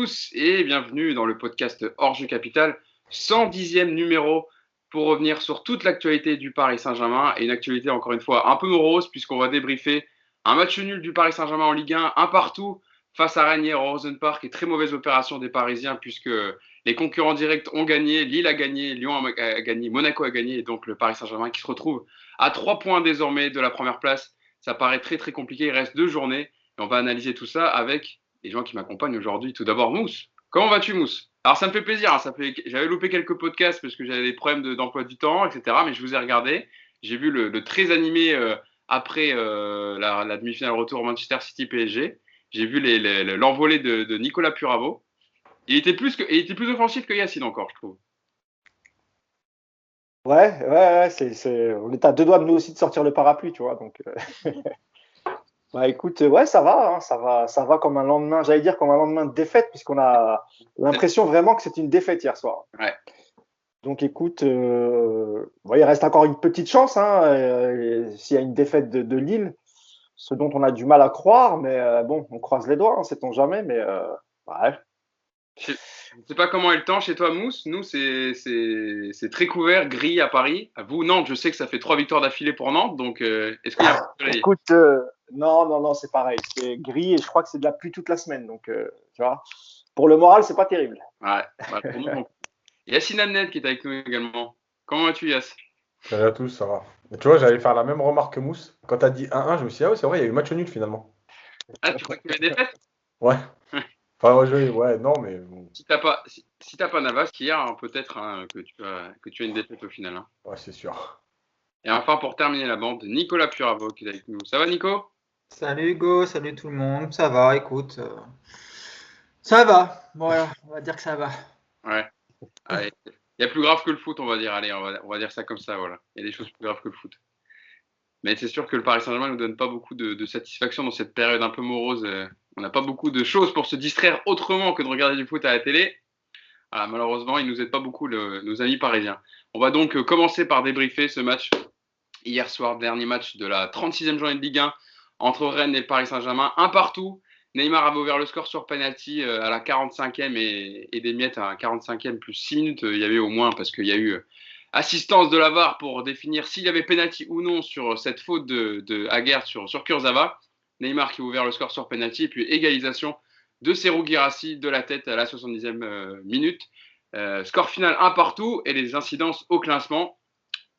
tous et bienvenue dans le podcast Hors-Jeu Capital, 110e numéro pour revenir sur toute l'actualité du Paris Saint-Germain et une actualité encore une fois un peu morose puisqu'on va débriefer un match nul du Paris Saint-Germain en Ligue 1, un partout face à Rennes au Rosen Park et très mauvaise opération des Parisiens puisque les concurrents directs ont gagné, Lille a gagné, Lyon a gagné, Monaco a gagné et donc le Paris Saint-Germain qui se retrouve à 3 points désormais de la première place. Ça paraît très très compliqué, il reste 2 journées et on va analyser tout ça avec les gens qui m'accompagnent aujourd'hui. Tout d'abord, Mousse. Comment vas-tu, Mousse? Alors, ça me fait plaisir. J'avais loupé quelques podcasts parce que j'avais des problèmes d'emploi du temps, etc. Mais je vous ai regardé. J'ai vu le très animé après la demi-finale retour Manchester City-PSG. J'ai vu l'envolée de Nicolas Puravo. Il était plus offensif que Yacine encore, je trouve. Ouais, on est à 2 doigts de nous aussi de sortir le parapluie, tu vois. Donc, bah écoute, ouais, ça va comme un lendemain, j'allais dire comme un lendemain de défaite, puisqu'on a l'impression vraiment que c'est une défaite hier soir. Ouais. Donc écoute, il reste encore une petite chance, hein, s'il y a une défaite de Lille, ce dont on a du mal à croire, mais bon, on croise les doigts, hein, sait-on jamais, mais ouais. Je ne sais pas comment est le temps chez toi, Mousse. Nous, c'est très couvert, gris à Paris. À vous, Nantes, je sais que ça fait 3 victoires d'affilée pour Nantes. Donc, est-ce qu'il y a un peu de soleil? Écoute, non, c'est pareil, c'est gris et je crois que c'est de la pluie toute la semaine, donc tu vois, pour le moral, c'est pas terrible. Ouais, pour nous, Yacine Amnet qui est avec nous également. Comment vas-tu, Yass? Salut à tous, ça va. Mais tu vois, j'allais faire la même remarque que Mousse. Quand t'as dit 1-1, je me suis dit, ah ouais, c'est vrai, il y a eu match nul finalement. Ah, tu crois qu'il y avait des défaites? Ouais. Enfin, ouais, non, mais bon. Si t'as pas Navas qui hier, hein, peut-être que tu as une défaite au final. Hein. Ouais, c'est sûr. Et enfin, pour terminer la bande, Nicolas Puravo qui est avec nous. Ça va, Nico? Salut Hugo, salut tout le monde, ça va, écoute, ça va, voilà, on va dire que ça va. Ouais. Allez. Il y a plus grave que le foot, on va dire. Allez, on va dire ça comme ça, voilà. Il y a des choses plus graves que le foot. Mais c'est sûr que le Paris Saint-Germain ne nous donne pas beaucoup de satisfaction dans cette période un peu morose. On n'a pas beaucoup de choses pour se distraire autrement que de regarder du foot à la télé. Voilà, malheureusement, ils ne nous aident pas beaucoup, nos amis parisiens. On va donc commencer par débriefer ce match hier soir, dernier match de la 36e journée de Ligue 1 entre Rennes et le Paris Saint-Germain. Un partout. Neymar avait ouvert le score sur penalty à la 45e et des miettes à la 45e plus 6 minutes. Il y avait au moins parce qu'il y a eu assistance de la VAR pour définir s'il y avait penalty ou non sur cette faute de Aguerd sur Kurzawa. Neymar qui a ouvert le score sur penalty et puis égalisation de Serhou Guirassy de la tête à la 70e minute. Score final un partout et les incidences au classement.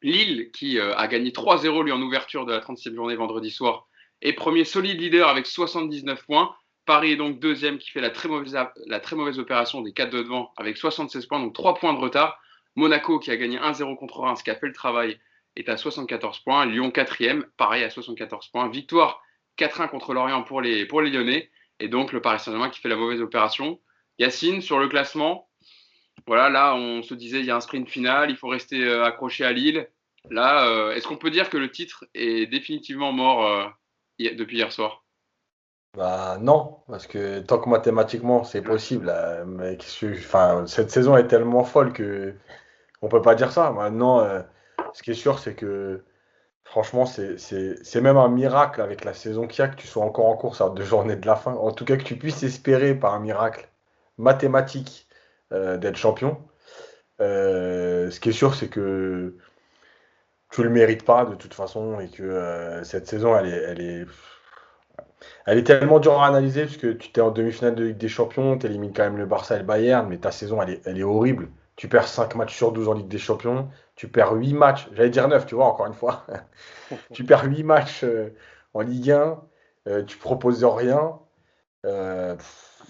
Lille qui a gagné 3-0 lui en ouverture de la 36e journée vendredi soir est premier solide leader avec 79 points. Paris est donc deuxième qui fait la très mauvaise opération des 4 de devant avec 76 points, donc 3 points de retard. Monaco qui a gagné 1-0 contre Reims, qui a fait le travail, est à 74 points. Lyon quatrième, pareil à 74 points. Victoire 4-1 contre Lorient pour les Lyonnais. Et donc le Paris Saint-Germain qui fait la mauvaise opération. Yacine, sur le classement, voilà, là on se disait il y a un sprint final, il faut rester accroché à Lille. Là, est-ce qu'on peut dire que le titre est définitivement mort depuis hier soir? Bah non, parce que tant que mathématiquement c'est possible, mais enfin, cette saison est tellement folle que on peut pas dire ça. Maintenant, ce qui est sûr, c'est que franchement, c'est même un miracle avec la saison qu'il y a que tu sois encore en course à 2 journées de la fin. En tout cas, que tu puisses espérer par un miracle mathématique d'être champion. Ce qui est sûr, c'est que tu le mérites pas de toute façon et que cette saison, elle est tellement dure à analyser parce que tu t'es en demi-finale de Ligue des Champions, tu élimines quand même le Barça et le Bayern, mais ta saison, elle est horrible. Tu perds 5 matchs sur 12 en Ligue des Champions, tu perds 8 matchs, j'allais dire 9, tu vois, encore une fois. Tu perds 8 matchs en Ligue 1, tu proposes rien.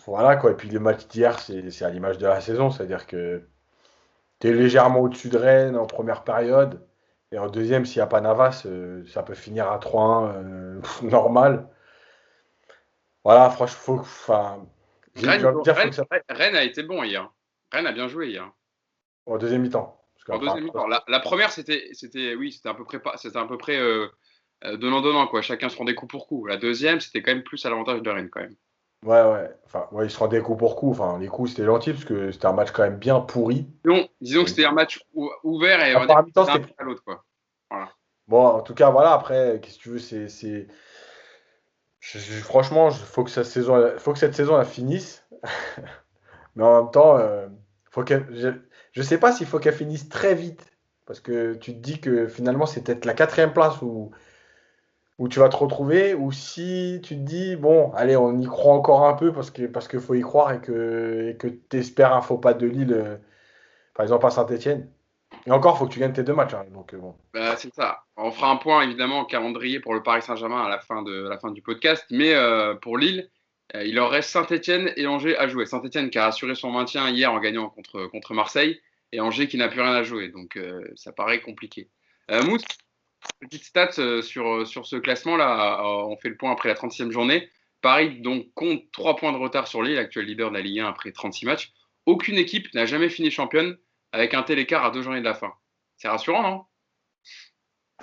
Voilà quoi, et puis le match d'hier, c'est à l'image de la saison, c'est-à-dire que tu es légèrement au-dessus de Rennes en première période, et en deuxième, s'il n'y a pas Navas, ça peut finir à 3-1 normal. Voilà, franchement, enfin, j'ai envie de dire, faut que ça Rennes a été bon hier. Rennes a bien joué hier. en deuxième mi-temps. En deuxième mi-temps. La première, c'était à peu près donnant-donnant, quoi. Chacun se rendait coup pour coup. La deuxième, c'était quand même plus à l'avantage de Rennes, quand même. Ouais. Enfin, ouais, ils se rendaient coup pour coup. Enfin, les coups, c'était gentil parce que c'était un match quand même bien pourri. Disons que c'était un match ouvert et À on est mi-temps, d'un c'était. à l'autre, quoi. Voilà. Bon, en tout cas, voilà. Après, qu'est-ce que tu veux, franchement, faut que cette saison, elle finisse. Mais en même temps, je sais pas s'il faut qu'elle finisse très vite. Parce que tu te dis que finalement, c'est peut-être la quatrième place où tu vas te retrouver. Ou si tu te dis, bon, allez, on y croit encore un peu parce qu'il faut y croire et que tu espères un faux pas de Lille, par exemple à Saint-Etienne. Et encore, il faut que tu gagnes tes deux matchs, hein. Donc, bon. Bah, c'est ça. On fera un point évidemment au calendrier pour le Paris Saint-Germain à la fin du podcast. Mais pour Lille, il leur reste Saint-Etienne et Angers à jouer. Saint-Etienne qui a assuré son maintien hier en gagnant contre Marseille et Angers qui n'a plus rien à jouer. Donc ça paraît compliqué. Mousse, petite stat sur ce classement-là. On fait le point après la 36e journée. Paris donc compte 3 points de retard sur Lille, actuel leader de la Ligue 1 après 36 matchs. Aucune équipe n'a jamais fini championne avec un tel écart à 2 journées de la fin. C'est rassurant, non?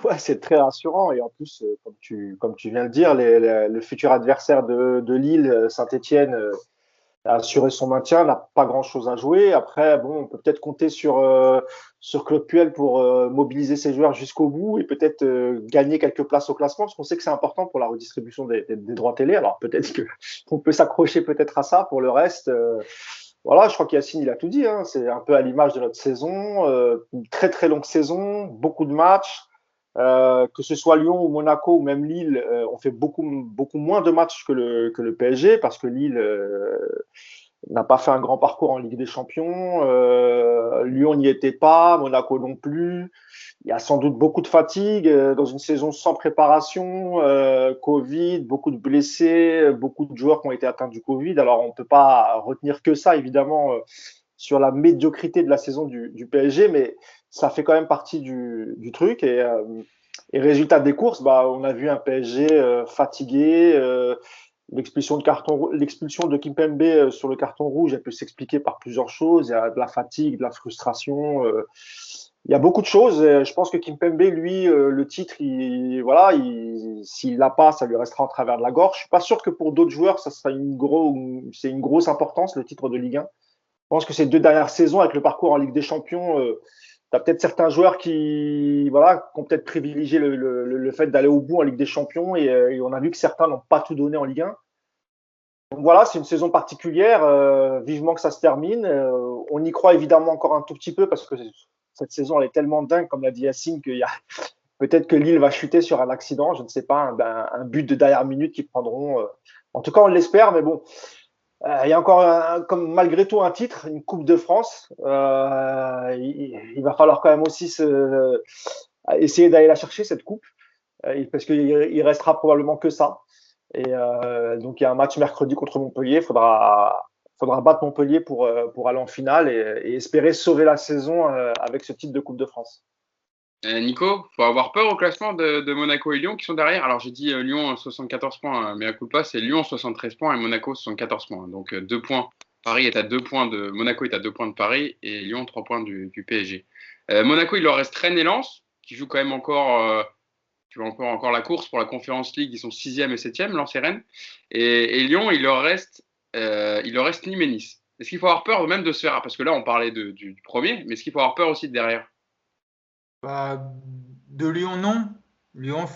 Ouais, c'est très rassurant. Et en plus, comme tu viens de dire, le futur adversaire de Lille, Saint-Etienne, a assuré son maintien, n'a pas grand-chose à jouer. Après, bon, on peut peut-être compter sur Claude Puel pour mobiliser ses joueurs jusqu'au bout et peut-être gagner quelques places au classement, parce qu'on sait que c'est important pour la redistribution des droits télé. Alors peut-être qu'on peut s'accrocher peut-être à ça. Pour le reste, voilà, je crois qu'Yacine, il a tout dit, hein. C'est un peu à l'image de notre saison, une très très longue saison, beaucoup de matchs. Que ce soit Lyon ou Monaco ou même Lille, on fait beaucoup moins de matchs que le PSG parce que Lille n'a pas fait un grand parcours en Ligue des Champions. Lyon n'y était pas, Monaco non plus. Il y a sans doute beaucoup de fatigue dans une saison sans préparation, Covid, beaucoup de blessés, beaucoup de joueurs qui ont été atteints du Covid. Alors on ne peut pas retenir que ça, évidemment, sur la médiocrité de la saison du PSG, mais ça fait quand même partie du truc. Et résultat des courses, bah, on a vu un PSG fatigué. L'expulsion de Kimpembe sur le carton rouge, elle peut s'expliquer par plusieurs choses. Il y a de la fatigue, de la frustration. Il y a beaucoup de choses. Je pense que Kimpembe, lui, le titre, s'il l'a pas, ça lui restera en travers de la gorge. Je suis pas sûr que pour d'autres joueurs, ça sera c'est une grosse importance, le titre de Ligue 1. Je pense que ces 2 dernières saisons, avec le parcours en Ligue des Champions, tu as peut-être certains joueurs qui ont peut-être privilégié le fait d'aller au bout en Ligue des Champions et on a vu que certains n'ont pas tout donné en Ligue 1. Donc voilà, c'est une saison particulière. Vivement que ça se termine. On y croit évidemment encore un tout petit peu parce que cette saison, elle est tellement dingue, comme l'a dit Yacine, qu'il y a peut-être que Lille va chuter sur un accident, je ne sais pas, un but de dernière minute qu'ils prendront. En tout cas, on l'espère, mais bon. Il y a encore, comme malgré tout, un titre, une Coupe de France. Il va falloir quand même aussi essayer d'aller la chercher, cette coupe, parce qu'il restera probablement que ça. Et donc, il y a un match mercredi contre Montpellier. Faudra battre Montpellier pour aller en finale et espérer sauver la saison avec ce titre de Coupe de France. Nico, faut avoir peur au classement de Monaco et Lyon qui sont derrière. Alors j'ai dit Lyon 74 points, mais à coup de pas, c'est Lyon 73 points et Monaco 74 points. Donc 2 points. Paris est à 2 points de Monaco est à 2 points de Paris et Lyon 3 points du PSG. Monaco, il leur reste Rennes et Lens qui jouent quand même encore la course pour la Conference League. Ils sont 6e et 7e, Lens et Rennes. Et Lyon, il leur reste Nîmes et Nice. Est-ce qu'il faut avoir peur même de se faire, parce que là on parlait du premier, mais est-ce qu'il faut avoir peur aussi de derrière? Bah, de Lyon, non. Lyon,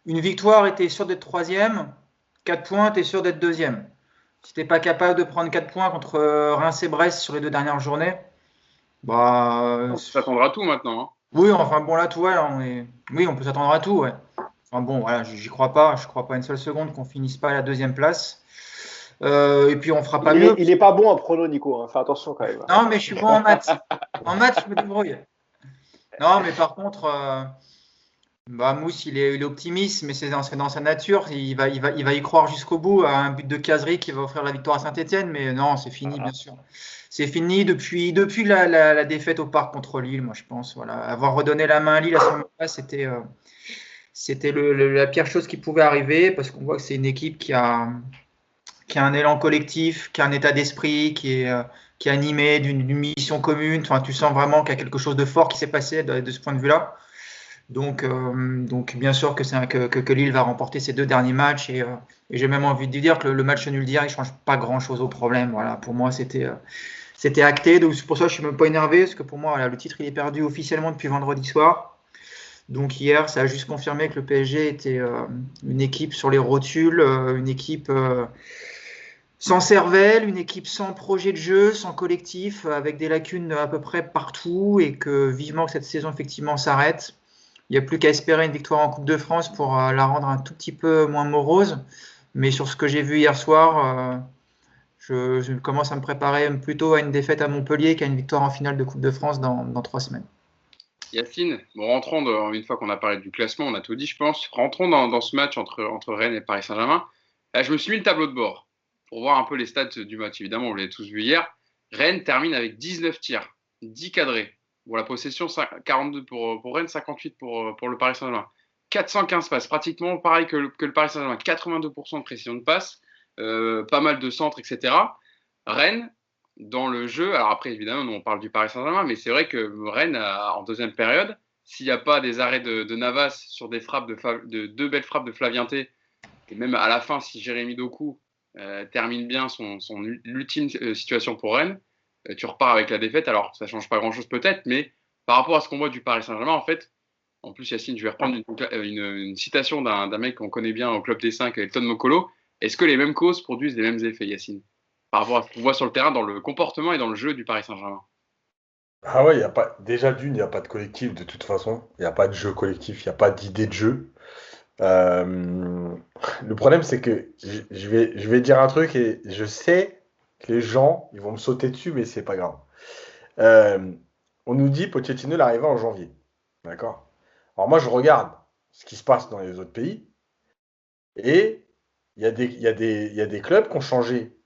une victoire, était sûr d'être 3e. 4 points, tu es sûr d'être 2e. Si tu n'es pas capable de prendre 4 points contre Reims et Brest sur les 2 dernières journées, bah. On s'attendra à tout maintenant. Hein. Oui, enfin bon, là, tout, ouais, oui, on peut s'attendre à tout, ouais. Enfin bon, voilà, j'y crois pas. Je crois pas une seule seconde qu'on finisse pas à la 2e place. Et puis on fera pas mieux. Il est pas bon en prono, Nico. Hein. Fais attention quand même. Non, mais je suis bon en maths. En maths, je me débrouille. Non, mais par contre, Mousse, il est optimiste, mais c'est dans sa nature. Il va y croire jusqu'au bout à un but de Cazerie qui va offrir la victoire à Saint-Etienne. Mais non, c'est fini, bien sûr. C'est fini depuis la défaite au Parc contre Lille, moi, je pense. Voilà. Avoir redonné la main à Lille à ce moment-là, c'était la pire chose qui pouvait arriver parce qu'on voit que c'est une équipe qui a un élan collectif, qui a un état d'esprit, qui est animé d'une mission commune. Enfin, tu sens vraiment qu'il y a quelque chose de fort qui s'est passé de ce point de vue-là. Donc bien sûr que Lille va remporter ces 2 derniers matchs et j'ai même envie de dire que le match nul d'hier, il change pas grand-chose au problème. Voilà, pour moi, c'était acté. Donc c'est pour ça que je suis même pas énervé parce que pour moi, voilà, le titre il est perdu officiellement depuis vendredi soir. Donc hier, ça a juste confirmé que le PSG était une équipe sur les rotules, une équipe sans cervelle, une équipe sans projet de jeu, sans collectif, avec des lacunes à peu près partout et que vivement que cette saison effectivement s'arrête. Il n'y a plus qu'à espérer une victoire en Coupe de France pour la rendre un tout petit peu moins morose. Mais sur ce que j'ai vu hier soir, je commence à me préparer plutôt à une défaite à Montpellier qu'à une victoire en finale de Coupe de France dans 3 semaines. Yacine, bon, une fois qu'on a parlé du classement, on a tout dit, je pense. Rentrons dans ce match entre Rennes et Paris Saint-Germain. Là, je me suis mis le tableau de bord pour voir un peu les stats du match. Évidemment, vous l'avez tous vu hier. Rennes termine avec 19 tirs, 10 cadrés. Bon, la possession, 42 pour Rennes, 58 pour le Paris Saint-Germain. 415 passes, pratiquement pareil que le Paris Saint-Germain. 82% de précision de passe, pas mal de centres, etc. Rennes, dans le jeu, alors après évidemment on parle du Paris Saint-Germain, mais c'est vrai que Rennes en deuxième période, s'il n'y a pas des arrêts de Navas sur des frappes de deux belles frappes de Flavienté, et même à la fin si Jérémy Doku termine bien son ultime situation pour Rennes, tu repars avec la défaite. Alors ça change pas grand-chose peut-être, mais par rapport à ce qu'on voit du Paris Saint-Germain, en fait, en plus Yacine, je vais reprendre une citation d'un mec qu'on connaît bien au Club des 5, Elton Mokolo. Est-ce que les mêmes causes produisent les mêmes effets, Yacine, par rapport à ce qu'on voit sur le terrain, dans le comportement et dans le jeu du Paris Saint-Germain? Ah ouais, déjà d'une, il n'y a pas de collectif de toute façon. Il n'y a pas de jeu collectif, il n'y a pas d'idée de jeu. Le problème, c'est que je vais dire un truc et je sais que les gens, ils vont me sauter dessus, mais c'est pas grave. On nous dit Pochettino, il est arrivé en janvier. D'accord? Alors moi, je regarde ce qui se passe dans les autres pays et il y a des clubs qui ont changé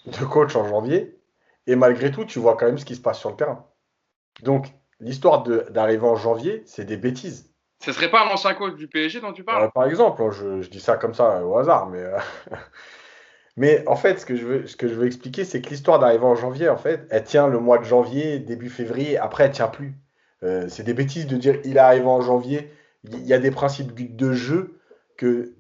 de coach en janvier et malgré tout, tu vois quand même ce qui se passe sur le terrain. Donc, l'histoire d'arriver en janvier, c'est des bêtises. Ce serait pas un ancien coach du PSG dont tu parles? Par exemple, hein, je dis ça comme ça au hasard, mais en fait, ce que je veux expliquer, c'est que l'histoire d'arriver en janvier, en fait, elle tient le mois de janvier, début février, après, elle tient plus. C'est des bêtises de dire il est arrivé en janvier. Il y a des principes de jeu que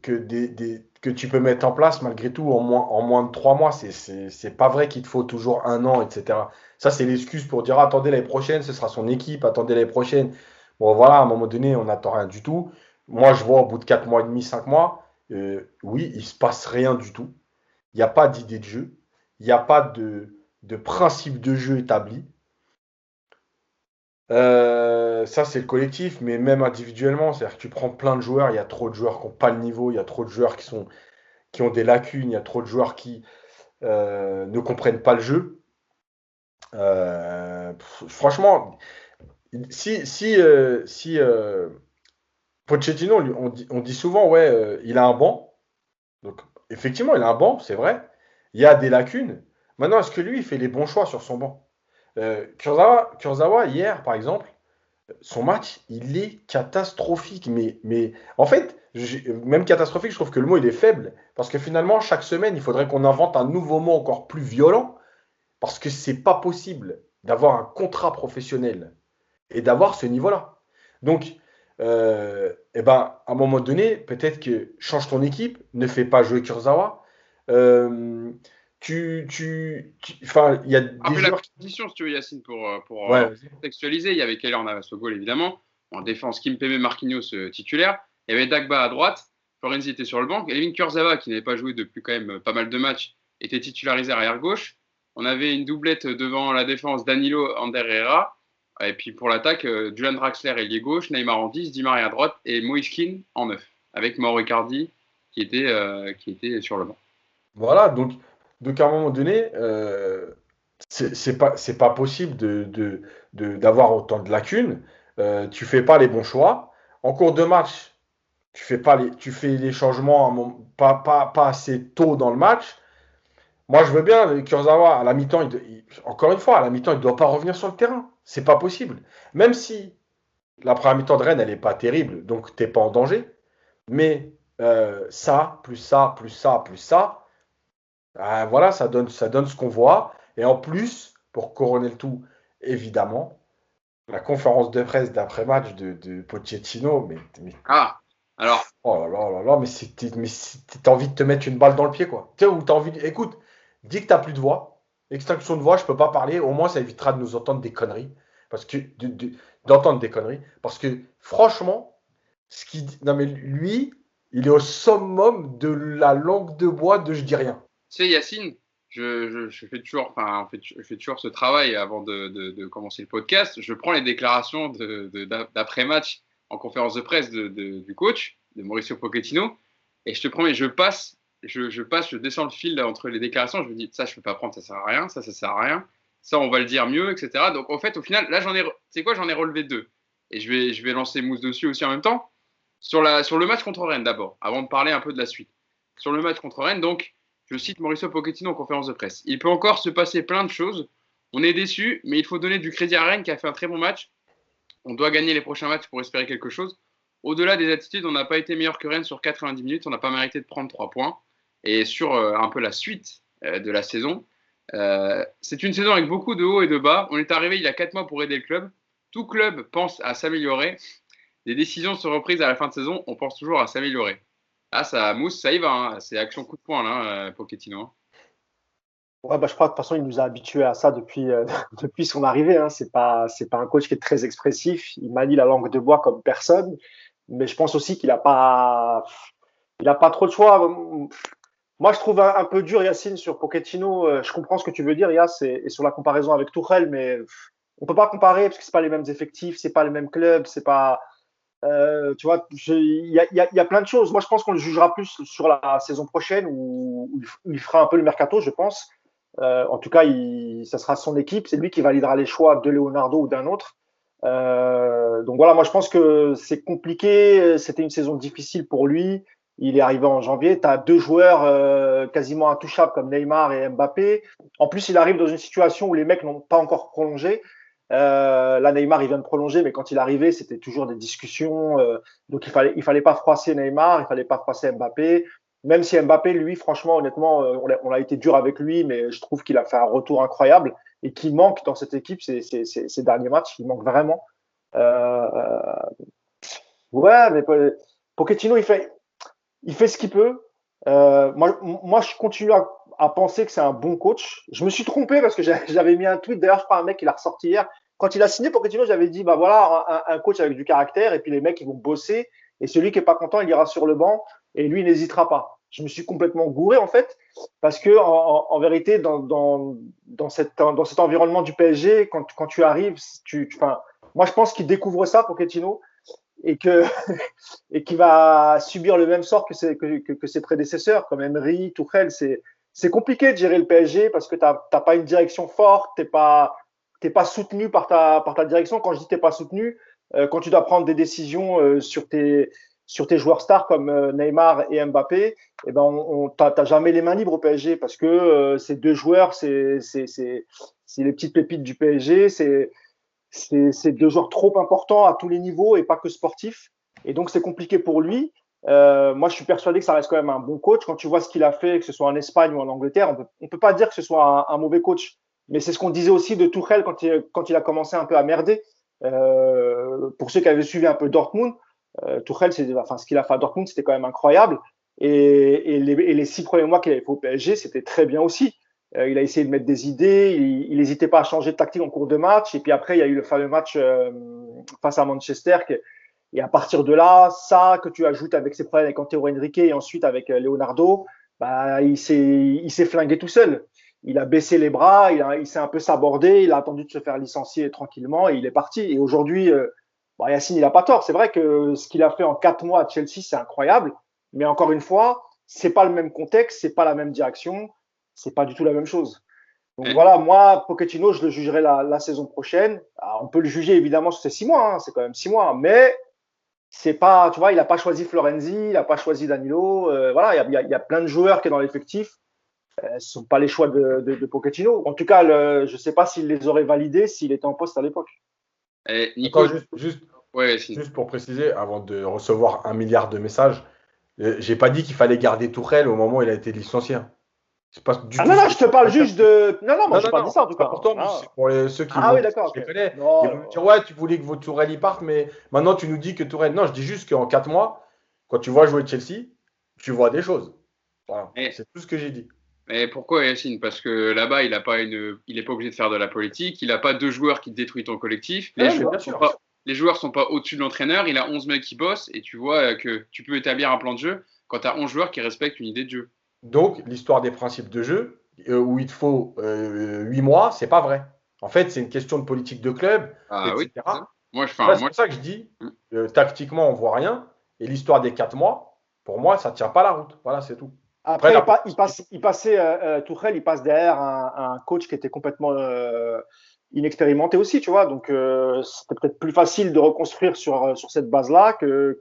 tu peux mettre en place malgré tout en moins de 3 mois. C'est pas vrai qu'il te faut toujours un an, etc. Ça, c'est l'excuse pour dire attendez l'année prochaine, ce sera son équipe, attendez l'année prochaine. Bon, voilà, à un moment donné, on n'attend rien du tout. Moi, je vois au bout de 4 mois et demi, 5 mois, oui, il se passe rien du tout. Il n'y a pas d'idée de jeu. Il n'y a pas de principe de jeu établi. Ça, c'est le collectif, mais même individuellement, c'est-à-dire que tu prends plein de joueurs, il y a trop de joueurs qui n'ont pas le niveau, il y a trop de joueurs qui ont des lacunes, il y a trop de joueurs qui ne comprennent pas le jeu. Franchement, si Pochettino, on dit souvent, ouais, il a un banc. Donc, effectivement, il a un banc, c'est vrai. Il y a des lacunes. Maintenant, est-ce que lui, il fait les bons choix sur son banc? Kurzawa, hier, par exemple, son match, il est catastrophique. Mais en fait, même catastrophique, je trouve que le mot, il est faible. Parce que finalement, chaque semaine, il faudrait qu'on invente un nouveau mot encore plus violent. Parce que c'est pas possible d'avoir un contrat professionnel et d'avoir ce niveau-là. Donc, à un moment donné, peut-être que change ton équipe, ne fais pas jouer Kurzawa. Enfin, il y a des Après joueurs la position, si tu veux, Yacine, pour Ouais, contextualiser, il y avait Keylor Navas au goal, évidemment. En défense, Kimpembe, Marquinhos titulaire. Il y avait Dagba à droite. Florenzi était sur le banc. Elvin Kurzawa, qui n'avait pas joué depuis quand même pas mal de matchs, était titularisé arrière gauche. On avait une doublette devant la défense, Danilo, Ander Herrera. Et puis pour l'attaque, Julian Draxler, ailier gauche, Neymar en 10, Di Maria à droite et Moise Kean en 9, avec Mauro Icardi qui était sur le banc. Voilà, donc à un moment donné, c'est pas possible d'avoir autant de lacunes. Tu fais pas les bons choix. En cours de match, tu fais les changements pas assez tôt dans le match. Moi, je veux bien, Kurzawa, à la mi-temps, encore une fois, à la mi-temps, il ne doit pas revenir sur le terrain. C'est pas possible. Même si la première mi-temps de Rennes, elle n'est pas terrible, donc tu n'es pas en danger. Mais ça, plus ça, plus ça, plus ça, voilà, ça donne ce qu'on voit. Et en plus, pour couronner le tout, évidemment, la conférence de presse d'après-match de Pochettino, Ah, alors, oh là là là là, mais t'as envie de te mettre une balle dans le pied, quoi. Tu sais, où t'as envie écoute, dis que t'as plus de voix, extinction de voix, je peux pas parler, au moins ça évitera de nous entendre des conneries. Parce que, d'entendre des conneries. Parce que, franchement, non mais lui, il est au summum de la langue de bois de je dis rien. tu sais, Yacine, je fais toujours, enfin, je fais toujours ce travail avant de commencer le podcast. Je prends les déclarations d'après-match en conférence de presse du coach, de Mauricio Pochettino, et je te promets, je descends le fil là, entre les déclarations. Je me dis, ça, je ne peux pas prendre, ça sert à rien, ça sert à rien. Ça, on va le dire mieux, etc. Donc, en fait, au final, là, j'en ai relevé 2. Et je vais lancer Mousse dessus aussi en même temps. Sur le match contre Rennes, d'abord, avant de parler un peu de la suite. Sur le match contre Rennes, donc, je cite Mauricio Pochettino en conférence de presse. Il peut encore se passer plein de choses. On est déçus, mais il faut donner du crédit à Rennes qui a fait un très bon match. On doit gagner les prochains matchs pour espérer quelque chose. Au-delà des attitudes, on n'a pas été meilleur que Rennes sur 90 minutes. On n'a pas mérité de prendre 3 points. Et sur un peu la suite de la saison, c'est une saison avec beaucoup de hauts et de bas. On est arrivé il y a 4 mois pour aider le club. Tout club pense à s'améliorer. Les décisions sont reprises à la fin de saison. On pense toujours à s'améliorer. Ah, ça mousse, ça y va. Hein. C'est action coup de poing, là, Pochettino. Ouais, bah, je crois que de toute façon, il nous a habitués à ça depuis, depuis son arrivée. Hein. C'est pas un coach qui est très expressif. Il manie la langue de bois comme personne. Mais je pense aussi qu'il a pas trop de choix. Moi, je trouve un peu dur, Yacine, sur Pochettino. Je comprends ce que tu veux dire, Yass, et sur la comparaison avec Tuchel, mais on peut pas comparer parce que c'est pas les mêmes effectifs, c'est pas les mêmes clubs, c'est pas. Tu vois, il y a plein de choses. Moi, je pense qu'on le jugera plus sur la saison prochaine où il fera un peu le mercato, je pense. En tout cas, ça sera son équipe. C'est lui qui validera les choix de Leonardo ou d'un autre. Donc voilà, moi je pense que c'est compliqué. C'était une saison difficile pour lui. Il est arrivé en janvier. Tu as 2 joueurs quasiment intouchables comme Neymar et Mbappé. En plus, il arrive dans une situation où les mecs n'ont pas encore prolongé. Là, Neymar, il vient de prolonger, mais quand il arrivait, c'était toujours des discussions. Donc, il fallait pas froisser Neymar, il fallait pas froisser Mbappé. Même si Mbappé, lui, franchement, honnêtement, on a été dur avec lui, mais je trouve qu'il a fait un retour incroyable et qu'il manque dans cette équipe ces derniers matchs. Il manque vraiment. Euh, ouais, mais Pochettino, il fait ce qu'il peut. Moi, je continue à penser que c'est un bon coach. Je me suis trompé parce que j'avais mis un tweet, d'ailleurs, je crois un mec qui l'a ressorti hier. Quand il a signé Pochettino, j'avais dit, bah voilà, un coach avec du caractère, et puis les mecs, ils vont bosser, et celui qui est pas content, il ira sur le banc, et lui, il n'hésitera pas. Je me suis complètement gouré, en fait, parce que, en vérité, dans cet environnement du PSG, quand tu arrives, moi, je pense qu'il découvre ça, Pochettino, et que et qui va subir le même sort que ses prédécesseurs comme Emery, Tuchel. C'est compliqué de gérer le PSG parce que t'as pas une direction forte, t'es pas soutenu par ta direction. Quand je dis t'es pas soutenu, quand tu dois prendre des décisions sur tes joueurs stars comme Neymar et Mbappé, eh ben t'as jamais les mains libres au PSG parce que ces 2 joueurs, c'est les petites pépites du PSG, c'est 2 joueurs trop importants à tous les niveaux et pas que sportifs. Et donc, c'est compliqué pour lui. Moi, je suis persuadé que ça reste quand même un bon coach. Quand tu vois ce qu'il a fait, que ce soit en Espagne ou en Angleterre, on peut pas dire que ce soit un mauvais coach. Mais c'est ce qu'on disait aussi de Tuchel quand il a commencé un peu à merder. Pour ceux qui avaient suivi un peu Dortmund, Tuchel, ce qu'il a fait à Dortmund, c'était quand même incroyable. Et les 6 premiers mois qu'il avait fait au PSG, c'était très bien aussi. Il a essayé de mettre des idées, il n'hésitait pas à changer de tactique en cours de match. Et puis après, il y a eu le fameux match face à Manchester. Et à partir de là, ça que tu ajoutes avec ses problèmes avec Antero Henrique et ensuite avec Leonardo, bah, il s'est flingué tout seul. Il a baissé les bras, il s'est un peu sabordé, il a attendu de se faire licencier tranquillement et il est parti. Et aujourd'hui, Yacine, il n'a pas tort. C'est vrai que ce qu'il a fait en 4 mois à Chelsea, c'est incroyable. Mais encore une fois, c'est pas le même contexte, c'est pas la même direction. C'est pas du tout la même chose. Donc voilà, moi, Pochettino, je le jugerai la saison prochaine. Alors, on peut le juger évidemment sur ces 6 mois, hein, c'est quand même 6 mois, mais c'est pas, tu vois, il n'a pas choisi Florenzi, il n'a pas choisi Danilo. Voilà, il y a plein de joueurs qui sont dans l'effectif. Ce ne sont pas les choix de Pochettino. En tout cas, je ne sais pas s'il les aurait validés s'il était en poste à l'époque. Nico, juste pour préciser, avant de recevoir 1 milliard de messages, j'ai pas dit qu'il fallait garder Tuchel au moment où il a été licencié. C'est pas du tout non, je te parle juste de. Non, moi, je n'ai pas dit ça en tout cas. Pourtant, c'est pour ceux qui oui, d'accord, les connaissent. Ils vont me dire, ouais, tu voulais que votre Tourelle y parte, mais maintenant tu nous dis que Tourelle. Non, je dis juste qu'en 4 mois, quand tu vois jouer Chelsea, tu vois des choses. Voilà, c'est tout ce que j'ai dit. Mais pourquoi, Yacine? Parce que là-bas, il n'est pas obligé de faire de la politique. Il n'a pas 2 joueurs qui détruisent ton collectif. Les joueurs sont pas au-dessus de l'entraîneur. Il a 11 mecs qui bossent et tu vois que tu peux établir un plan de jeu quand tu as 11 joueurs qui respectent une idée de jeu. Donc, l'histoire des principes de jeu, où il te faut 8 mois, c'est pas vrai. En fait, c'est une question de politique de club, Ah oui, c'est ça. etc. Moi, Voilà, c'est moi, pour ça que je dis, tactiquement, on voit rien. Et l'histoire des 4 mois, pour moi, ça tient pas la route. Voilà, c'est tout. Après, Après, Tuchel, il passe derrière un coach qui était complètement inexpérimenté aussi, tu vois. Donc, c'était peut-être plus facile de reconstruire sur cette base-là que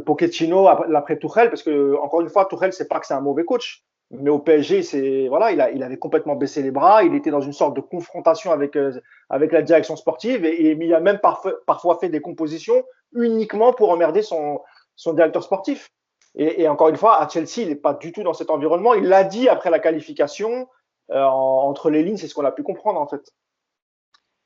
Pochettino après Tuchel, parce que, encore une fois, Tuchel, c'est pas que c'est un mauvais coach. Mais au PSG, voilà, il avait complètement baissé les bras. Il était dans une sorte de confrontation avec la direction sportive et il a même parfois fait des compositions uniquement pour emmerder son directeur sportif. Et encore une fois, à Chelsea, il n'est pas du tout dans cet environnement. Il l'a dit après la qualification, entre les lignes, c'est ce qu'on a pu comprendre en fait.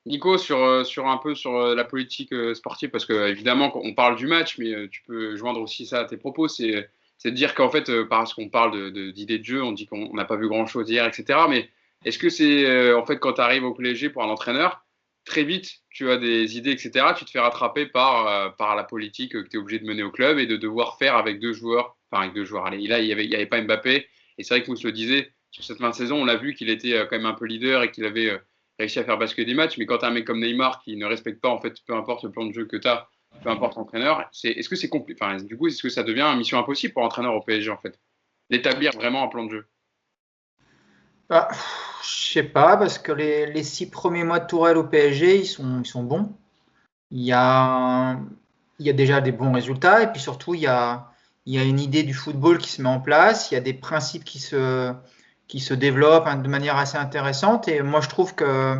Nico, sur un peu sur la politique sportive, parce que évidemment, on parle du match, mais tu peux joindre aussi ça à tes propos, c'est de dire qu'en fait, parce qu'on parle d'idées de jeu, on dit qu'on n'a pas vu grand-chose hier, etc. Mais est-ce que c'est, en fait, quand tu arrives au PSG pour un entraîneur, très vite, tu as des idées, etc., tu te fais rattraper par la politique que tu es obligé de mener au club et de devoir faire avec deux joueurs, enfin avec deux joueurs, allez, là, il y avait pas Mbappé, et c'est vrai que Mousse le disait, sur cette fin de saison, on l'a vu qu'il était quand même un peu leader et qu'il avait réussi à faire basculer des matchs, mais quand tu as un mec comme Neymar qui ne respecte pas, en fait, peu importe le plan de jeu que tu as, peu importe l'entraîneur, est-ce que c'est compliqué, enfin, du coup, est-ce que ça devient une mission impossible pour l'entraîneur au PSG, en fait, d'établir vraiment un plan de jeu? Bah, je sais pas, parce que les 6 premiers mois de Tourelle au PSG, ils sont bons. Il y a, il y a déjà des bons résultats, et puis surtout, il y a une idée du football qui se met en place, il y a des principes qui se développent de manière assez intéressante, et moi je trouve que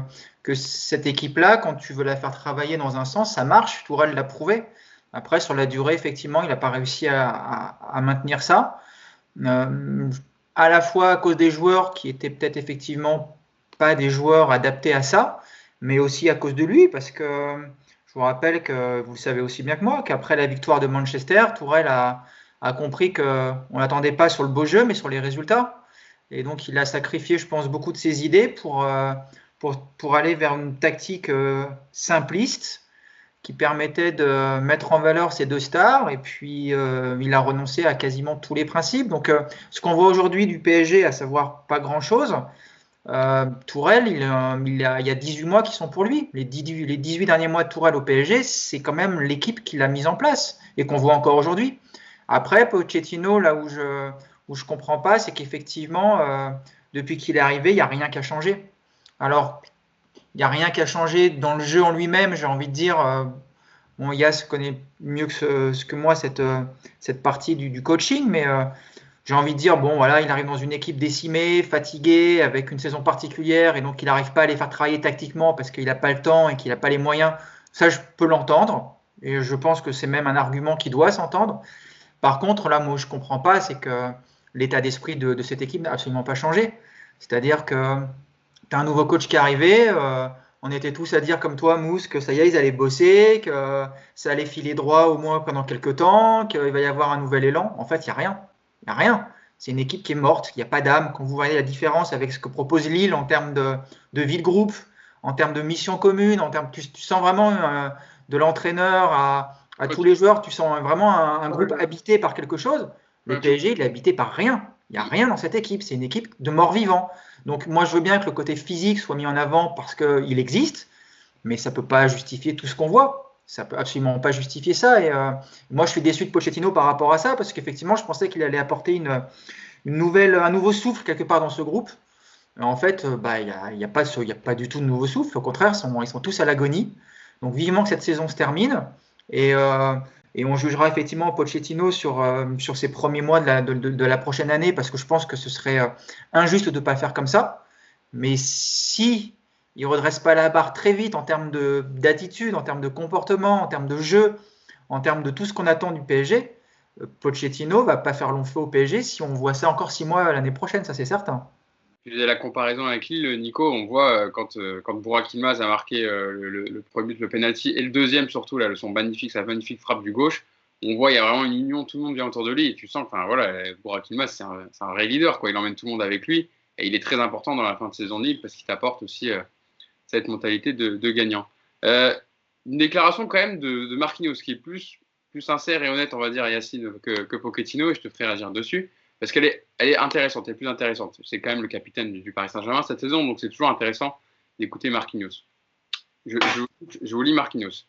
cette équipe-là, quand tu veux la faire travailler dans un sens, ça marche, Tourelle l'a prouvé. Après, sur la durée, effectivement, il n'a pas réussi à maintenir ça. Euh, à la fois à cause des joueurs qui étaient peut-être effectivement pas des joueurs adaptés à ça, mais aussi à cause de lui, parce que je vous rappelle que vous le savez aussi bien que moi, qu'après la victoire de Manchester, Tourelle a compris qu'on n'attendait pas sur le beau jeu, mais sur les résultats. Et donc il a sacrifié, je pense, beaucoup de ses idées pour aller vers une tactique simpliste qui permettait de mettre en valeur ces deux stars. Et puis, il a renoncé à quasiment tous les principes. Donc, ce qu'on voit aujourd'hui du PSG, à savoir pas grand-chose, Tourelle, il y a 18 mois qui sont pour lui. Les 18 derniers mois de Tourelle au PSG, c'est quand même l'équipe qu'il a mise en place et qu'on voit encore aujourd'hui. Après, Pochettino, là où je comprends pas, c'est qu'effectivement, depuis qu'il est arrivé, il n'y a rien qui a changé. Alors, il n'y a rien qui a changé dans le jeu en lui-même, j'ai envie de dire. Bon, Yas connaît mieux que moi cette partie du coaching, mais j'ai envie de dire, bon, voilà, il arrive dans une équipe décimée, fatiguée, avec une saison particulière, et donc il n'arrive pas à les faire travailler tactiquement parce qu'il n'a pas le temps et qu'il n'a pas les moyens. Ça, je peux l'entendre, et je pense que c'est même un argument qui doit s'entendre. Par contre, là, moi, je ne comprends pas, c'est que l'état d'esprit de cette équipe n'a absolument pas changé. C'est-à-dire que tu as un nouveau coach qui est arrivé, on était tous à dire comme toi, Mousse, que ça y est, ils allaient bosser, que ça allait filer droit au moins pendant quelques temps, qu'il va y avoir un nouvel élan. En fait, il n'y a rien. Il n'y a rien. C'est une équipe qui est morte, il n'y a pas d'âme. Quand vous voyez la différence avec ce que propose Lille en termes de vie de groupe, en termes de mission commune, tu sens vraiment de l'entraîneur à tous les joueurs, tu sens vraiment un groupe habité par quelque chose. Le PSG, il est habité par rien. Il n'y a rien dans cette équipe. C'est une équipe de morts-vivants. Donc moi, je veux bien que le côté physique soit mis en avant parce qu'il existe, mais ça ne peut pas justifier tout ce qu'on voit. Ça ne peut absolument pas justifier ça. Et moi, je suis déçu de Pochettino par rapport à ça parce qu'effectivement, je pensais qu'il allait apporter un nouveau souffle quelque part dans ce groupe. En fait, il n'y a pas du tout de nouveau souffle. Au contraire, ils sont tous à l'agonie. Donc vivement que cette saison se termine. Et, euh, et on jugera effectivement Pochettino sur ses premiers mois de la prochaine année, parce que je pense que ce serait injuste de ne pas faire comme ça. Mais si il ne redresse pas la barre très vite en termes d'attitude, en termes de comportement, en termes de jeu, en termes de tout ce qu'on attend du PSG, Pochettino va pas faire long feu au PSG si on voit ça encore 6 mois l'année prochaine, ça c'est certain. Tu faisais la comparaison avec Lille, Nico, on voit quand Burak Yılmaz a marqué le premier but, le penalty, et le deuxième surtout, là, sa magnifique frappe du gauche, on voit il y a vraiment une union, tout le monde vient autour de lui, et tu sens, enfin voilà, Burak Yılmaz, c'est un vrai leader, quoi. Il emmène tout le monde avec lui, et il est très important dans la fin de saison de Lille, parce qu'il t'apporte aussi cette mentalité de gagnant. Une déclaration quand même de Marquinhos, qui est plus sincère et honnête, on va dire, Yacine, que Pochettino, et je te ferai réagir dessus. parce qu'elle est intéressante, elle est plus intéressante. C'est quand même le capitaine du Paris Saint-Germain cette saison, donc c'est toujours intéressant d'écouter Marquinhos. Je vous lis Marquinhos.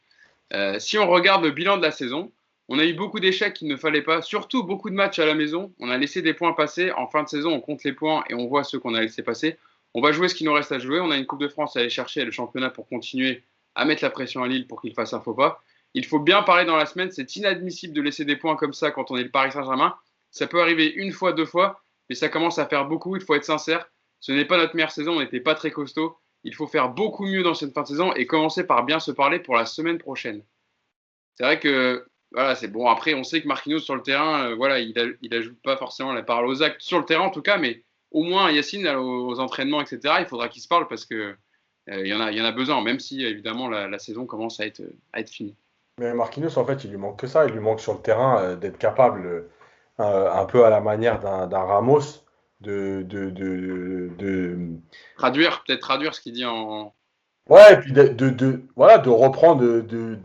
Si on regarde le bilan de la saison, on a eu beaucoup d'échecs qu'il ne fallait pas, surtout beaucoup de matchs à la maison. On a laissé des points passer. En fin de saison, on compte les points et on voit ceux qu'on a laissé passer. On va jouer ce qu'il nous reste à jouer. On a une Coupe de France à aller chercher et le championnat pour continuer à mettre la pression à Lille pour qu'il fasse un faux pas. Il faut bien parler dans la semaine. C'est inadmissible de laisser des points comme ça quand on est le Paris Saint-Germain. Ça peut arriver une fois, deux fois, mais ça commence à faire beaucoup. Il faut être sincère. Ce n'est pas notre meilleure saison. On n'était pas très costaud. Il faut faire beaucoup mieux dans cette fin de saison et commencer par bien se parler pour la semaine prochaine. C'est vrai que voilà, c'est bon. Après, on sait que Marquinhos sur le terrain, voilà, il ajoute pas forcément la parole aux actes sur le terrain en tout cas, mais au moins Yacine aux entraînements, etc. Il faudra qu'il se parle parce que il y en a besoin, même si évidemment la saison commence à être finie. Mais Marquinhos, en fait, il lui manque que ça. Il lui manque sur le terrain d'être capable, un peu à la manière d'un Ramos, de Peut-être traduire ce qu'il dit en. ouais, et puis voilà, de reprendre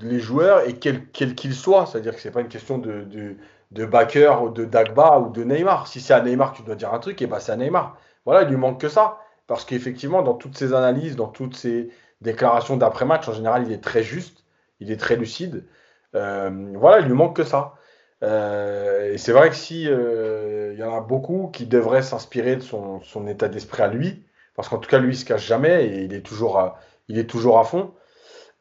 les joueurs et quels qu'ils soient. C'est-à-dire que c'est pas une question de Bakker ou de Dagba ou de Neymar. Si c'est à Neymar que tu dois dire un truc, et ben c'est à Neymar. Voilà, il lui manque que ça. Parce qu'effectivement, dans toutes ses analyses, dans toutes ses déclarations d'après-match, en général, il est très juste, il est très lucide. Voilà, il lui manque que ça. Et c'est vrai que si il y en a beaucoup qui devraient s'inspirer de son état d'esprit à lui, parce qu'en tout cas, lui, il se cache jamais et il est toujours à fond.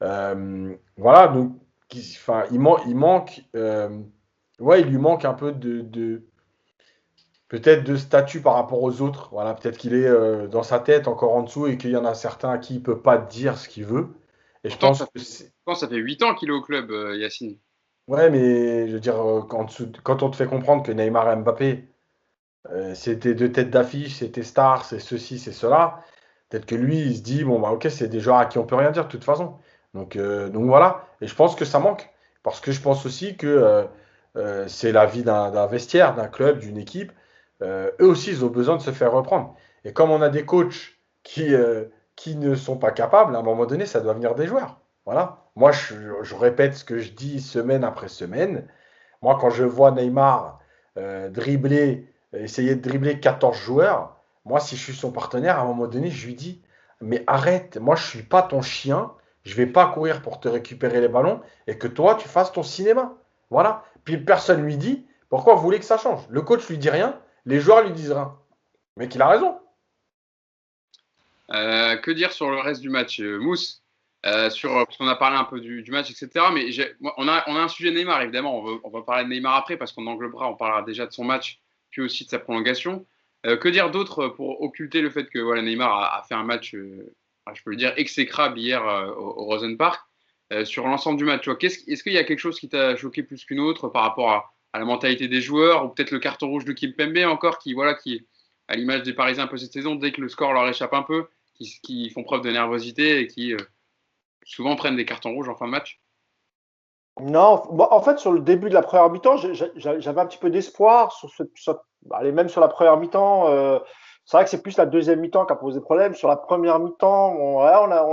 Voilà, donc, enfin, il manque, ouais, il lui manque un peu peut-être de statut par rapport aux autres. Voilà, peut-être qu'il est dans sa tête encore en dessous et qu'il y en a certains à qui il peut pas dire ce qu'il veut. Et je pense que ça fait 8 ans qu'il est au club, Yacine. ouais, mais je veux dire, quand on te fait comprendre que Neymar et Mbappé, c'était deux têtes d'affiche, c'était stars, c'est ceci, c'est cela. Peut-être que lui, il se dit, bon, bah ok, c'est des joueurs à qui on peut rien dire de toute façon. Donc voilà, et je pense que ça manque. Parce que je pense aussi que c'est la vie d'un vestiaire, d'un club, d'une équipe. Eux aussi, ils ont besoin de se faire reprendre. Et comme on a des coachs qui ne sont pas capables, à un moment donné, ça doit venir des joueurs. Voilà. Moi, je répète ce que je dis semaine après semaine. Moi, quand je vois Neymar essayer de dribbler 14 joueurs, moi, si je suis son partenaire, à un moment donné, je lui dis, mais arrête, moi, je suis pas ton chien, je vais pas courir pour te récupérer les ballons et que toi, tu fasses ton cinéma. Voilà. Puis personne lui dit, pourquoi vous voulez que ça change? Le coach lui dit rien, les joueurs lui disent rien. Mais qu'il a raison. Que dire sur le reste du match, Mousse parce qu'on a parlé un peu du match, etc. Mais on a un sujet Neymar, évidemment. On va parler de Neymar après parce qu'on englobera, on parlera déjà de son match, puis aussi de sa prolongation. Que dire d'autre pour occulter le fait que voilà, Neymar a fait un match, je peux le dire, exécrable hier au Rosenpark sur l'ensemble du match. Tu vois, est-ce qu'il y a quelque chose qui t'a choqué plus qu'une autre par rapport à la mentalité des joueurs ou peut-être le carton rouge de Kimpembe encore qui, à l'image des Parisiens un peu cette saison, dès que le score leur échappe un peu, qui font preuve de nervosité et qui souvent prennent des cartons rouges en fin de match? Non, bon, en fait, sur le début de la première mi-temps, j'avais un petit peu d'espoir allez, même sur la première mi-temps. C'est vrai que c'est plus la deuxième mi-temps qui a posé problème. Sur la première mi-temps, on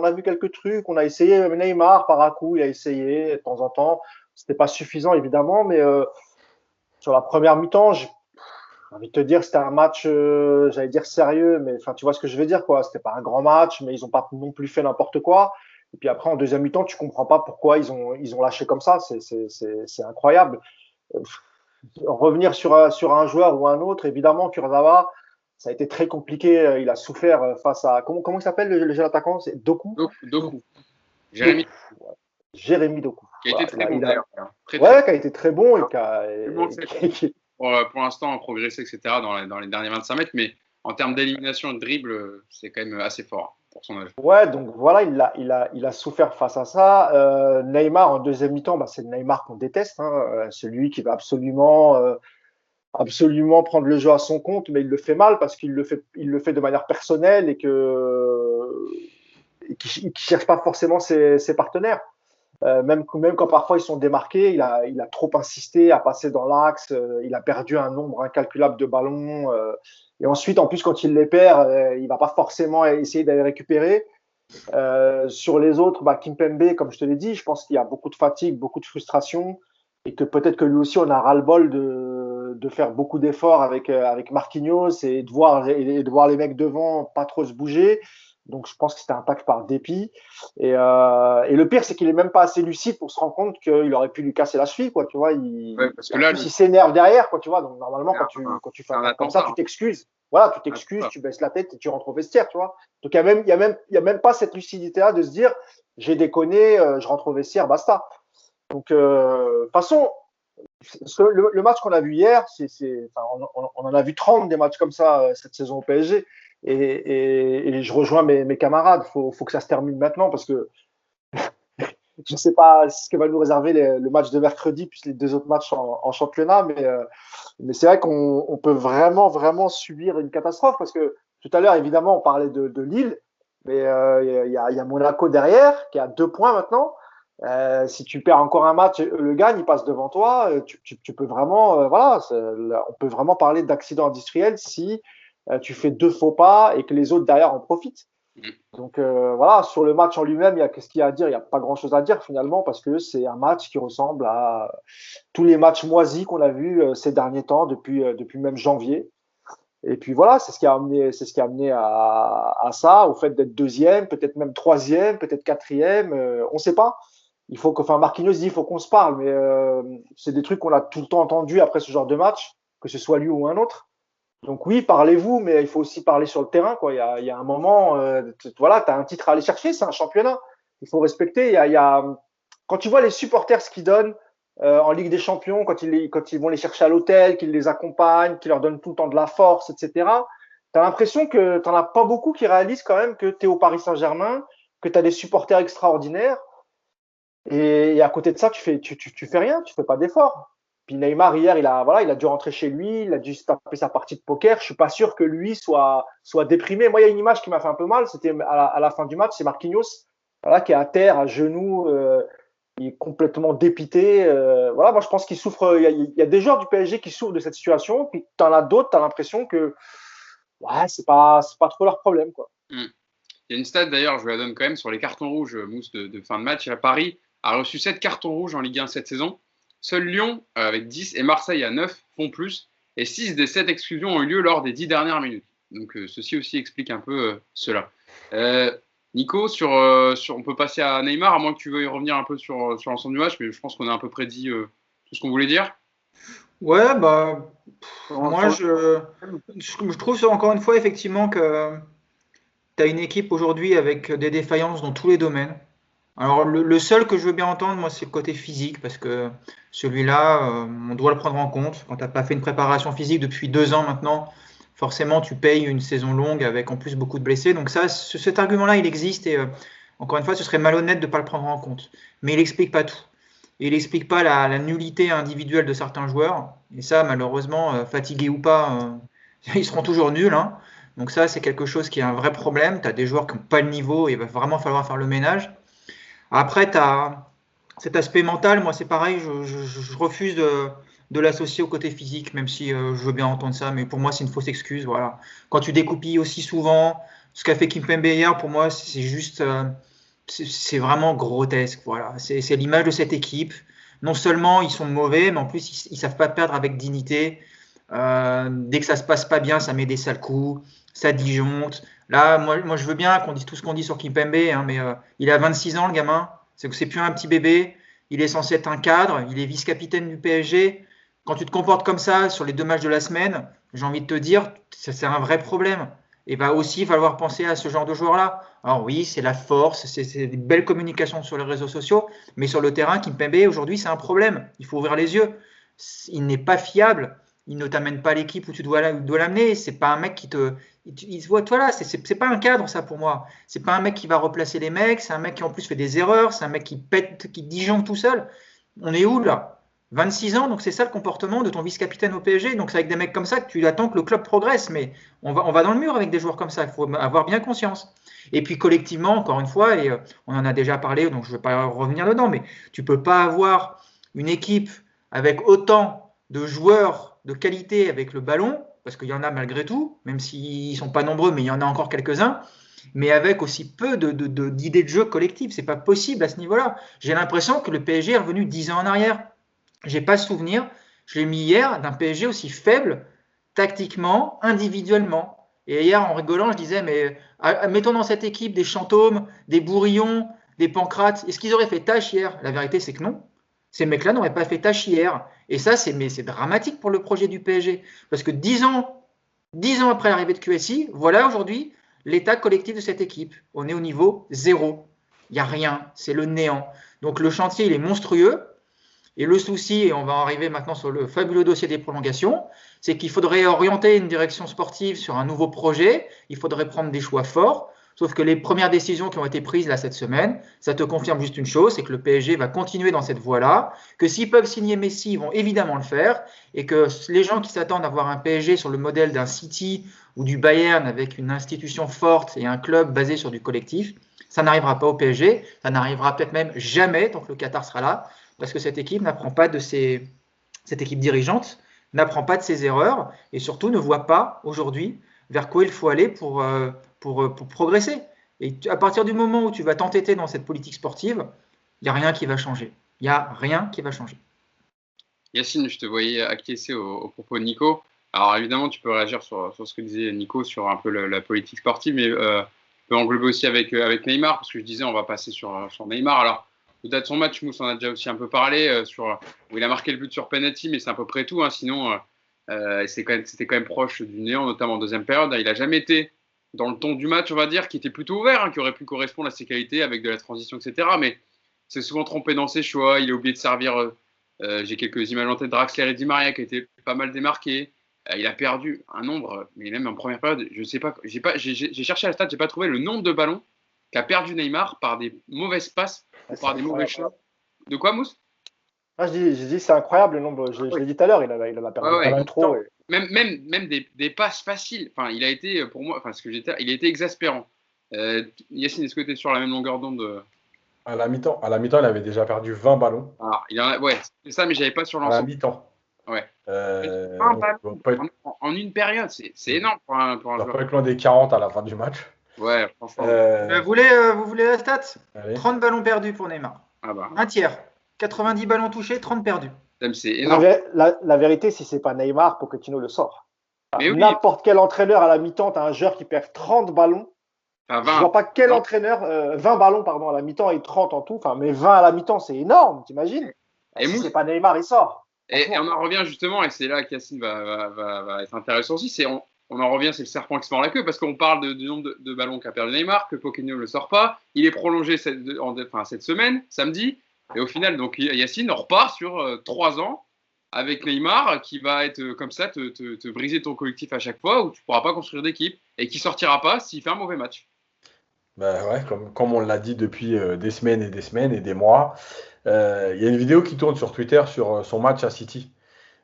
a vu quelques trucs. On a essayé, Neymar, par un coup, il a essayé de temps en temps. C'était pas suffisant, évidemment, mais sur la première mi-temps, j'ai envie de te dire, c'était un match, j'allais dire sérieux, mais enfin, tu vois ce que je veux dire, quoi. C'était pas un grand match, mais ils ont pas non plus fait n'importe quoi. Et puis après, en deuxième mi-temps, tu comprends pas pourquoi ils ont lâché comme ça. C'est incroyable. Revenir sur un joueur ou un autre, évidemment, Kurzawa, ça a été très compliqué. Il a souffert face à, comment il s'appelle le jeune attaquant? C'est Doku? Doku. Jérémy. Jérémy Doku. Qui a été très bon d'ailleurs. Qui a été très bon et pour l'instant progressé, etc. dans les derniers 25 mètres, mais en termes d'élimination et de dribble, c'est quand même assez fort pour son âge. Ouais, donc voilà, il a souffert face à ça. Neymar en deuxième mi-temps, c'est le Neymar qu'on déteste, hein, celui qui va absolument prendre le jeu à son compte, mais il le fait mal parce qu'il le fait de manière personnelle et qu'il cherche pas forcément ses partenaires. Même quand parfois ils sont démarqués, il a trop insisté à passer dans l'axe, il a perdu un nombre incalculable de ballons. Et ensuite, en plus, quand il les perd, il va pas forcément essayer d'aller récupérer. Sur les autres, Kimpembe, comme je te l'ai dit, je pense qu'il y a beaucoup de fatigue, beaucoup de frustration, et que peut-être que lui aussi, on a ras-le-bol de faire beaucoup d'efforts avec Marquinhos et de voir les mecs devant pas trop se bouger. Donc je pense que c'était un tacle par dépit. Et le pire, c'est qu'il est même pas assez lucide pour se rendre compte qu'il aurait pu lui casser la cheville, quoi. Tu vois, Parce que là, il s'énerve derrière, quoi. Tu vois. Donc normalement, quand tu fais un tacle comme ça, tu t'excuses. Voilà, tu t'excuses, tu baisses la tête et tu rentres au vestiaire, tu vois. Donc il y a même pas cette lucidité-là de se dire, j'ai déconné, je rentre au vestiaire, basta. Donc de toute façon, le match qu'on a vu hier, on en a vu 30 des matchs comme ça cette saison au PSG. Et je rejoins mes camarades. Faut que ça se termine maintenant parce que je ne sais pas ce que va nous réserver le match de mercredi puis les 2 autres matchs en championnat. Mais c'est vrai qu'on peut vraiment, vraiment subir une catastrophe parce que tout à l'heure, évidemment, on parlait de Lille. Mais il y a Monaco derrière qui a 2 points maintenant. Si tu perds encore un match, le gagne, il passe devant toi. Tu peux vraiment, on peut vraiment parler d'accident industriel si tu fais 2 faux pas et que les autres derrière en profitent. Donc voilà, sur le match en lui-même, qu'est-ce qu'il y a à dire? Il n'y a pas grand-chose à dire finalement parce que c'est un match qui ressemble à tous les matchs moisis qu'on a vus ces derniers temps depuis même janvier. Et puis voilà, c'est ce qui a amené à ça, au fait d'être 2e, peut-être même 3e, peut-être 4e, on ne sait pas. Marquinhos dit il faut qu'on se parle, mais c'est des trucs qu'on a tout le temps entendu après ce genre de match, que ce soit lui ou un autre. Donc oui, parlez-vous, mais il faut aussi parler sur le terrain, quoi. Il y a un moment, voilà, tu as un titre à aller chercher, c'est un championnat. Il faut respecter. Quand tu vois les supporters ce qu'ils donnent en Ligue des Champions, quand ils vont les chercher à l'hôtel, qu'ils les accompagnent, qu'ils leur donnent tout le temps de la force, etc., tu as l'impression que tu n'en as pas beaucoup qui réalisent quand même que tu es au Paris Saint-Germain, que tu as des supporters extraordinaires. Et à côté de ça, tu fais rien, tu fais pas d'effort. Puis Neymar hier, il a dû rentrer chez lui, il a dû se taper sa partie de poker. Je suis pas sûr que lui soit déprimé. Moi, il y a une image qui m'a fait un peu mal. C'était à la fin du match, c'est Marquinhos, voilà, qui est à terre, à genoux, il est complètement dépité. Voilà, moi je pense qu'il souffre. Il y a des joueurs du PSG qui souffrent de cette situation. Puis t'en as d'autres, t'as l'impression que ouais, c'est pas trop leur problème, quoi. Il y a une stat d'ailleurs, je vous la donne quand même sur les cartons rouges, Mousse, de fin de match. Paris a reçu 7 cartons rouges en Ligue 1 cette saison. Seul Lyon, avec 10, et Marseille à 9 font plus. Et 6 des 7 exclusions ont eu lieu lors des 10 dernières minutes. Donc ceci aussi explique un peu cela. Nico, on peut passer à Neymar, à moins que tu veuilles revenir un peu sur l'ensemble du match, mais je pense qu'on a un peu près dit tout ce qu'on voulait dire. Ouais, bah, moi je trouve encore une fois effectivement que tu as une équipe aujourd'hui avec des défaillances dans tous les domaines. Alors le seul que je veux bien entendre, moi, c'est le côté physique, parce que celui-là, on doit le prendre en compte. Quand tu n'as pas fait une préparation physique depuis 2 ans maintenant, forcément, tu payes une saison longue avec en plus beaucoup de blessés. Donc ça, cet argument-là, il existe et encore une fois, ce serait malhonnête de ne pas le prendre en compte. Mais il n'explique pas tout. Et il n'explique pas la nullité individuelle de certains joueurs. Et ça, malheureusement, fatigués ou pas, ils seront toujours nuls, hein. Donc ça, c'est quelque chose qui est un vrai problème. Tu as des joueurs qui n'ont pas le niveau et il va vraiment falloir faire le ménage. Après, tu as cet aspect mental, moi c'est pareil, je refuse de l'associer au côté physique, même si je veux bien entendre ça, mais pour moi c'est une fausse excuse. Voilà. Quand tu découpilles aussi souvent, ce qu'a fait Kimpembe hier, pour moi c'est juste, c'est vraiment grotesque. Voilà. C'est l'image de cette équipe. Non seulement ils sont mauvais, mais en plus ils ne savent pas perdre avec dignité. Dès que ça se passe pas bien, ça met des sales coups, ça disjoncte. Là, moi, je veux bien qu'on dise tout ce qu'on dit sur Kimpembe, hein, mais il a 26 ans, le gamin. C'est plus un petit bébé. Il est censé être un cadre. Il est vice-capitaine du PSG. Quand tu te comportes comme ça sur les 2 matchs de la semaine, j'ai envie de te dire, c'est un vrai problème. Et va aussi falloir penser à ce genre de joueurs-là. Alors oui, c'est la force, c'est des belles communications sur les réseaux sociaux, mais sur le terrain, Kimpembe, aujourd'hui, c'est un problème. Il faut ouvrir les yeux. Il n'est pas fiable. Il ne t'amène pas l'équipe où tu dois l'amener. C'est pas un mec qui te... Voilà, c'est pas un cadre, ça, pour moi. C'est pas un mec qui va replacer les mecs. C'est un mec qui, en plus, fait des erreurs. C'est un mec qui pète, qui disjoncte tout seul. On est où, là? 26 ans, donc c'est ça le comportement de ton vice-capitaine au PSG. Donc c'est avec des mecs comme ça que tu attends que le club progresse. Mais on va dans le mur avec des joueurs comme ça. Il faut avoir bien conscience. Et puis collectivement, encore une fois, et on en a déjà parlé, donc je ne vais pas revenir dedans, mais tu peux pas avoir une équipe avec autant de joueurs de qualité avec le ballon, parce qu'il y en a malgré tout, même s'ils ne sont pas nombreux, mais il y en a encore quelques-uns, mais avec aussi peu d'idées de jeu collectives. Ce n'est pas possible à ce niveau-là. J'ai l'impression que le PSG est revenu 10 ans en arrière. Je n'ai pas souvenir Je l'ai mis hier, d'un PSG aussi faible, tactiquement, individuellement. Et hier, en rigolant, je disais, mais mettons dans cette équipe des Chantômes, des Bourillon, des Pancrates. Est-ce qu'ils auraient fait tâche hier? La vérité, c'est que non. Ces mecs-là n'auraient pas fait tâche hier. Et ça, c'est dramatique pour le projet du PSG. Parce que 10 ans après l'arrivée de QSI, voilà aujourd'hui l'état collectif de cette équipe. On est au niveau 0. Il n'y a rien. C'est le néant. Donc le chantier, il est monstrueux. Et le souci, et on va arriver maintenant sur le fabuleux dossier des prolongations, c'est qu'il faudrait orienter une direction sportive sur un nouveau projet. Il faudrait prendre des choix forts. Sauf que les premières décisions qui ont été prises là cette semaine, ça te confirme juste une chose, c'est que le PSG va continuer dans cette voie-là, que s'ils peuvent signer Messi, ils vont évidemment le faire, et que les gens qui s'attendent à voir un PSG sur le modèle d'un City ou du Bayern avec une institution forte et un club basé sur du collectif, ça n'arrivera pas au PSG, ça n'arrivera peut-être même jamais tant que le Qatar sera là, parce que cette équipe n'apprend pas de cette équipe dirigeante n'apprend pas de ses erreurs et surtout ne voit pas aujourd'hui vers quoi il faut aller pour progresser. Et à partir du moment où tu vas t'entêter dans cette politique sportive, il n'y a rien qui va changer. Il n'y a rien qui va changer. Yacine, je te voyais acquiescer aux propos de Nico. Alors évidemment, tu peux réagir sur ce que disait Nico sur un peu la politique sportive, mais tu peux englober aussi avec Neymar, parce que je disais on va passer sur Neymar. Alors, au-delà de son match, Mousse en a déjà aussi un peu parlé, où il a marqué le but sur penalty, mais c'est à peu près tout. Hein, sinon, c'était quand même proche du néant, notamment en deuxième période. Il n'a jamais été dans le ton du match, on va dire, qui était plutôt ouvert, hein, qui aurait pu correspondre à ses qualités avec de la transition, etc. Mais c'est souvent trompé dans ses choix. Il a oublié de servir. J'ai quelques images en tête, Draxler et Di Maria qui a été pas mal démarqués. Il a perdu un nombre, mais même en première période, je sais pas. J'ai cherché la stat, j'ai pas trouvé le nombre de ballons qu'a perdu Neymar par des mauvaises passes ou par des mauvais choix. De quoi, Mousse? Ah, je dis c'est incroyable le nombre. Je l'ai dit tout à l'heure, il en a perdu trop. Et... Même des passes faciles. Enfin, il a été, pour moi, il a été exaspérant. Yacine, est-ce que tu es sur la même longueur d'onde? À la mi-temps, il avait déjà perdu 20 ballons. Alors, ouais, c'est ça, mais j'avais pas sur l'ensemble. À la mi-temps. Ouais. 20 ballons en une période, c'est énorme pour un joueur. On va pas être loin des 40 à la fin du match. Ouais, franchement. Vous voulez la stat? Allez. 30 ballons perdus pour Neymar. Ah bah. Un tiers. 90 ballons touchés, 30 perdus. C'est énorme. La vérité, si c'est pas Neymar, Pochettino le sort. N'importe quel entraîneur à la mi-temps, tu as un joueur qui perd 30 ballons. Je ne vois pas quel entraîneur, 20 ballons pardon, à la mi-temps et 30 en tout, mais 20 à la mi-temps, c'est énorme, t'imagines? Et si c'est pas Neymar, il sort. Et on en revient justement, et c'est là qu'Yacine va être intéressant aussi, on en revient, c'est le serpent qui se mord la queue, parce qu'on parle du nombre de ballons qu'a perdu Neymar, que Pochettino ne le sort pas, il est prolongé cette semaine, samedi, et au final, donc Yacine, on repart sur 3 ans avec Neymar, qui va être comme ça, te briser ton collectif à chaque fois, où tu ne pourras pas construire d'équipe, et qui ne sortira pas s'il fait un mauvais match. Ben ouais, comme on l'a dit depuis des semaines et des mois, il y a une vidéo qui tourne sur Twitter sur son match à City.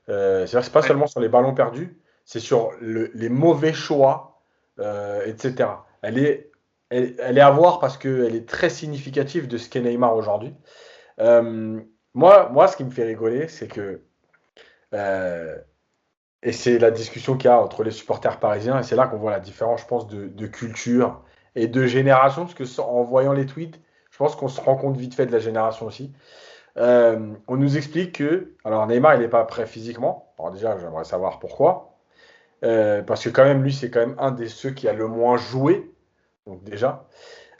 C'est-à-dire que c'est pas seulement sur les ballons perdus, c'est sur les mauvais choix, etc. Elle est à voir parce qu'elle est très significative de ce qu'est Neymar aujourd'hui. Moi, ce qui me fait rigoler, c'est que et c'est la discussion qu'il y a entre les supporters parisiens, et c'est là qu'on voit la différence, je pense, de culture et de génération, parce que en voyant les tweets, je pense qu'on se rend compte vite fait de la génération aussi. On nous explique que, alors Neymar, il n'est pas prêt physiquement. Alors déjà, j'aimerais savoir pourquoi. Parce que quand même, lui, c'est quand même un des ceux qui a le moins joué. Donc déjà.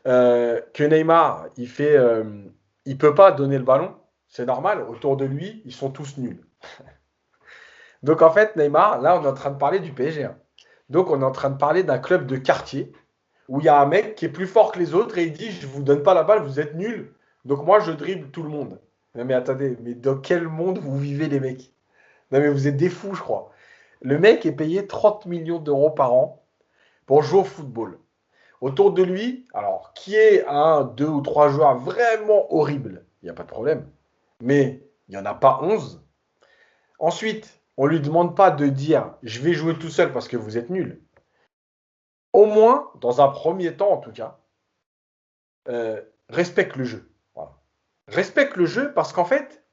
Que Neymar, il peut pas donner le ballon. C'est normal. Autour de lui, ils sont tous nuls. Donc en fait, Neymar, là, on est en train de parler du PSG. Hein. Donc on est en train de parler d'un club de quartier où il y a un mec qui est plus fort que les autres et il dit je vous donne pas la balle, vous êtes nuls. Donc moi je dribble tout le monde. Non mais attendez, mais dans quel monde vous vivez les mecs? Non mais vous êtes des fous je crois. Le mec est payé 30 millions d'euros par an pour jouer au football. Autour de lui, alors qui est 1, 2 ou 3 joueurs vraiment horribles, il n'y a pas de problème. Mais il n'y en a pas 11. Ensuite, on ne lui demande pas de dire je vais jouer tout seul parce que vous êtes nuls. Au moins, dans un premier temps en tout cas, respecte le jeu. Voilà. Respecte le jeu parce qu'en fait,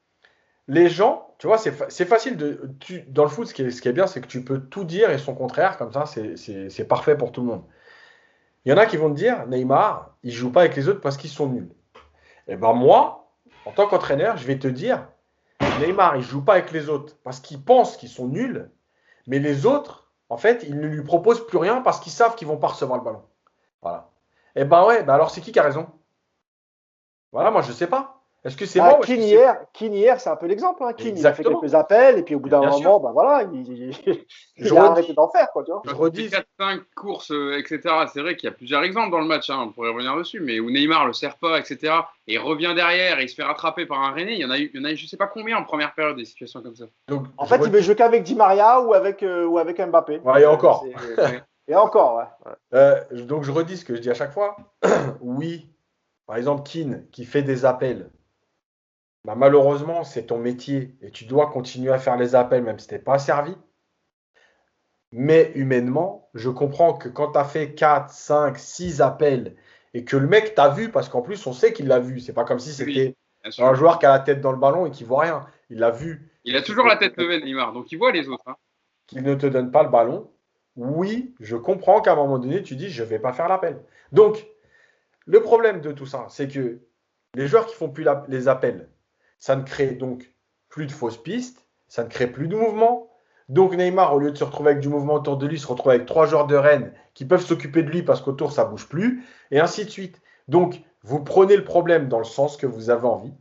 les gens, tu vois, c'est facile dans le foot, ce qui est bien, c'est que tu peux tout dire et son contraire, comme ça, c'est parfait pour tout le monde. Il y en a qui vont te dire, Neymar, il ne joue pas avec les autres parce qu'ils sont nuls. Et ben moi, en tant qu'entraîneur, je vais te dire, Neymar, il joue pas avec les autres parce qu'ils pensent qu'ils sont nuls, mais les autres, en fait, ils ne lui proposent plus rien parce qu'ils savent qu'ils vont pas recevoir le ballon. Voilà. Et ben ouais, ben alors c'est qui a raison? Voilà, moi je sais pas. Est-ce que c'est moi ou est-ce que c'est. Keane hier, c'est un peu l'exemple. Hein. Keane, il a fait Exactement. quelques appels et puis au bout d'un Bien sûr. moment, ben voilà, Je il a redis. arrêté d'en faire. Quoi, tu vois. Je Quand redis. il fait 4-5 courses, etc. C'est vrai qu'il y a plusieurs exemples dans le match, hein, on pourrait revenir dessus, mais où Neymar le sert pas, etc. Et il revient derrière et il se fait rattraper par un René. Il y en a eu je sais pas combien en première période, des situations comme ça. Donc, En je fait, il veut redis. jouer qu'avec Di Maria ou avec Mbappé. Ouais, et encore. Et encore, ouais. Donc je redis ce que je dis à chaque fois. Oui, par exemple, Keane qui fait des appels. Bah, malheureusement, c'est ton métier et tu dois continuer à faire les appels même si tu n'es pas servi. Mais humainement, je comprends que quand tu as fait 4, 5, 6 appels et que le mec t'a vu, parce qu'en plus on sait qu'il l'a vu, c'est pas comme si c'était Bien sûr. un joueur qui a la tête dans le ballon et qui voit rien. Il l'a vu. Il a toujours la tête levée, Neymar, donc il voit les autres. Hein. Qu'il ne te donne pas le ballon. Oui, je comprends qu'à un moment donné, tu dis je ne vais pas faire l'appel. Donc, le problème de tout ça, c'est que les joueurs qui font plus les appels, ça ne crée donc plus de fausses pistes, ça ne crée plus de mouvement. Donc Neymar, au lieu de se retrouver avec du mouvement autour de lui, se retrouve avec 3 joueurs de Rennes qui peuvent s'occuper de lui parce qu'autour ça bouge plus, et ainsi de suite. Donc vous prenez le problème dans le sens que vous avez envie.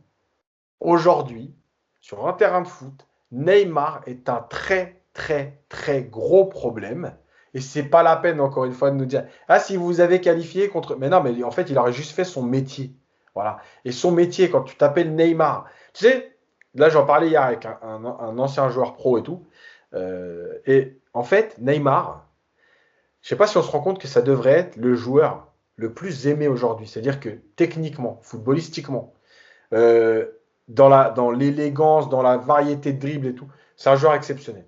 Aujourd'hui, sur un terrain de foot, Neymar est un très très très gros problème. Et c'est pas la peine, encore une fois, de nous dire ah, si vous avez qualifié contre. Mais non, mais en fait, il aurait juste fait son métier. Voilà. Et son métier, quand tu t'appelles Neymar, tu sais, là, j'en parlais hier avec un ancien joueur pro et tout. Et en fait, Neymar, je sais pas si on se rend compte que ça devrait être le joueur le plus aimé aujourd'hui. C'est-à-dire que techniquement, footballistiquement, euh, dans l'élégance, dans la variété de dribbles et tout, c'est un joueur exceptionnel.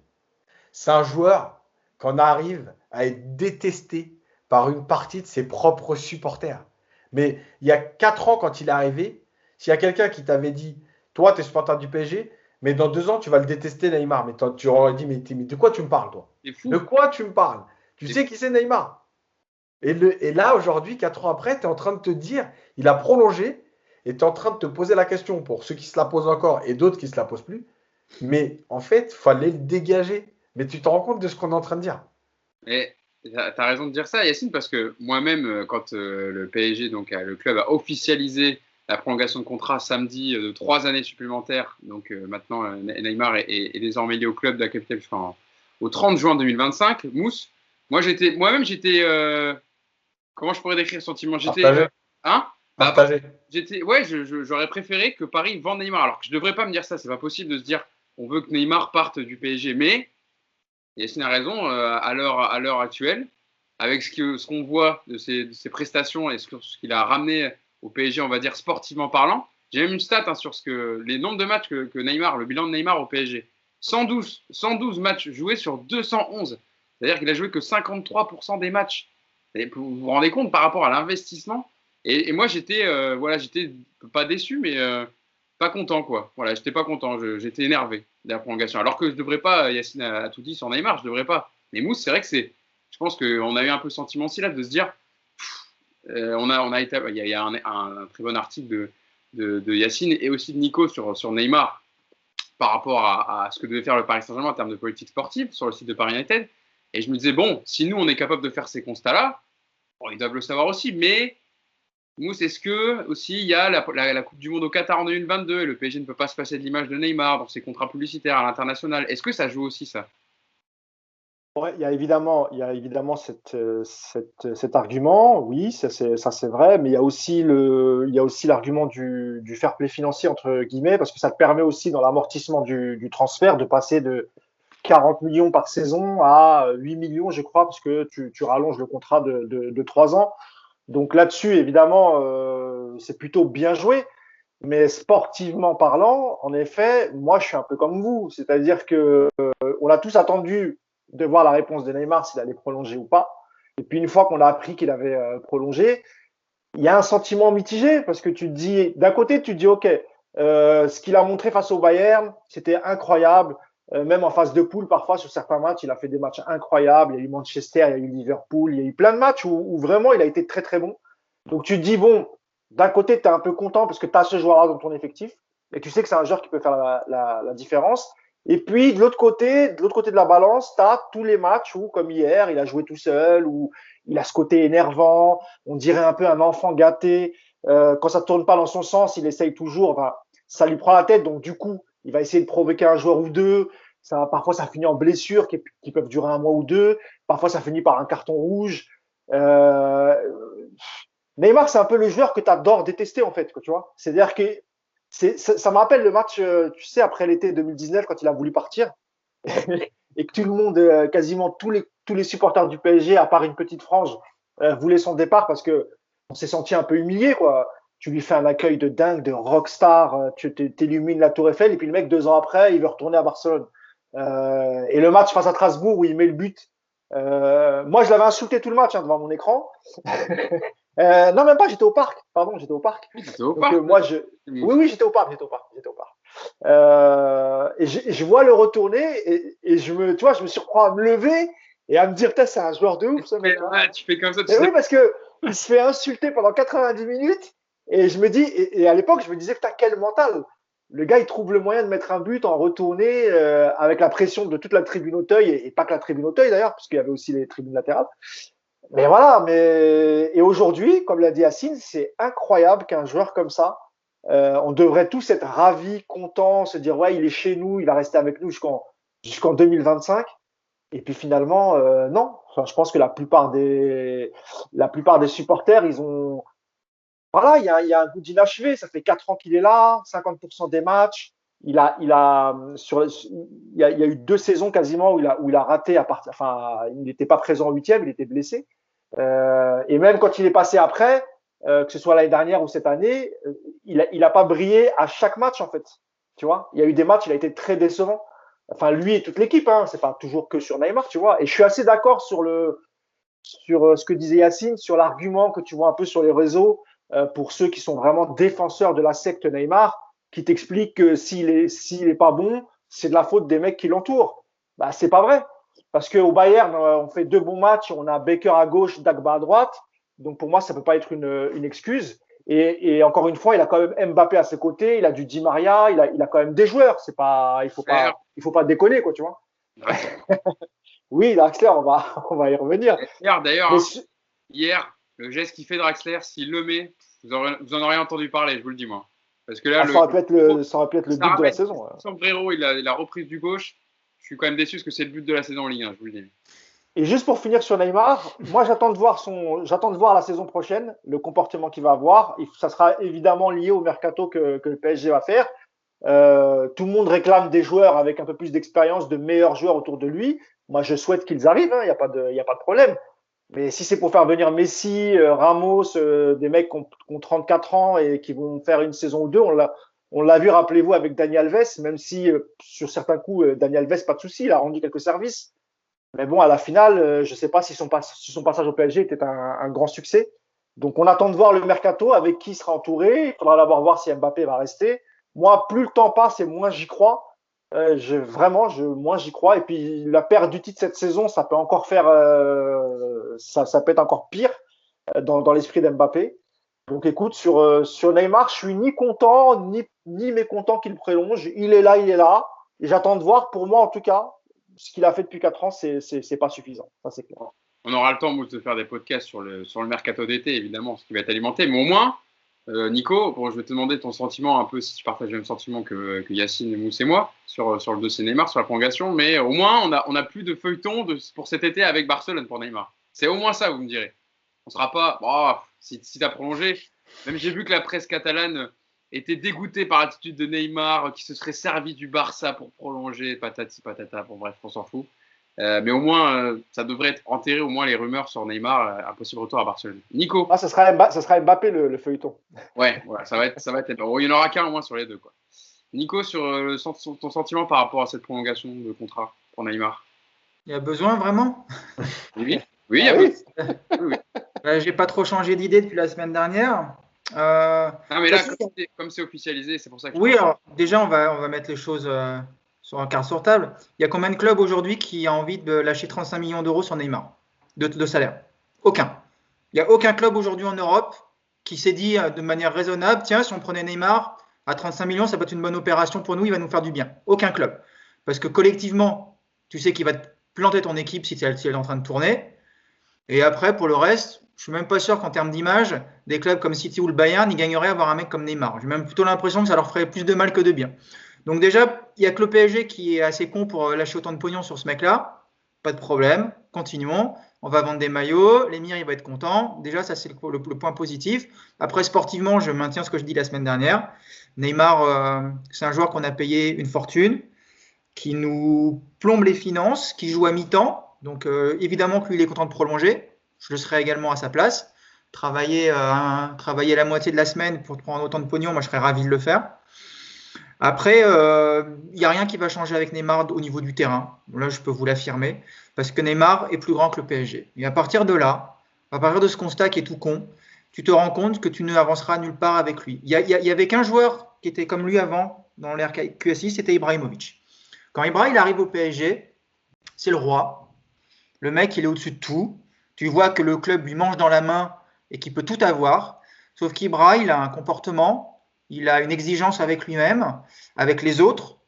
C'est un joueur qu'on arrive à être détesté par une partie de ses propres supporters. Mais il y a 4 ans, quand il est arrivé, s'il y a quelqu'un qui t'avait dit, toi, tu es supporter du PSG, mais dans 2 ans, tu vas le détester, Neymar. Mais tu aurais dit, mais de quoi tu me parles, toi? C'est fou. De quoi tu me parles? Tu C'est sais qui c'est Neymar? Et là, aujourd'hui, 4 ans après, tu es en train de te dire, il a prolongé, et tu es en train de te poser la question pour ceux qui se la posent encore et d'autres qui ne se la posent plus. Mais en fait, il fallait le dégager. Mais tu te rends compte de ce qu'on est en train de dire? Et tu as raison de dire ça, Yacine, parce que moi-même, quand le PSG, donc le club, a officialisé la prolongation de contrat samedi de 3 années supplémentaires, donc maintenant Neymar est désormais lié au club de la capitale au 30 juin 2025, Mousse. Moi-même, j'étais, comment je pourrais décrire ce sentiment? J'étais, Partagé. hein? Bah, Partagé. ouais, j'aurais préféré que Paris vende Neymar. Alors que je devrais pas me dire ça, c'est pas possible de se dire on veut que Neymar parte du PSG, mais Yacine a raison, à l'heure actuelle, avec ce qu'on voit de ses prestations et ce qu'il a ramené au PSG, on va dire sportivement parlant. J'ai même une stat hein, sur les nombres de matchs que Neymar, le bilan de Neymar au PSG. 112 matchs joués sur 211. C'est-à-dire qu'il a joué que 53% des matchs. Et vous vous rendez compte par rapport à l'investissement? Et moi, j'étais pas déçu, mais pas content, quoi. Voilà, j'étais pas content, j'étais énervé de la prolongation. Alors que je devrais pas, Yacine a tout dit sur Neymar, je devrais pas. Mais Mousse, c'est vrai que je pense qu'on a eu un peu le sentiment aussi là de se dire, on a été, il y a un très bon article de Yacine et aussi de Nico sur Neymar par rapport à ce que devait faire le Paris Saint-Germain en termes de politique sportive sur le site de Paris United. Et je me disais, bon, si nous, on est capable de faire ces constats-là, bon, ils doivent le savoir aussi, mais Mousse, est-ce que aussi il y a la Coupe du Monde au Qatar en 2022 et le PSG ne peut pas se passer de l'image de Neymar dans ses contrats publicitaires à l'international? Est-ce que ça joue aussi ça? Ouais, il y a évidemment cet argument, oui, ça c'est vrai, mais il y a aussi l'argument du fair play financier entre guillemets, parce que ça te permet aussi dans l'amortissement du transfert de passer de 40 millions par saison à 8 millions, je crois, parce que tu rallonges le contrat de 3 ans. Donc là-dessus, évidemment, c'est plutôt bien joué. Mais sportivement parlant, en effet, moi, je suis un peu comme vous. C'est-à-dire que on a tous attendu de voir la réponse de Neymar s'il allait prolonger ou pas. Et puis, une fois qu'on a appris qu'il avait prolongé, il y a un sentiment mitigé parce que tu te dis, d'un côté, tu te dis, OK, ce qu'il a montré face au Bayern, c'était incroyable. Même en phase de poule, parfois, sur certains matchs, il a fait des matchs incroyables. Il y a eu Manchester, il y a eu Liverpool, il y a eu plein de matchs où vraiment il a été très, très bon. Donc, tu te dis, bon, d'un côté, tu es un peu content parce que tu as ce joueur-là dans ton effectif. et tu sais que c'est un joueur qui peut faire la différence. Et puis, de l'autre côté de la balance, tu as tous les matchs où, comme hier, il a joué tout seul, où il a ce côté énervant, on dirait un peu un enfant gâté. Quand ça tourne pas dans son sens, il essaye toujours, enfin, ça lui prend la tête, donc du coup, il va essayer de provoquer un joueur ou deux. Parfois, ça finit en blessure qui peuvent durer un mois ou deux. Parfois, ça finit par un carton rouge. Euh, Neymar, c'est un peu le joueur que tu adores détester, en fait, tu vois. C'est-à-dire que ça me rappelle le match, tu sais, après l'été 2019, quand il a voulu partir, et que tout le monde, quasiment tous les supporters du PSG, à part une petite frange, voulaient son départ parce que on s'est senti un peu humilié, quoi. Tu lui fais un accueil de dingue, de rockstar, tu t'illumines la Tour Eiffel, et puis le mec, 2 ans après, il veut retourner à Barcelone. Et le match face à Strasbourg où il met le but, moi je l'avais insulté tout le match devant mon écran. Non, même pas, j'étais au parc. Pardon, j'étais au parc. J'étais au Donc, parc. Oui, j'étais au parc. Et je vois le retourner et tu vois, je me surprends à me lever et à me dire, c'est un joueur de ouf, ce mec. Tu fais comme ça, tu Et sais. oui, parce que il se fait insulter pendant 90 minutes et je me dis, et à l'époque, je me disais, putain, quel mental. Le gars, il trouve le moyen de mettre un but en retourné avec la pression de toute la tribune Auteuil et pas que la tribune Auteuil d'ailleurs, parce qu'il y avait aussi les tribunes latérales. Mais voilà, et aujourd'hui, comme l'a dit Yacine, c'est incroyable qu'un joueur comme ça, on devrait tous être ravis, contents, se dire ouais, il est chez nous, il va rester avec nous jusqu'en 2025. Et puis finalement, non. Enfin, je pense que la plupart des supporters, ils ont voilà, il y a un goût d'inachevé. Ça fait 4 ans qu'il est là, 50% des matchs. Il y a eu 2 saisons quasiment où il a raté enfin, il n'était pas présent en huitième, il était blessé. Et même quand il est passé après, que ce soit l'année dernière ou cette année, il a pas brillé à chaque match en fait. Tu vois, il y a eu des matchs, il a été très décevant. Enfin, lui et toute l'équipe, hein, c'est pas toujours que sur Neymar, tu vois. Et je suis assez d'accord sur ce que disait Yacine, sur l'argument que tu vois un peu sur les réseaux pour ceux qui sont vraiment défenseurs de la secte Neymar, qui t'expliquent que s'il est pas bon, c'est de la faute des mecs qui l'entourent. Bah, c'est pas vrai. Parce qu'au Bayern, on fait 2 bons matchs, on a Baker à gauche, Dagba à droite. Donc pour moi, ça peut pas être une excuse. Et encore une fois, il a quand même Mbappé à ses côtés, il a du Di Maria, il a quand même des joueurs. C'est pas, il faut pas déconner, quoi, tu vois. Oui, Draxler, on va y revenir. D'ailleurs, hier, le geste qu'il fait Draxler, s'il le met, vous en aurez entendu parler, je vous le dis moi. Parce que là, ça aurait pu être le but de la saison. Sombrero, il a la reprise du gauche. Je suis quand même déçu parce que c'est le but de la saison en Ligue 1, je vous le dis. Et juste pour finir sur Neymar, moi j'attends de voir la saison prochaine, le comportement qu'il va avoir. Ça sera évidemment lié au mercato que le PSG va faire. Tout le monde réclame des joueurs avec un peu plus d'expérience, de meilleurs joueurs autour de lui. Moi, je souhaite qu'ils arrivent, il n'y a pas de problème. Mais si c'est pour faire venir Messi, Ramos, des mecs qui ont 34 ans et qui vont faire une saison ou deux, on l'a vu, rappelez-vous, avec Dani Alves, même si sur certains coups, Dani Alves, pas de souci, il a rendu quelques services. Mais bon, à la finale, je ne sais pas si son passage au PSG était un grand succès. Donc, on attend de voir le mercato avec qui il sera entouré. Il faudra d'abord voir si Mbappé va rester. Moi, plus le temps passe et moins j'y crois. Moins j'y crois. Et puis, la perte du titre cette saison, ça peut encore faire, ça peut être encore pire dans l'esprit d'Mbappé. Donc, écoute, sur Neymar, je suis ni content ni mécontent qu'il prolonge. Il est là. Et j'attends de voir. Pour moi, en tout cas, ce qu'il a fait depuis 4 ans, c'est pas suffisant. Ça, c'est clair. On aura le temps de faire des podcasts sur le mercato d'été, évidemment, ce qui va être alimenté. Mais au moins, Nico, je vais te demander ton sentiment, un peu si tu partages le même sentiment que Yacine, Mousse et moi, sur le dossier Neymar, sur la prolongation. Mais au moins, on a plus de feuilleton pour cet été avec Barcelone pour Neymar. C'est au moins ça, vous me direz. On ne sera pas. Si tu as prolongé, même j'ai vu que la presse catalane était dégoûtée par l'attitude de Neymar, qui se serait servi du Barça pour prolonger, patati patata. Bon, bref, on s'en fout. Mais au moins, ça devrait être enterré, au moins les rumeurs sur Neymar, un possible retour à Barcelone. Nico. Ça sera Mbappé le feuilleton. Ouais, ça va être. Bon, il n'y en aura qu'un au moins sur les deux, quoi. Nico, sur ton sentiment par rapport à cette prolongation de contrat pour Neymar. Il y a besoin vraiment? Oui, il y a besoin. Oui. J'ai pas trop changé d'idée depuis la semaine dernière. Non, mais là, comme c'est officialisé, c'est pour ça que. Oui, alors déjà, on va mettre les choses sur un quart sur table. Il y a combien de clubs aujourd'hui qui a envie de lâcher 35 millions d'euros sur Neymar de salaire? Aucun. Il n'y a aucun club aujourd'hui en Europe qui s'est dit de manière raisonnable, tiens, si on prenait Neymar à 35 millions, ça peut être une bonne opération pour nous, il va nous faire du bien. Aucun club. Parce que collectivement, tu sais qu'il va te planter ton équipe si elle est en train de tourner. Et après, pour le reste, je suis même pas sûr qu'en termes d'image, des clubs comme City ou le Bayern, ils gagneraient à avoir un mec comme Neymar. J'ai même plutôt l'impression que ça leur ferait plus de mal que de bien. Donc déjà, il n'y a que le PSG qui est assez con pour lâcher autant de pognon sur ce mec-là. Pas de problème, continuons. On va vendre des maillots, l'émir il va être content. Déjà, ça c'est le point positif. Après, sportivement, je maintiens ce que je dis la semaine dernière. Neymar, c'est un joueur qu'on a payé une fortune, qui nous plombe les finances, qui joue à mi-temps. Donc évidemment que lui, il est content de prolonger. Je le serais également à sa place. Travailler la moitié de la semaine pour prendre autant de pognon, moi je serais ravi de le faire. Après, il n'y a rien qui va changer avec Neymar au niveau du terrain. Là, je peux vous l'affirmer. Parce que Neymar est plus grand que le PSG. Et à partir de là, à partir de ce constat qui est tout con, tu te rends compte que tu n'avanceras nulle part avec lui. Il y avait qu'un joueur qui était comme lui avant, dans l'ère QSI, c'était Ibrahimovic. Quand Ibra il arrive au PSG, c'est le roi. Le mec, il est au-dessus de tout. Tu vois que le club lui mange dans la main et qu'il peut tout avoir. Sauf qu'Ibra, il a un comportement, il a une exigence avec lui-même, avec les autres.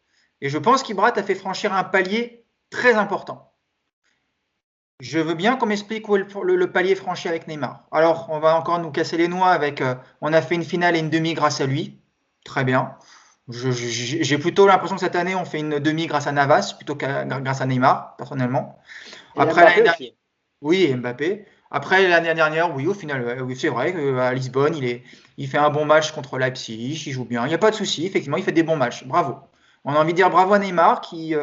Et je pense qu'Ibra t'a fait franchir un palier très important. Je veux bien qu'on m'explique où est le palier franchi avec Neymar. Alors, on va encore nous casser les noix avec on a fait une finale et une demi grâce à lui. Très bien. J'ai plutôt l'impression que cette année, on fait une demi grâce à Navas plutôt que grâce à Neymar, personnellement. Et Mbappé aussi. Oui, Mbappé. Après l'année dernière, oui, au final, oui, c'est vrai qu'à Lisbonne, il fait un bon match contre Leipzig, il joue bien. Il n'y a pas de souci, effectivement, il fait des bons matchs. Bravo. On a envie de dire bravo à Neymar qui,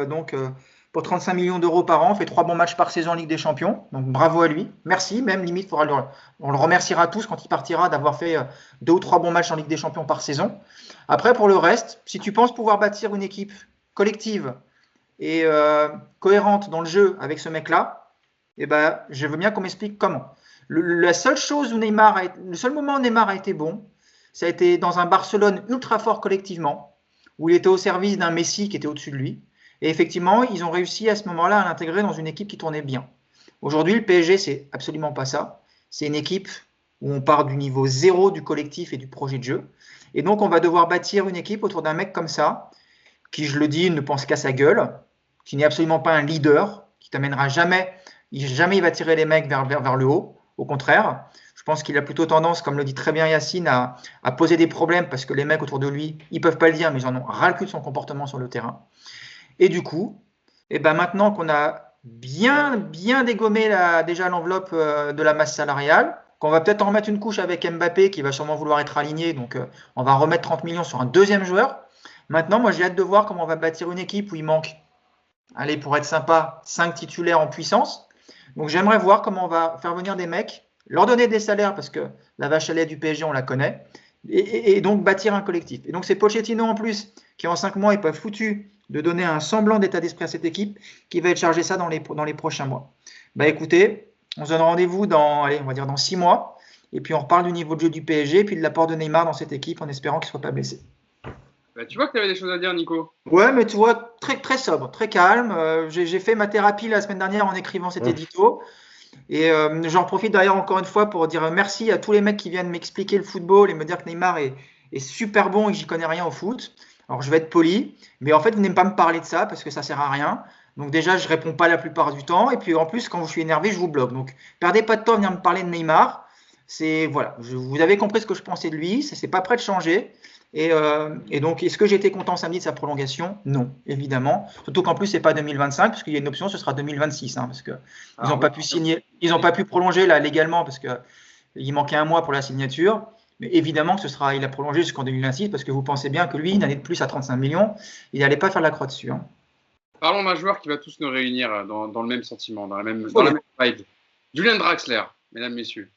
pour 35 millions d'euros par an, fait 3 bons matchs par saison en Ligue des Champions. Donc bravo à lui. Merci, même limite, on le remerciera tous quand il partira d'avoir fait 2 ou 3 bons matchs en Ligue des Champions par saison. Après, pour le reste, si tu penses pouvoir bâtir une équipe collective et cohérente dans le jeu avec ce mec-là, eh ben, je veux bien qu'on m'explique comment. La seule chose où le seul moment où Neymar a été bon, ça a été dans un Barcelone ultra fort collectivement, où il était au service d'un Messi qui était au-dessus de lui. Et effectivement, ils ont réussi à ce moment-là à l'intégrer dans une équipe qui tournait bien. Aujourd'hui, le PSG, c'est absolument pas ça. C'est une équipe où on part du niveau zéro du collectif et du projet de jeu. Et donc, on va devoir bâtir une équipe autour d'un mec comme ça, qui, je le dis, ne pense qu'à sa gueule, qui n'est absolument pas un leader, qui t'amènera jamais il va tirer les mecs vers le haut. Au contraire, je pense qu'il a plutôt tendance, comme le dit très bien Yacine, à poser des problèmes parce que les mecs autour de lui, ils peuvent pas le dire, mais ils en ont ras le cul de son comportement sur le terrain. Et du coup, maintenant qu'on a bien dégommé déjà l'enveloppe de la masse salariale, qu'on va peut-être en remettre une couche avec Mbappé qui va sûrement vouloir être aligné, donc on va remettre 30 millions sur un deuxième joueur. Maintenant, moi j'ai hâte de voir comment on va bâtir une équipe où il manque, allez, pour être sympa, 5 titulaires en puissance. Donc j'aimerais voir comment on va faire venir des mecs, leur donner des salaires parce que la vache à lait du PSG on la connaît, et donc bâtir un collectif. Et donc c'est Pochettino en plus qui en 5 mois n'est pas foutu de donner un semblant d'état d'esprit à cette équipe qui va être chargé ça dans les prochains mois. Bah écoutez, on se donne rendez-vous dans 6 mois et puis on reparle du niveau de jeu du PSG et puis de l'apport de Neymar dans cette équipe en espérant qu'il ne soit pas blessé. Bah, tu vois que tu avais des choses à dire, Nico. Ouais, mais tu vois, très, très sobre, très calme. J'ai fait ma thérapie la semaine dernière en écrivant cet édito. Et j'en profite d'ailleurs encore une fois pour dire merci à tous les mecs qui viennent m'expliquer le football et me dire que Neymar est super bon et que j'y connais rien au foot. Alors je vais être poli, mais en fait, vous n'aimez pas me parler de ça parce que ça sert à rien. Donc déjà, je réponds pas la plupart du temps. Et puis en plus, quand je suis énervé, je vous bloque. Donc perdez pas de temps à venir me parler de Neymar. Voilà, vous avez compris ce que je pensais de lui. C'est pas prêt de changer. Et donc, est-ce que j'étais content samedi de sa prolongation? Non, évidemment. Surtout qu'en plus, c'est pas 2025, parce qu'il y a une option, ce sera 2026, parce que ils n'ont pas pu signer, ils n'ont pas pu prolonger là légalement parce que il manquait un mois pour la signature. Mais évidemment que il a prolongé jusqu'en 2026 parce que vous pensez bien que lui, une année de plus à 35 millions, il n'allait pas faire la croix dessus. Parlons d'un joueur qui va tous nous réunir dans le même sentiment, dans la même vibe. Julian Draxler, mesdames, messieurs.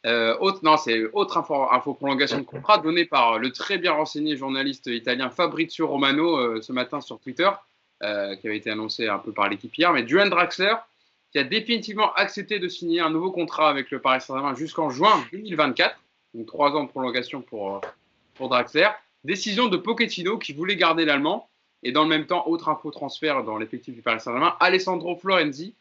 C'est autre info prolongation de contrat donnée par le très bien renseigné journaliste italien Fabrizio Romano ce matin sur Twitter, qui avait été annoncé un peu par l'équipe hier. Mais Julian Draxler, qui a définitivement accepté de signer un nouveau contrat avec le Paris Saint-Germain jusqu'en juin 2024, donc 3 ans de prolongation pour Draxler. Décision de Pochettino qui voulait garder l'Allemand. Et dans le même temps, autre info transfert dans l'effectif du Paris Saint-Germain, Alessandro Florenzi,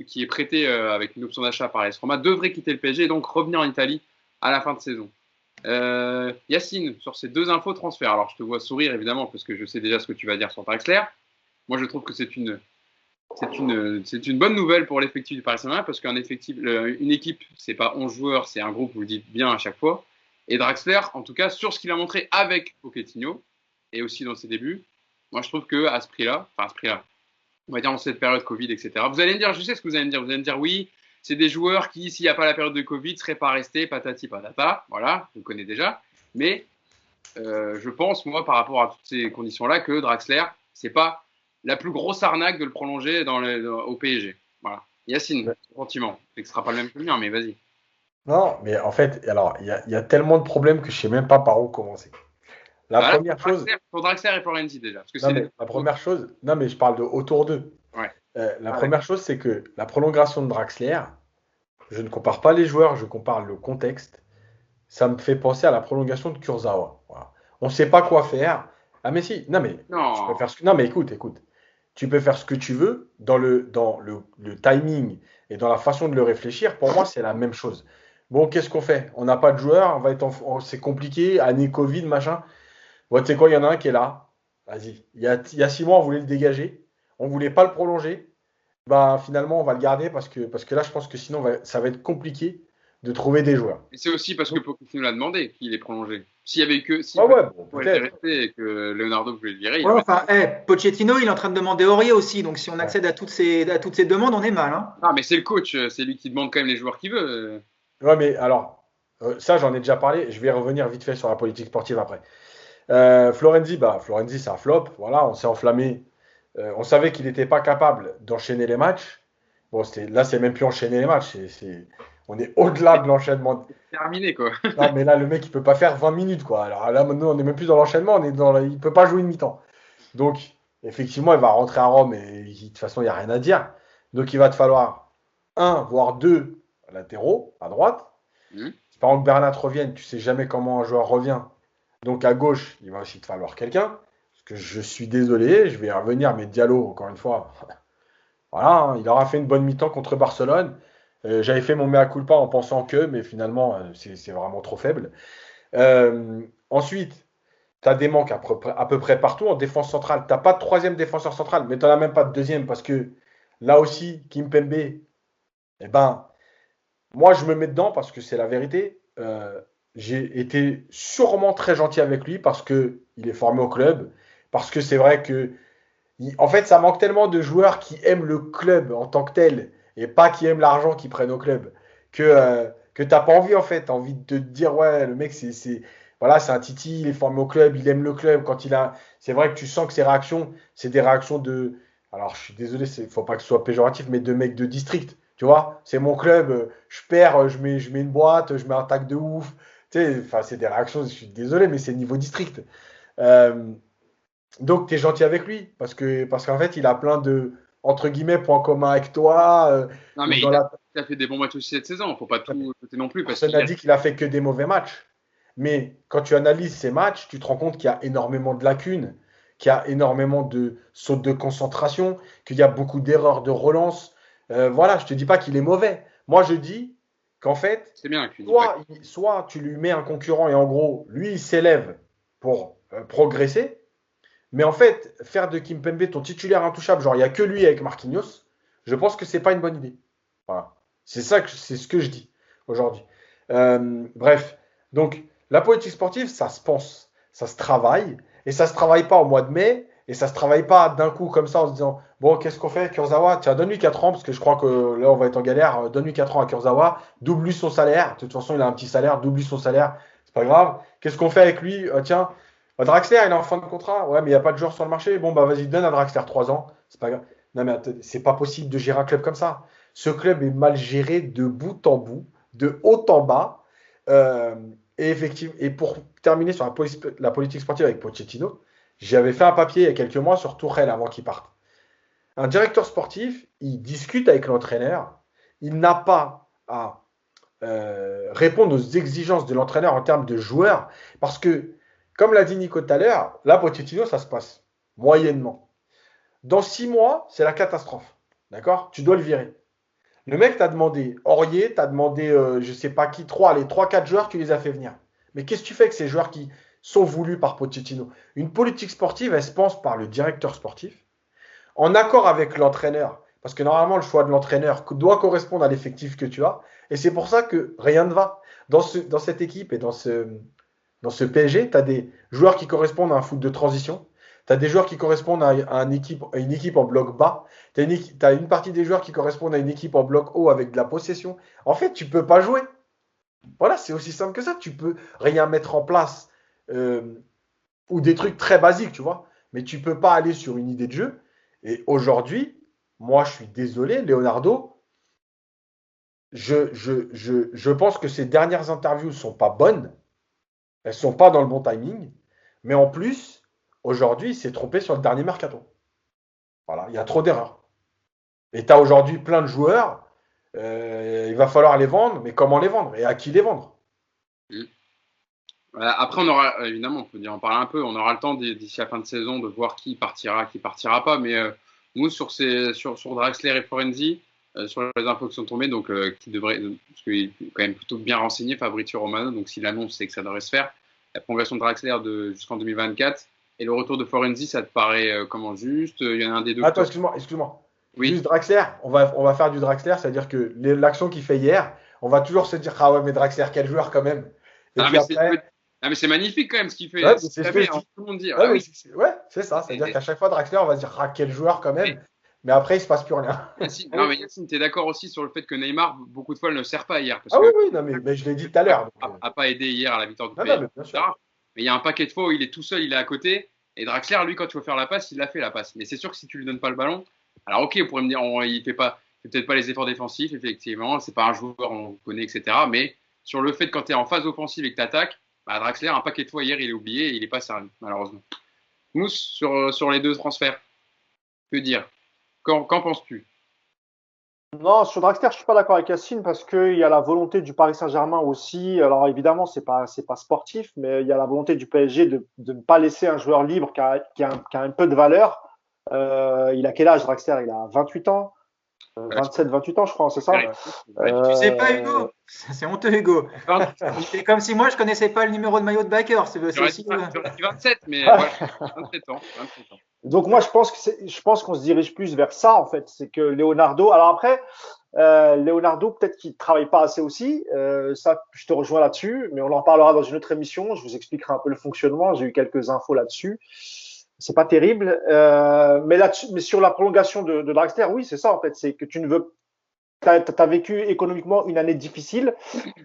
qui est prêté avec une option d'achat par AS Roma, devrait quitter le PSG et donc revenir en Italie à la fin de saison. Yacine, sur ces 2 infos transferts, alors je te vois sourire évidemment parce que je sais déjà ce que tu vas dire sur Draxler. Moi, je trouve que c'est une bonne nouvelle pour l'effectif du Paris Saint-Germain parce qu'un effectif, une équipe, c'est pas 11 joueurs, c'est un groupe, vous le dites bien à chaque fois. Et Draxler, en tout cas, sur ce qu'il a montré avec Pochettino et aussi dans ses débuts, moi je trouve qu'à ce prix-là, on va dire dans cette période Covid, etc. Vous allez me dire, je sais ce que vous allez me dire, oui, c'est des joueurs qui, s'il n'y a pas la période de Covid, ne seraient pas restés, patati patata, voilà, on le connaît déjà. Mais je pense, moi, par rapport à toutes ces conditions-là, que Draxler, c'est pas la plus grosse arnaque de le prolonger au PSG. Voilà. Yacine, sentiment. C'est que ce sera pas le même que le mien, mais vas-y. Non, mais en fait, alors, il y a tellement de problèmes que je sais même pas par où commencer. La Voilà, première chose, pour Draxler et Florenzi déjà. Parce que non, mais la première chose, non, mais je parle de autour d'eux. Ouais. La première chose, c'est que la prolongation de Draxler, je ne compare pas les joueurs, je compare le contexte. Ça me fait penser à la prolongation de Kurzawa. Voilà. On ne sait pas quoi faire. Ah, mais si, non, mais tu peux Non. faire non, mais écoute. Tu peux faire ce que tu veux dans le timing et dans la façon de le réfléchir. Pour moi, c'est la même chose. Bon, qu'est-ce qu'on fait? On n'a pas de joueur, c'est compliqué, année Covid, machin. Bon, tu sais quoi, il y en a un qui est là. Vas-y. Il y a 6 mois, on voulait le dégager. On ne voulait pas le prolonger. Bah, finalement, on va le garder parce que là, je pense que sinon, ça va être compliqué de trouver des joueurs. Et c'est aussi parce que Pochettino l'a demandé qu'il est prolongé. S'il y avait eu que si Ah ouais, bon, était peut-être. resté et que Leonardo voulait le virer, il Ouais, aurait... enfin, Pochettino, il est en train de demander Aurier aussi. Donc, si on accède à toutes ces demandes, on est mal. Hein. Ah, mais c'est le coach, c'est lui qui demande quand même les joueurs qu'il veut. Ouais, mais alors, ça, j'en ai déjà parlé. Je vais revenir vite fait sur la politique sportive après. Florenzi, c'est un flop. Voilà, on s'est enflammé. On savait qu'il n'était pas capable d'enchaîner les matchs. Bon, là, c'est même plus enchaîner les matchs. On est au-delà de l'enchaînement. Terminé, quoi. Non, mais là, le mec, il peut pas faire 20 minutes, quoi. Alors là, maintenant, on n'est même plus dans l'enchaînement. Il peut pas jouer une mi-temps. Donc, effectivement, il va rentrer à Rome et de toute façon, il n'y a rien à dire. Donc, il va te falloir un, voire deux latéraux à droite. Mmh. Si par exemple Bernat revienne, tu sais jamais comment un joueur revient. Donc à gauche, il va aussi te falloir quelqu'un. Parce que je suis désolé, je vais revenir, mais Diallo, encore une fois, voilà, hein, il aura fait une bonne mi-temps contre Barcelone. J'avais fait mon mea culpa en pensant que, mais finalement, c'est vraiment trop faible. Ensuite, tu as des manques à peu près partout en défense centrale. Tu n'as pas de troisième défenseur central, mais tu n'en as même pas de deuxième parce que là aussi, Kimpembe, eh ben, moi, je me mets dedans parce que c'est la vérité. J'ai été sûrement très gentil avec lui parce que il est formé au club, parce que c'est vrai que, en fait, ça manque tellement de joueurs qui aiment le club en tant que tel et pas qui aiment l'argent qu'ils prennent au club que t'as pas envie en fait. T'as envie de te dire ouais, le mec voilà, c'est un titi, il est formé au club, il aime le club. C'est vrai que tu sens que ses réactions, c'est des réactions de, alors je suis désolé, faut pas que ce soit péjoratif, mais de mecs de district. Tu vois, c'est mon club, je perds, je mets une boîte, je mets un tac de ouf. Tu sais, enfin, c'est des réactions, je suis désolé, mais c'est niveau district. Euh, donc, tu es gentil avec lui, parce qu'en fait, il a plein de, entre guillemets, points communs avec toi. Non, mais il a fait des bons matchs aussi cette saison. Faut pas tout jeter non plus. Parce Personne n'a dit qu'il a fait que des mauvais matchs. Mais quand tu analyses ces matchs, tu te rends compte qu'il y a énormément de lacunes, qu'il y a énormément de sautes de concentration, qu'il y a beaucoup d'erreurs de relance. Voilà, je te dis pas qu'il est mauvais. Moi, je dis qu'en fait, c'est bien que tu dis pas. soit tu lui mets un concurrent et en gros, lui, il s'élève pour progresser. Mais en fait, faire de Kimpembe ton titulaire intouchable, genre il n'y a que lui avec Marquinhos, je pense que c'est pas une bonne idée. Voilà. C'est ce que je dis aujourd'hui. Bref, donc la politique sportive, ça se pense, ça se travaille, et ça se travaille pas au mois de mai, et ça se travaille pas d'un coup comme ça en se disant bon, qu'est-ce qu'on fait, Kurzawa, tiens, donne-lui 4 ans, parce que je crois que là on va être en galère, donne-lui 4 ans à Kurzawa, double-lui son salaire, de toute façon il a un petit salaire, double-lui son salaire, c'est pas grave. Qu'est-ce qu'on fait avec lui? Tiens, Draxler, il est en fin de contrat. Ouais, mais il n'y a pas de joueur sur le marché. Bon, bah vas-y, donne à Draxler 3 ans. C'est pas grave. Non, mais c'est pas possible de gérer un club comme ça. Ce club est mal géré de bout en bout, de haut en bas. Et effectivement, et pour terminer sur la politique sportive avec Pochettino, j'avais fait un papier il y a quelques mois sur Tourelle avant qu'il parte. Un directeur sportif, il discute avec l'entraîneur. Il n'a pas à répondre aux exigences de l'entraîneur en termes de joueurs. Parce que comme l'a dit Nico tout à l'heure, là, Pochettino, ça se passe moyennement. Dans 6 mois, c'est la catastrophe. D'accord? Tu dois le virer. Le mec t'a demandé Aurier, t'a demandé je sais pas qui, 3, 4 joueurs, tu les as fait venir. Mais qu'est-ce que tu fais avec ces joueurs qui sont voulus par Pochettino? Une politique sportive, elle se pense par le directeur sportif, en accord avec l'entraîneur. Parce que normalement, le choix de l'entraîneur doit correspondre à l'effectif que tu as. Et c'est pour ça que rien ne va. Dans cette équipe et dans ce PSG, tu as des joueurs qui correspondent à un foot de transition. Tu as des joueurs qui correspondent à une équipe en bloc bas. Tu as une partie des joueurs qui correspondent à une équipe en bloc haut avec de la possession. En fait, tu peux pas jouer. Voilà, c'est aussi simple que ça. Tu peux rien mettre en place ou des trucs très basiques, tu vois. Mais tu peux pas aller sur une idée de jeu. Et aujourd'hui, moi, je suis désolé, Leonardo. Je pense que ses dernières interviews sont pas bonnes. Elles sont pas dans le bon timing. Mais en plus, aujourd'hui, il s'est trompé sur le dernier mercato. Voilà, il y a trop d'erreurs. Et tu as aujourd'hui plein de joueurs. Il va falloir les vendre, mais comment les vendre et à qui les vendre? Après, on aura, évidemment, on peut en parler un peu. On aura le temps d'ici la fin de saison de voir qui partira pas. Mais nous, sur Draxler et Florenzi, sur les infos qui sont tombées, donc qui devrait, parce qu'il est quand même plutôt bien renseigné, Fabrizio Romano. Donc s'il annonce, c'est que ça devrait se faire. La prolongation de Draxler jusqu'en 2024 et le retour de Florenzi, ça te paraît comment juste? Il y en a un des deux. Attends, excuse-moi. Oui. Juste Draxler, on va faire du Draxler, c'est-à-dire que l'action qu'il fait hier, on va toujours se dire ah ouais mais Draxler quel joueur quand même. Et puis après, mais c'est magnifique quand même ce qu'il fait. Ouais, tout le monde dit. Ouais, ouais, c'est ça. C'est-à-dire qu'à chaque fois, Draxler, on va se dire ah, quel joueur quand même. Mais après, il se passe plus rien. Non, mais Yacine, tu es d'accord aussi sur le fait que Neymar, beaucoup de fois, ne sert pas hier. Parce Ah que oui, non, mais je l'ai dit tout à l'heure. n'a pas aidé hier à la victoire du Non, PSG. mais bien sûr. Mais il y a un paquet de fois où il est tout seul, il est à côté. Et Draxler, lui, quand tu veux faire la passe, il a fait la passe. Mais c'est sûr que si tu lui donnes pas le ballon, alors ok, on pourrait me dire, il fait peut-être pas les efforts défensifs, effectivement, c'est pas un joueur, on connaît, etc. Mais sur le fait que quand tu es en phase offensive et que tu attaques, Draxler, un paquet de fois hier, il est oublié et il n'est pas servi, malheureusement. Mousse, sur les deux transferts, que dire? Qu'en penses-tu? Non, sur Draxler, je suis pas d'accord avec Yacine parce qu'il y a la volonté du Paris Saint-Germain aussi. Alors évidemment, c'est pas sportif, mais il y a la volonté du PSG de ne pas laisser un joueur libre qui a un peu de valeur. Il a quel âge, Draxler? Il a 28 ans, 27, 28 ans, je crois, c'est ça? Tu sais pas, Hugo? C'est honteux, Hugo. C'est comme si moi, je connaissais pas le numéro de maillot de Baker. J'aurais dit 27, mais voilà, 27 ans. Donc moi, je pense qu'on se dirige plus vers ça, en fait. C'est que Leonardo. Alors après, Leonardo, peut-être qu'il travaille pas assez aussi. Ça, je te rejoins là-dessus, mais on en reparlera dans une autre émission. Je vous expliquerai un peu le fonctionnement. J'ai eu quelques infos là-dessus. C'est pas terrible, mais sur la prolongation de Draxler, oui, c'est ça en fait. C'est que tu ne veux, t'as vécu économiquement une année difficile.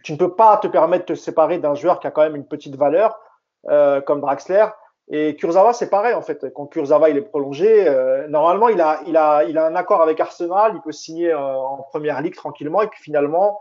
Tu ne peux pas te permettre de te séparer d'un joueur qui a quand même une petite valeur comme Draxler. Et Kurzawa, c'est parein en fait. Quand Kurzawa il est prolongé, normalement il a un accord avec Arsenal, il peut signer en première ligue tranquillement et puis finalement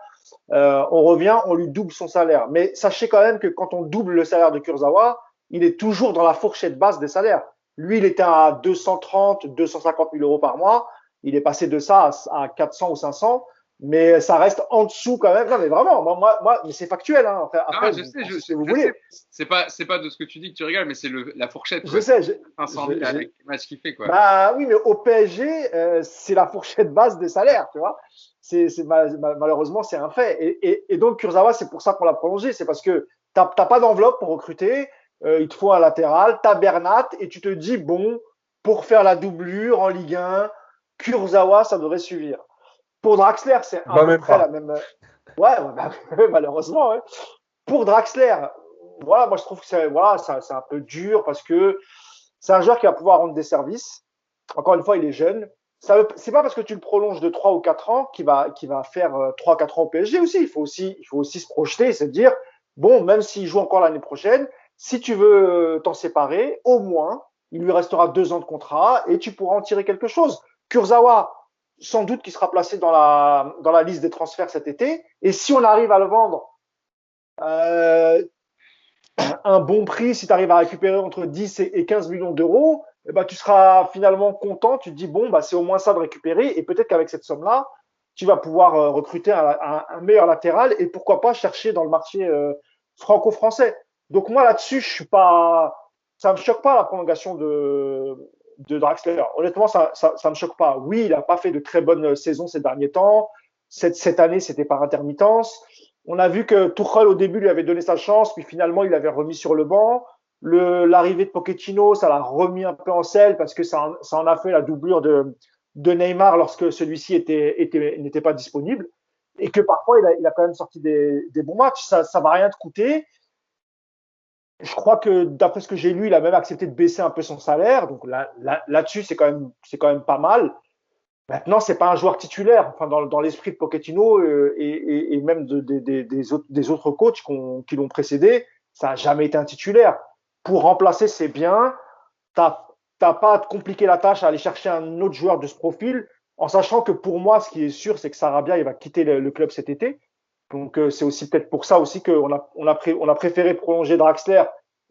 on revient, on lui double son salaire. Mais sachez quand même que quand on double le salaire de Kurzawa, il est toujours dans la fourchette basse des salaires. Lui, il était à 230, 250 000 euros par mois. Il est passé de ça à 400 ou 500, mais ça reste en dessous quand même. Non, mais vraiment, moi mais c'est factuel. Hein. Après, je sais, vous voulez. C'est pas de ce que tu dis que tu rigoles, mais c'est la fourchette. Je sais. 500 000 avec les matchs qu'il fait, quoi. Bah oui, mais au PSG, c'est la fourchette basse des salaires, tu vois. Malheureusement, c'est un fait. Et donc, Kurzawa, c'est pour ça qu'on l'a prolongé. C'est parce que t'as pas d'enveloppe pour recruter. Il te faut un latéral, t'as Bernat et tu te dis bon, pour faire la doublure en Ligue 1, Kurzawa, ça devrait suffire. Pour Draxler, c'est à peu près la même. Ouais, malheureusement. Ouais. Pour Draxler, voilà, moi je trouve que c'est un peu dur parce que c'est un joueur qui va pouvoir rendre des services. Encore une fois, il est jeune. C'est pas parce que tu le prolonges de 3 ou 4 ans qu'il va faire 3-4 ans au PSG aussi. Il faut aussi se projeter et se dire bon, même s'il joue encore l'année prochaine, si tu veux t'en séparer, au moins, il lui restera 2 ans de contrat et tu pourras en tirer quelque chose. Kurzawa, sans doute qu'il sera placé dans la liste des transferts cet été. Et si on arrive à le vendre un bon prix, si tu arrives à récupérer entre 10 et 15 millions d'euros, eh ben, tu seras finalement content. Tu te dis, bon, bah, c'est au moins ça de récupérer. Et peut-être qu'avec cette somme-là, tu vas pouvoir recruter un meilleur latéral et pourquoi pas chercher dans le marché franco-français. Donc moi là-dessus, ça me choque pas la prolongation de Draxler. Honnêtement, ça me choque pas. Oui, il a pas fait de très bonnes saisons ces derniers temps. Cette année, c'était par intermittence. On a vu que Tuchel, au début, lui avait donné sa chance, puis finalement, il l'avait remis sur le banc. L'arrivée de Pochettino, ça l'a remis un peu en selle parce que ça en a fait la doublure de Neymar lorsque celui-ci n'était pas disponible. Et que parfois, il a quand même sorti des bons matchs. Ça va rien te coûter. Je crois que d'après ce que j'ai lu, il a même accepté de baisser un peu son salaire. Donc là-dessus, c'est quand même pas mal. Maintenant, c'est pas un joueur titulaire. Enfin, dans l'esprit de Pochettino et même des autres coachs qui l'ont précédé, ça n'a jamais été un titulaire. Pour remplacer, c'est bien. T'as pas à te compliquer la tâche à aller chercher un autre joueur de ce profil, en sachant que pour moi, ce qui est sûr, c'est que Sarabia, il va quitter le club cet été. Donc c'est aussi peut-être pour ça aussi qu'on a préféré prolonger Draxler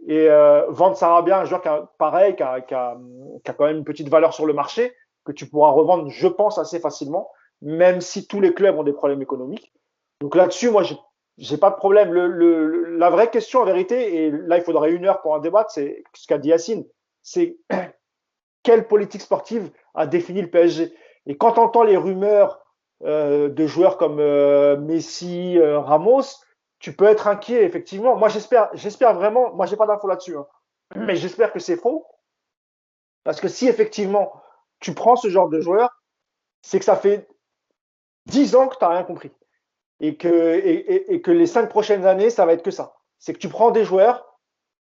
et vendre Sarabia, un joueur pareil, qui a quand même une petite valeur sur le marché, que tu pourras revendre, je pense, assez facilement, même si tous les clubs ont des problèmes économiques. Donc là-dessus, moi, j'ai pas de problème. La vraie question, en vérité, et là, il faudrait 1 heure pour en débattre, c'est ce qu'a dit Yacine, c'est quelle politique sportive a défini le PSG. Et quand on entend les rumeurs de joueurs comme Messi, Ramos, tu peux être inquiet, effectivement. Moi, j'espère vraiment, moi, j'ai pas d'infos là-dessus, hein, mais j'espère que c'est faux. Parce que si effectivement tu prends ce genre de joueur, c'est que ça fait 10 ans que tu n'as rien compris. Et que les 5 prochaines années, ça va être que ça. C'est que tu prends des joueurs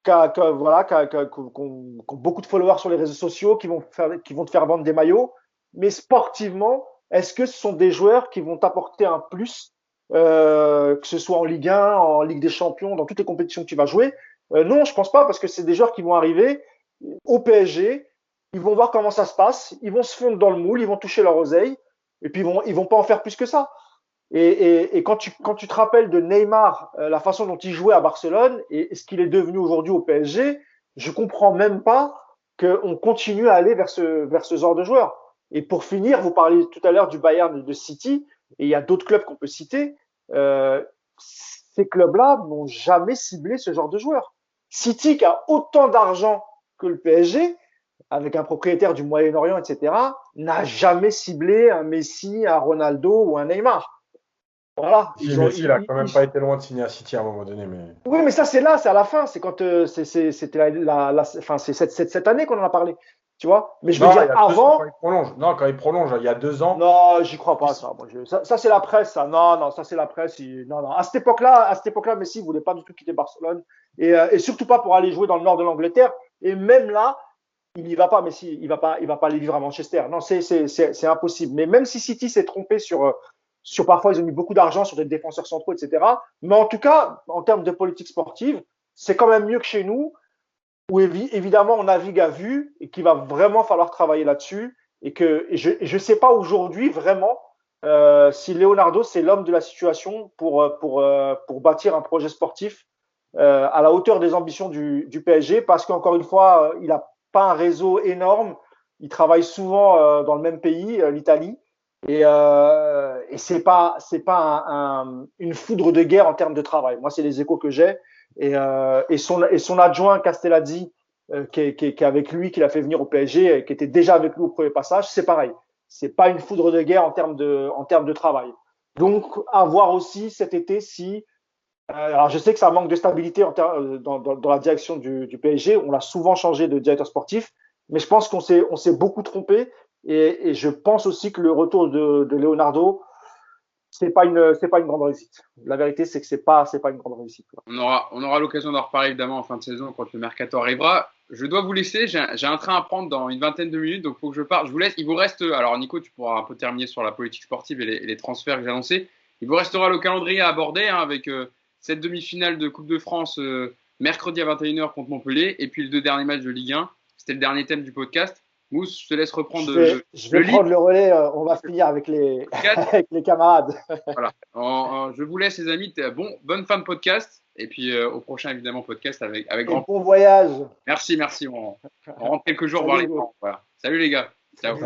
qui ont beaucoup de followers sur les réseaux sociaux, qui vont te faire vendre des maillots. Mais sportivement, est-ce que ce sont des joueurs qui vont t'apporter un plus, que ce soit en Ligue 1, en Ligue des Champions, dans toutes les compétitions que tu vas jouer? Non, je pense pas, parce que c'est des joueurs qui vont arriver au PSG, ils vont voir comment ça se passe, ils vont se fondre dans le moule, ils vont toucher leur oseille, et puis ils vont pas en faire plus que ça. Et quand tu te rappelles de Neymar, la façon dont il jouait à Barcelone et ce qu'il est devenu aujourd'hui au PSG, je comprends même pas qu'on continue à aller vers ce genre de joueur. Et pour finir, vous parliez tout à l'heure du Bayern de City, et il y a d'autres clubs qu'on peut citer. Ces clubs-là n'ont jamais ciblé ce genre de joueur. City, qui a autant d'argent que le PSG, avec un propriétaire du Moyen-Orient, etc., n'a jamais ciblé un Messi, un Ronaldo ou un Neymar. Voilà. Si, Messi, il a quand même pas été loin de signer à City à un moment donné. Mais... Oui, mais ça, c'est à la fin. C'est quand c'était enfin, c'est cette année qu'on en a parlé. Tu vois? Mais je veux dire, avant. Quand il prolonge. Non, quand il prolonge, il y a 2 ans. Non, j'y crois pas, ça. Moi, ça c'est la presse, ça. Non, ça, c'est la presse. Non, non. À cette époque-là, Messi voulait pas du tout quitter Barcelone. Et surtout pas pour aller jouer dans le nord de l'Angleterre. Et même là, il n'y va pas, Messi. Il va pas aller vivre à Manchester. Non, c'est impossible. Mais même si City s'est trompé sur parfois, ils ont mis beaucoup d'argent sur des défenseurs centraux, etc. Mais en tout cas, en termes de politique sportive, c'est quand même mieux que chez nous, où évidemment on navigue à vue et qu'il va vraiment falloir travailler là-dessus. Et je sais pas aujourd'hui vraiment si Leonardo c'est l'homme de la situation pour bâtir un projet sportif à la hauteur des ambitions du PSG, parce qu'encore une fois, il n'a pas un réseau énorme. Il travaille souvent dans le même pays, l'Italie. Et c'est pas une foudre de guerre en termes de travail. Moi, c'est les échos que j'ai. Et son adjoint Castellazzi, qui est avec lui, qui l'a fait venir au PSG, et qui était déjà avec lui au premier passage, c'est pareil. C'est pas une foudre de guerre en termes de travail. Donc, à voir aussi cet été si. Alors, je sais que ça manque de stabilité dans la direction du PSG. On l'a souvent changé de directeur sportif, mais je pense qu'on s'est beaucoup trompé. Et je pense aussi que le retour de Leonardo, c'est pas une grande réussite. La vérité, c'est que c'est pas une grande réussite. On aura l'occasion d'en reparler évidemment en fin de saison quand le mercato arrivera. Je dois vous laisser, j'ai un train à prendre dans une vingtaine de minutes, donc il faut que je parte. Je vous laisse. Il vous reste, alors Nico, tu pourras un peu terminer sur la politique sportive et les transferts que j'ai annoncés. Il vous restera le calendrier à aborder avec cette demi-finale de Coupe de France mercredi à 21h contre Montpellier, et puis les 2 derniers matchs de Ligue 1. C'était le dernier thème du podcast. Mousse, je te laisse reprendre je vais prendre le relais. On va finir avec les camarades. Voilà. Je vous laisse, les amis. Bonne fin de podcast. Et puis au prochain, évidemment, podcast avec grand bon voyage. Merci. On rentre quelques jours voir les parents. Voilà. Salut les gars. Ciao.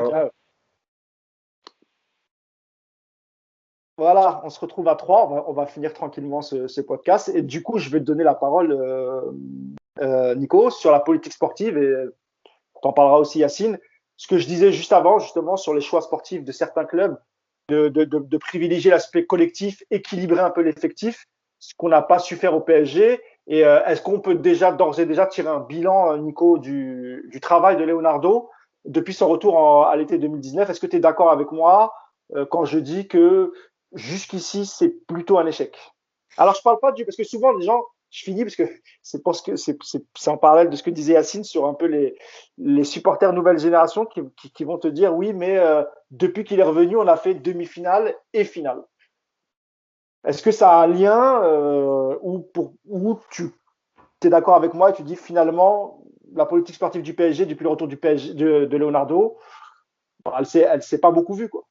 Voilà, on se retrouve à 3. On va finir tranquillement ce podcast. Et du coup, je vais te donner la parole, Nico, sur la politique sportive. Et t'en parleras aussi, Yacine. Ce que je disais juste avant, justement, sur les choix sportifs de certains clubs, de privilégier l'aspect collectif, équilibrer un peu l'effectif, ce qu'on n'a pas su faire au PSG. Et est-ce qu'on peut d'ores et déjà tirer un bilan, Nico, du travail de Leonardo depuis son retour à l'été 2019? Est-ce que tu es d'accord avec moi quand je dis que jusqu'ici, c'est plutôt un échec? Alors, je parle pas parce que souvent, les gens, je finis parce que c'est en parallèle de ce que disait Yacine sur un peu les supporters nouvelle génération qui vont te dire oui, mais depuis qu'il est revenu, on a fait demi-finale et finale. Est-ce que ça a un lien ou tu es d'accord avec moi et tu dis finalement la politique sportive du PSG depuis le retour du PSG de Leonardo, elle s'est pas beaucoup vue, quoi.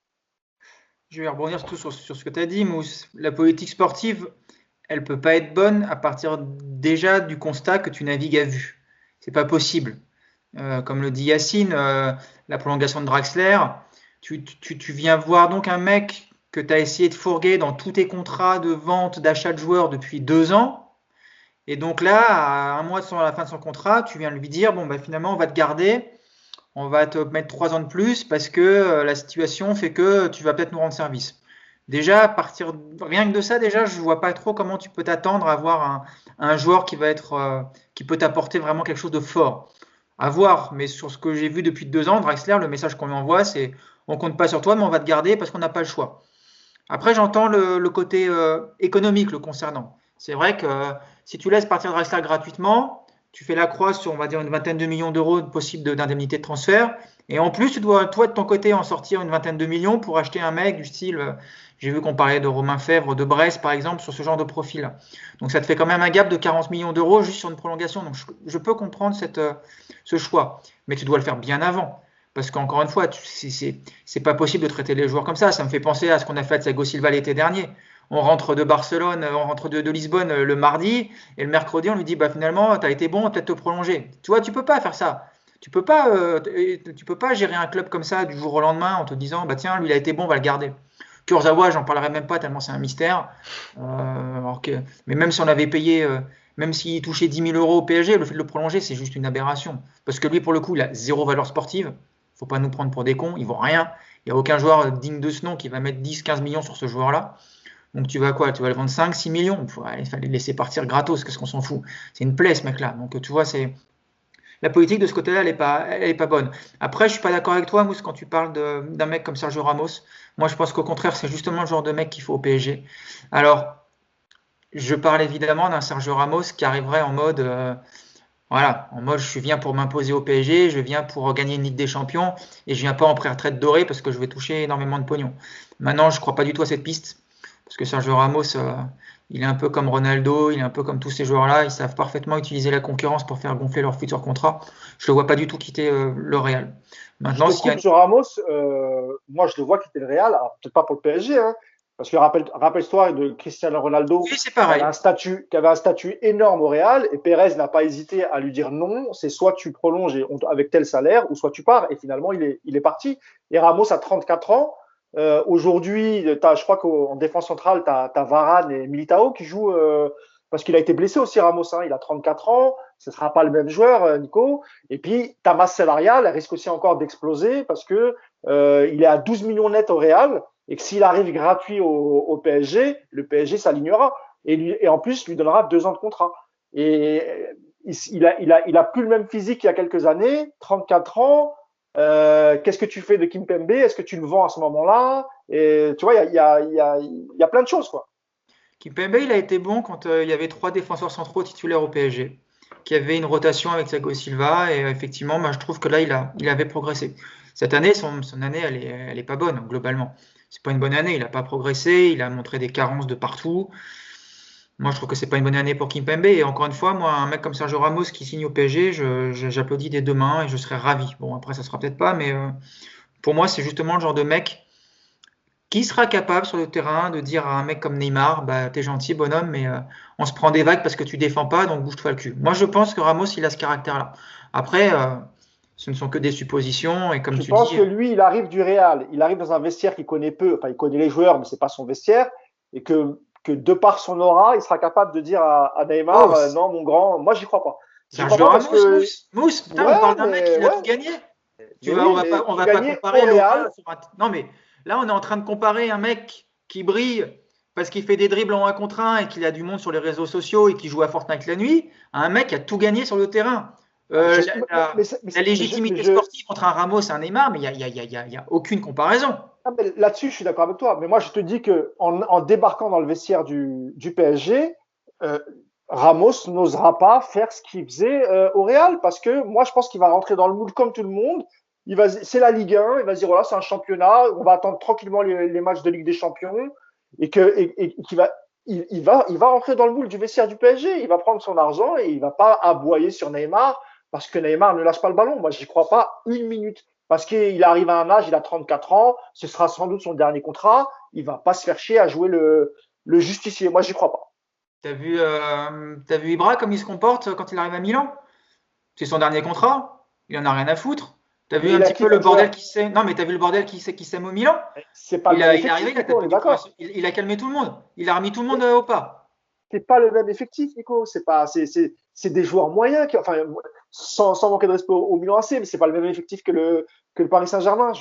Je vais rebondir sur ce que tu as dit, Mousse. La politique sportive, elle peut pas être bonne à partir déjà du constat que tu navigues à vue. C'est pas possible. Comme le dit Yacine, la prolongation de Draxler, tu viens voir donc un mec que tu as essayé de fourguer dans tous tes contrats de vente, d'achat de joueurs depuis 2 ans. Et donc là, à un mois de la fin de son contrat, tu viens lui dire, bon, bah, finalement, on va te garder, on va te mettre 3 ans de plus parce que la situation fait que tu vas peut-être nous rendre service. Déjà, rien que de ça, déjà, je vois pas trop comment tu peux t'attendre à avoir un joueur qui peut t'apporter vraiment quelque chose de fort. À voir, mais sur ce que j'ai vu depuis 2 ans, Draxler, le message qu'on lui envoie, c'est on compte pas sur toi, mais on va te garder parce qu'on n'a pas le choix. Après, j'entends le côté économique le concernant. C'est vrai que si tu laisses partir Draxler gratuitement, tu fais la croix sur, on va dire, une vingtaine de millions d'euros possible d'indemnité de transfert. Et en plus, tu dois, toi, de ton côté, en sortir une vingtaine de millions pour acheter un mec du style, j'ai vu qu'on parlait de Romain Fèvre, de Brest, par exemple, sur ce genre de profil. Donc, ça te fait quand même un gap de 40 millions d'euros juste sur une prolongation. Donc, je peux comprendre ce choix. Mais tu dois le faire bien avant. Parce qu'encore une fois, c'est pas possible de traiter les joueurs comme ça. Ça me fait penser à ce qu'on a fait à Thiago Silva l'été dernier. On rentre de Barcelone, on rentre de Lisbonne le mardi, et le mercredi, on lui dit, bah, finalement, tu as été bon, on va peut-être te prolonger. Tu vois, tu peux pas faire ça. Tu peux pas gérer un club comme ça du jour au lendemain en te disant, bah, tiens, lui, il a été bon, on va le garder. Kurzawa, j'en parlerai même pas tellement c'est un mystère. Mais même si on avait payé, même s'il touchait 10 000 euros au PSG, le fait de le prolonger, c'est juste une aberration. Parce que lui, pour le coup, il a zéro valeur sportive. Faut pas nous prendre pour des cons, il vaut rien. Il n'y a aucun joueur digne de ce nom qui va mettre 10-15 millions sur ce joueur-là. Donc tu vas quoi? Tu vas le vendre 5-6 millions. Il fallait le laisser partir gratos, qu'est-ce qu'on s'en fout? C'est une plaie ce mec-là. Donc tu vois, c'est la politique de ce côté-là, elle est pas bonne. Après, je suis pas d'accord avec toi, Mousse, quand tu parles d'un mec comme Sergio Ramos. Moi, je pense qu'au contraire, c'est justement le genre de mec qu'il faut au PSG. Alors, je parle évidemment d'un Sergio Ramos qui arriverait en mode, voilà, en mode je viens pour m'imposer au PSG, je viens pour gagner une Ligue des Champions et je viens pas en pré-retraite dorée parce que je vais toucher énormément de pognon. Maintenant, je crois pas du tout à cette piste parce que Sergio Ramos, il est un peu comme Ronaldo, il est un peu comme tous ces joueurs-là, ils savent parfaitement utiliser la concurrence pour faire gonfler leur futur contrat. Je le vois pas du tout quitter le Real. Maintenant, sur Ramos, moi je le vois quitter le Real, alors peut-être pas pour le PSG, hein, parce que rappelle-toi de Cristiano Ronaldo, oui, c'est pareil. Qui avait un statut énorme au Real, et Pérez n'a pas hésité à lui dire non, c'est soit tu prolonges avec tel salaire, ou soit tu pars, et finalement il est parti. Et Ramos a 34 ans. Aujourd'hui, je crois qu'en défense centrale, tu as Varane et Militao qui jouent, parce qu'il a été blessé aussi, Ramos, hein, il a 34 ans, ce ne sera pas le même joueur, Nico. Et puis, ta masse salariale, elle risque aussi encore d'exploser parce que il est à 12 millions net au Real et que s'il arrive gratuit au PSG, le PSG s'alignera et en plus lui donnera 2 ans de contrat. Et il a plus le même physique qu'il y a quelques années, 34 ans. Qu'est-ce que tu fais de Kimpembe? Est-ce que tu le vends à ce moment-là? Et tu vois, il y a plein de choses, quoi. Kimpembe, il a été bon quand il y avait 3 défenseurs centraux titulaires au PSG, qui avait une rotation avec Thiago Silva, et effectivement, moi, je trouve que là, il avait progressé. Cette année, son année, elle est pas bonne, globalement. C'est pas une bonne année, il n'a pas progressé, il a montré des carences de partout. Moi, je trouve que c'est pas une bonne année pour Kimpembe. Et encore une fois, moi, un mec comme Sergio Ramos qui signe au PSG, j'applaudis des 2 mains et je serais ravi. Bon, après, ça sera peut-être pas, mais pour moi, c'est justement le genre de mec qui sera capable sur le terrain de dire à un mec comme Neymar, bah, t'es gentil, bonhomme, mais on se prend des vagues parce que tu défends pas, donc bouge-toi le cul. Moi, je pense que Ramos, il a ce caractère-là. Après, ce ne sont que des suppositions. Et comme je pense que lui, il arrive du Real. Il arrive dans un vestiaire qu'il connaît peu. Enfin, il connaît les joueurs, mais c'est pas son vestiaire. Et que de par son aura, il sera capable de dire à Neymar, non, mon grand, moi, j'y crois pas. Sergio Ramos, Mousse, putain, on parle d'un mec qui a tout gagné. On va pas comparer le Real. Non, mais Là, on est en train de comparer un mec qui brille parce qu'il fait des dribbles en 1 contre 1 et qu'il a du monde sur les réseaux sociaux et qui joue à Fortnite la nuit, à un mec qui a tout gagné sur le terrain. La légitimité sportive entre un Ramos et un Neymar, mais il n'y a aucune comparaison. Là-dessus, je suis d'accord avec toi. Mais moi, je te dis qu'en débarquant dans le vestiaire du PSG, Ramos n'osera pas faire ce qu'il faisait au Real parce que moi, je pense qu'il va rentrer dans le moule comme tout le monde. C'est la Ligue 1, il va se dire voilà, c'est un championnat, on va attendre tranquillement les matchs de Ligue des Champions et qu'il va rentrer dans le moule du vestiaire du PSG. Il va prendre son argent et il va pas aboyer sur Neymar parce que Neymar ne lâche pas le ballon. Moi, j'y crois pas une minute. Parce qu'il arrive à un âge, il a 34 ans, ce sera sans doute son dernier contrat, il va pas se faire chier à jouer le justicier. Moi, j'y crois pas. T'as vu Ibra comme il se comporte quand il arrive à Milan? C'est son dernier contrat, il en a rien à foutre. T'as vu un petit peu le bordel qui sème? Non, mais t'as vu le bordel qui sème au Milan? C'est pas il est arrivé, il a calmé tout le monde, il a remis tout le monde au pas. C'est pas le même effectif, Nico. C'est des joueurs moyens enfin, sans manquer de respect au Milan AC, mais c'est pas le même effectif que le Paris Saint-Germain.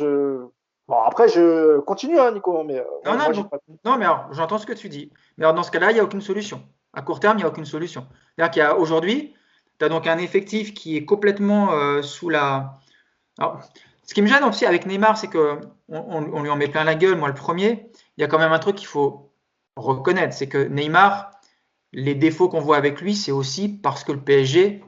Bon, après, je continue, hein, Nico. Mais, non, mais alors, j'entends ce que tu dis. Mais alors, dans ce cas-là, il n'y a aucune solution. À court terme, il n'y a aucune solution. C'est-à-dire qu'aujourd'hui, tu as donc un effectif qui est complètement sous la. Alors, ce qui me gêne aussi avec Neymar, c'est qu'on lui en met plein la gueule, moi le premier. Il y a quand même un truc qu'il faut reconnaître, c'est que Neymar, les défauts qu'on voit avec lui, c'est aussi parce que le PSG,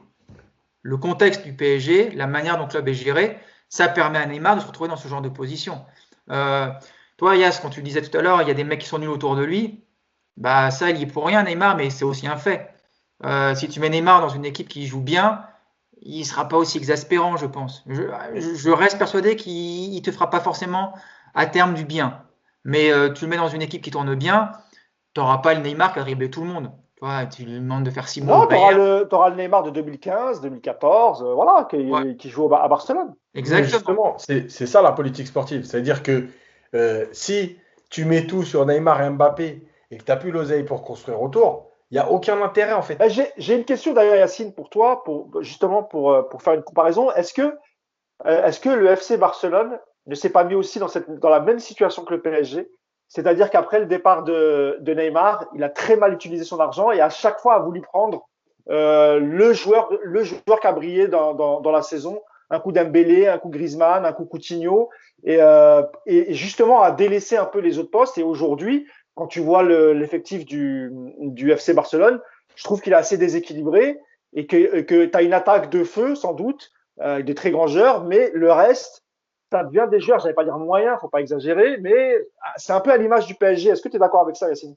le contexte du PSG, la manière dont le club est géré, ça permet à Neymar de se retrouver dans ce genre de position. Toi, Yas, quand tu disais tout à l'heure, il y a des mecs qui sont nuls autour de lui, bah ça, il y est pour rien, Neymar, mais c'est aussi un fait. Si tu mets Neymar dans une équipe qui joue bien, il ne sera pas aussi exaspérant, je pense. Je reste persuadé qu'il ne te fera pas forcément à terme du bien. Mais tu le mets dans une équipe qui tourne bien, tu n'auras pas le Neymar qui a dribblé tout le monde. Tu lui demandes de faire 6 mois. Non, tu auras le Neymar de 2015, 2014, voilà, qui joue à Barcelone. Exactement. C'est ça la politique sportive. C'est-à-dire que si tu mets tout sur Neymar et Mbappé et que tu n'as plus l'oseille pour construire autour, il n'y a aucun intérêt en fait. J'ai une question d'ailleurs, Yacine, pour toi, justement pour faire une comparaison. Est-ce que le FC Barcelone ne s'est pas mis aussi dans la même situation que le PSG? C'est-à-dire qu'après le départ de Neymar, il a très mal utilisé son argent et à chaque fois a voulu prendre le joueur qui a brillé dans la saison. Un coup Dembélé, un coup Griezmann, un coup Coutinho et justement a délaissé un peu les autres postes. Et aujourd'hui, quand tu vois l'effectif du FC Barcelone, je trouve qu'il est assez déséquilibré et que tu as une attaque de feu sans doute, avec des très grands joueurs, mais le reste, ça devient des joueurs, je n'allais pas dire moyens, faut pas exagérer, mais c'est un peu à l'image du PSG. Est-ce que tu es d'accord avec ça, Yacine?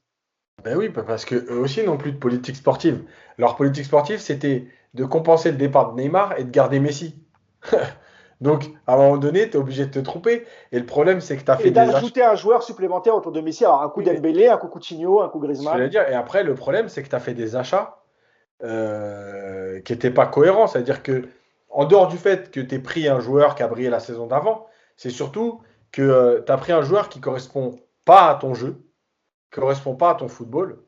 Ben oui, parce qu'eux aussi n'ont plus de politique sportive. Leur politique sportive, c'était de compenser le départ de Neymar et de garder Messi. Donc, à un moment donné, tu es obligé de te tromper. Et le problème, c'est que tu as fait des achats. Et d'ajouter un joueur supplémentaire autour de Messi. Alors, un coup Dembélé, un coup Coutinho, un coup Griezmann. Et après, le problème, c'est que tu as fait des achats qui n'étaient pas cohérents. C'est-à-dire que, en dehors du fait que tu aies pris un joueur qui a brillé la saison d'avant, c'est surtout que tu as pris un joueur qui ne correspond pas à ton jeu, qui ne correspond pas à ton football.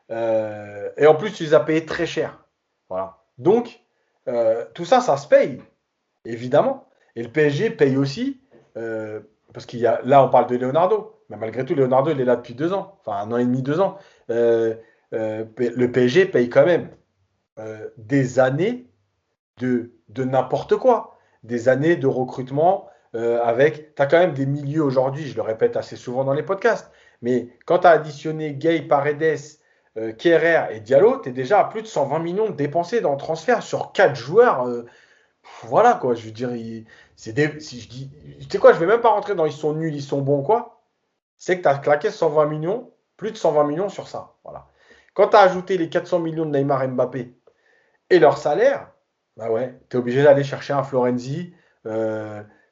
Et en plus, tu les as payés très cher. Voilà. Donc, tout ça, ça se paye. Évidemment. Et le PSG paye aussi, parce là, on parle de Leonardo. Mais malgré tout, Leonardo, il est là depuis 2 ans. Enfin, 1 an et demi, 2 ans. Le PSG paye quand même des années de n'importe quoi. Des années de recrutement tu as quand même des milieux aujourd'hui, je le répète assez souvent dans les podcasts, mais quand tu as additionné Gay, Paredes, Kerrer et Diallo, tu es déjà à plus de 120 millions dépensés dans le transfert sur 4 joueurs. Voilà quoi, je veux dire, si je dis, tu sais quoi, je vais même pas rentrer dans ils sont nuls, ils sont bons quoi. C'est que tu as claqué 120 millions, plus de 120 millions sur ça. Voilà. Quand tu as ajouté les 400 millions de Neymar et Mbappé et leur salaire, bah ouais, tu es obligé d'aller chercher un Florenzi.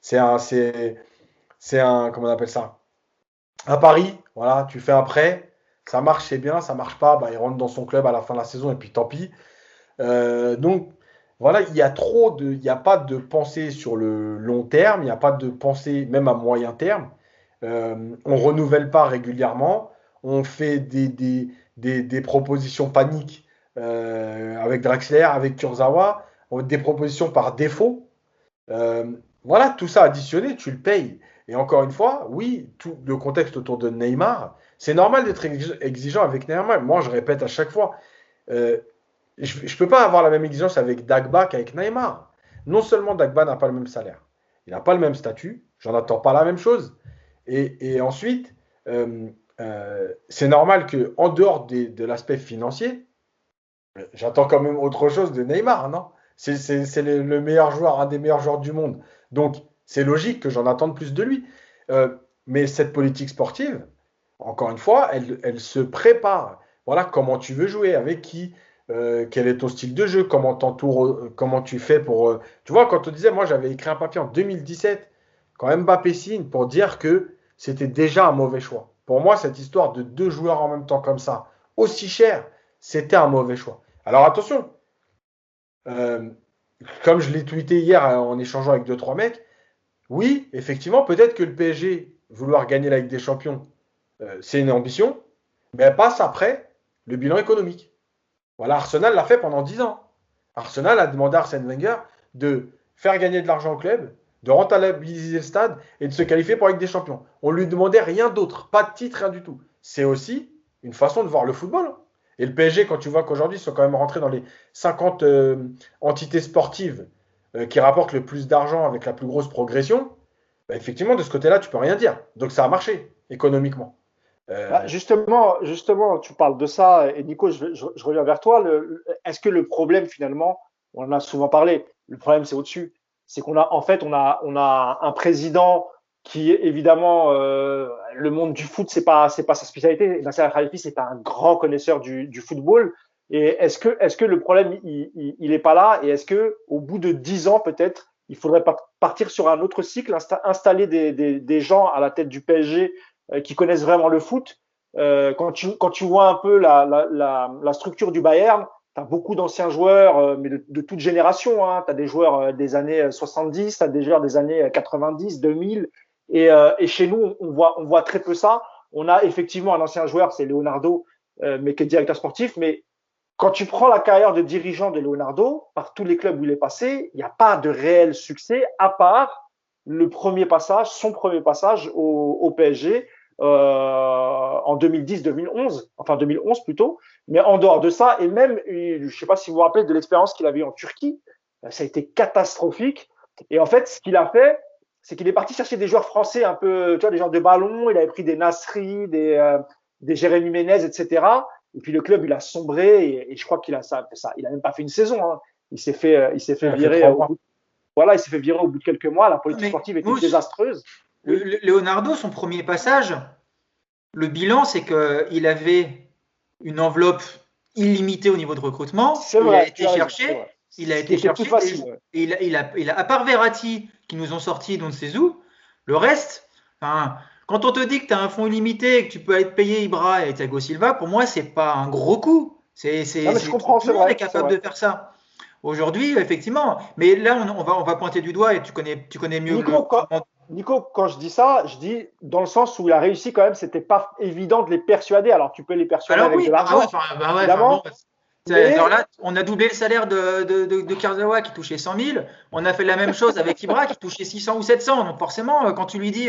C'est un, comment on appelle ça? Un pari, voilà, tu fais un prêt, ça marche, c'est bien, ça marche pas, bah, il rentre dans son club à la fin de la saison et puis tant pis. Donc, voilà, il n'y a pas de pensée sur le long terme, il n'y a pas de pensée même à moyen terme. On renouvelle pas régulièrement, on fait des propositions paniques avec Draxler, avec Kurzawa, des propositions par défaut. Voilà, tout ça additionné, tu le payes. Et encore une fois, oui, tout le contexte autour de Neymar, c'est normal d'être exigeant avec Neymar. Moi, je répète à chaque fois, euh, je ne peux pas avoir la même exigence avec Dagba qu'avec Neymar. Non seulement Dagba n'a pas le même salaire, il n'a pas le même statut, j'en attends pas la même chose. Et ensuite, c'est normal qu'en dehors de l'aspect financier, j'attends quand même autre chose de Neymar, non? C'est le meilleur joueur, un des meilleurs joueurs du monde. Donc, c'est logique que j'en attende plus de lui. Mais cette politique sportive, encore une fois, elle se prépare. Voilà comment tu veux jouer, avec qui, quel est ton style de jeu, comment t'entoures, comment tu fais pour. Tu vois, quand on disait, moi j'avais écrit un papier en 2017, quand Mbappé signe, pour dire que c'était déjà un mauvais choix. Pour moi, cette histoire de 2 joueurs en même temps comme ça, aussi cher, c'était un mauvais choix. Alors attention, euh, comme je l'ai tweeté hier en échangeant avec 2-3 mecs, oui, effectivement, peut-être que le PSG, vouloir gagner la Ligue des Champions, c'est une ambition, mais elle passe après le bilan économique. Voilà, Arsenal l'a fait pendant 10 ans. Arsenal a demandé à Arsène Wenger de faire gagner de l'argent au club, de rentabiliser le stade et de se qualifier pour la Ligue des Champions. On lui demandait rien d'autre, pas de titre, rien du tout. C'est aussi une façon de voir le football. Et le PSG, quand tu vois qu'aujourd'hui, ils sont quand même rentrés dans les 50 entités sportives qui rapportent le plus d'argent avec la plus grosse progression, bah, effectivement, de ce côté-là, tu peux rien dire. Donc ça a marché économiquement. Justement, tu parles de ça, et Nico, je reviens vers toi. Est-ce que le problème, finalement, on en a souvent parlé, le problème, c'est au-dessus. C'est qu'on a, en fait, on a un président qui, évidemment, le monde du foot, c'est pas sa spécialité. Nasser Al-Khelaifi, c'est un grand connaisseur du football. Et est-ce que le problème, il est pas là? Et est-ce que, au bout de 10 ans, peut-être, il faudrait partir sur un autre cycle, installer des gens à la tête du PSG qui connaissent vraiment le foot. Quand tu vois un peu la structure du Bayern, tu as beaucoup d'anciens joueurs, mais de toute génération. Hein. Tu as des joueurs des années 70, tu as des joueurs des années 90, 2000. Et chez nous, on voit très peu ça. On a effectivement un ancien joueur, c'est Leonardo, mais qui est directeur sportif. Mais quand tu prends la carrière de dirigeant de Leonardo, par tous les clubs où il est passé, il n'y a pas de réel succès, à part son premier passage au PSG en 2010-2011, enfin 2011 plutôt. Mais en dehors de ça, et même, je ne sais pas si vous vous rappelez de l'expérience qu'il avait eu en Turquie, ça a été catastrophique. Et en fait, ce qu'il a fait, c'est qu'il est parti chercher des joueurs français un peu, tu vois, des joueurs de ballon. Il avait pris des Nasri, des Jérémy Ménez, etc. Et puis le club, il a sombré et je crois qu'il a ça. Il a même pas fait une saison. Hein. Il s'est fait virer. Il s'est fait virer au bout de quelques mois. La politique sportive était désastreuse. Leonardo, son premier passage, le bilan, c'est qu'il avait une enveloppe illimitée au niveau de recrutement. Il a été cherché. Il a, à part Verratti, qui nous ont sorti d'on ne sait où, le reste, quand on te dit que tu as un fonds illimité et que tu peux aller te payer Ibra et Thiago Silva, pour moi, c'est pas un gros coup. Tout le monde est capable de faire ça. Aujourd'hui, effectivement. Mais là, on va pointer du doigt et tu connais mieux. Nico, quand je dis ça, je dis dans le sens où il a réussi quand même, c'était pas évident de les persuader. Alors tu peux les persuader avec de l'argent. Alors là, on a doublé le salaire de Kurzawa qui touchait 100 000. On a fait la même chose avec Ibra qui touchait 600 ou 700. Donc forcément, quand tu lui dis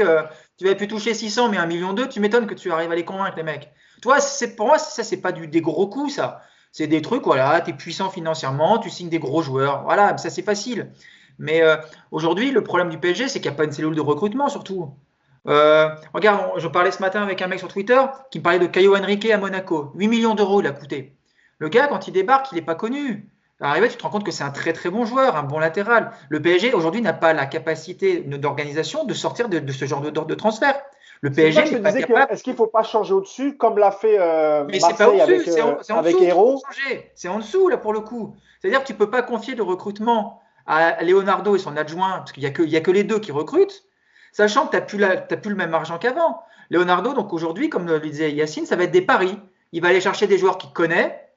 tu vas plus toucher 600 mais 1,2 million, tu m'étonnes que tu arrives à les convaincre les mecs. Toi, pour moi, ça c'est pas des gros coups, ça. C'est des trucs, voilà, tu es puissant financièrement, tu signes des gros joueurs. Voilà, ça c'est facile. Mais aujourd'hui, le problème du PSG, c'est qu'il n'y a pas une cellule de recrutement surtout. Regarde, je parlais ce matin avec un mec sur Twitter qui me parlait de Caio Henrique à Monaco. 8 millions d'euros il a coûté. Le gars, quand il débarque, il n'est pas connu. Arrivé, tu te rends compte que c'est un très très bon joueur, un bon latéral. Le PSG aujourd'hui n'a pas la capacité d'organisation de sortir de ce genre de transfert. Le PSG n'est pas capable. Est-ce qu'il ne faut pas changer au-dessus comme l'a fait Marseille avec Hérault? C'est en dessous là pour le coup. C'est-à-dire que tu ne peux pas confier le recrutement à Leonardo et son adjoint, parce qu'il n'y a que les deux qui recrutent, sachant que tu n'as plus le même argent qu'avant. Leonardo, donc aujourd'hui, comme le disait Yacine, ça va être des paris. Il va aller chercher des joueurs qu'il connaît,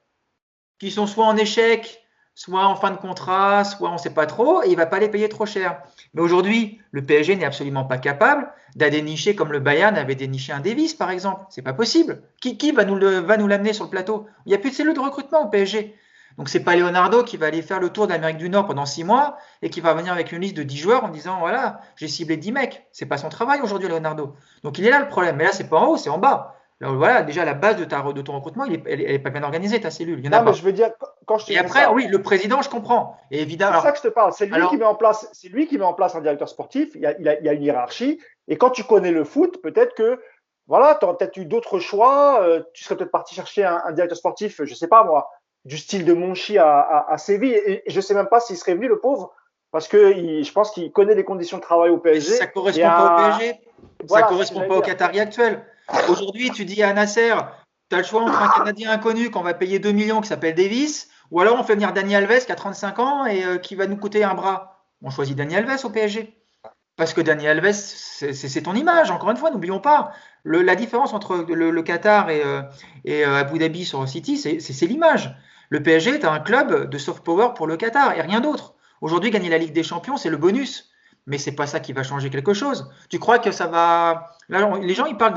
qui sont soit en échec, soit en fin de contrat, soit on ne sait pas trop, et il ne va pas les payer trop cher. Mais aujourd'hui, le PSG n'est absolument pas capable d'aller dénicher comme le Bayern avait déniché un Davis, par exemple. C'est pas possible. Qui va nous l'amener sur le plateau? Il n'y a plus de cellule de recrutement au PSG. Donc, c'est pas Leonardo qui va aller faire le tour d'Amérique du Nord pendant 6 mois et qui va venir avec une liste de 10 joueurs en disant voilà, j'ai ciblé 10 mecs. C'est pas son travail aujourd'hui, Leonardo. Donc, il est là le problème. Mais là, c'est pas en haut, c'est en bas. Alors, voilà, déjà, la base de ton recrutement, elle est pas bien organisée, ta cellule. Il y en a Non, mais pas. je veux dire, quand je te Et dis après, ça, oui, le président, je comprends. Et évidemment, c'est ça que je te parle. C'est lui alors- qui met en place, c'est lui qui met en place un directeur sportif. Il y a une hiérarchie. Et quand tu connais le foot, peut-être que voilà, tu aurais peut-être eu d'autres choix. Tu serais peut-être parti chercher un directeur sportif, je sais pas moi, du style de Monchi à Séville. Et je sais même pas s'il serait venu, le pauvre, parce que je pense qu'il connaît les conditions de travail au mais PSG. ça correspond pas au PSG. Ça Voilà, correspond c'est ce que pas au j'allais dire. Qatari actuel. Aujourd'hui, tu dis à Nasser, tu as le choix entre un Canadien inconnu qu'on va payer 2 millions qui s'appelle Davis, ou alors on fait venir Dani Alves qui a 35 ans et qui va nous coûter un bras. On choisit Dani Alves au PSG. Parce que Dani Alves, c'est ton image, encore une fois, n'oublions pas. La différence entre le Qatar et Abu Dhabi sur City, c'est l'image. Le PSG est un club de soft power pour le Qatar et rien d'autre. Aujourd'hui, gagner la Ligue des Champions, c'est le bonus. Mais c'est pas ça qui va changer quelque chose. Tu crois que ça va. Là, les gens, ils parlent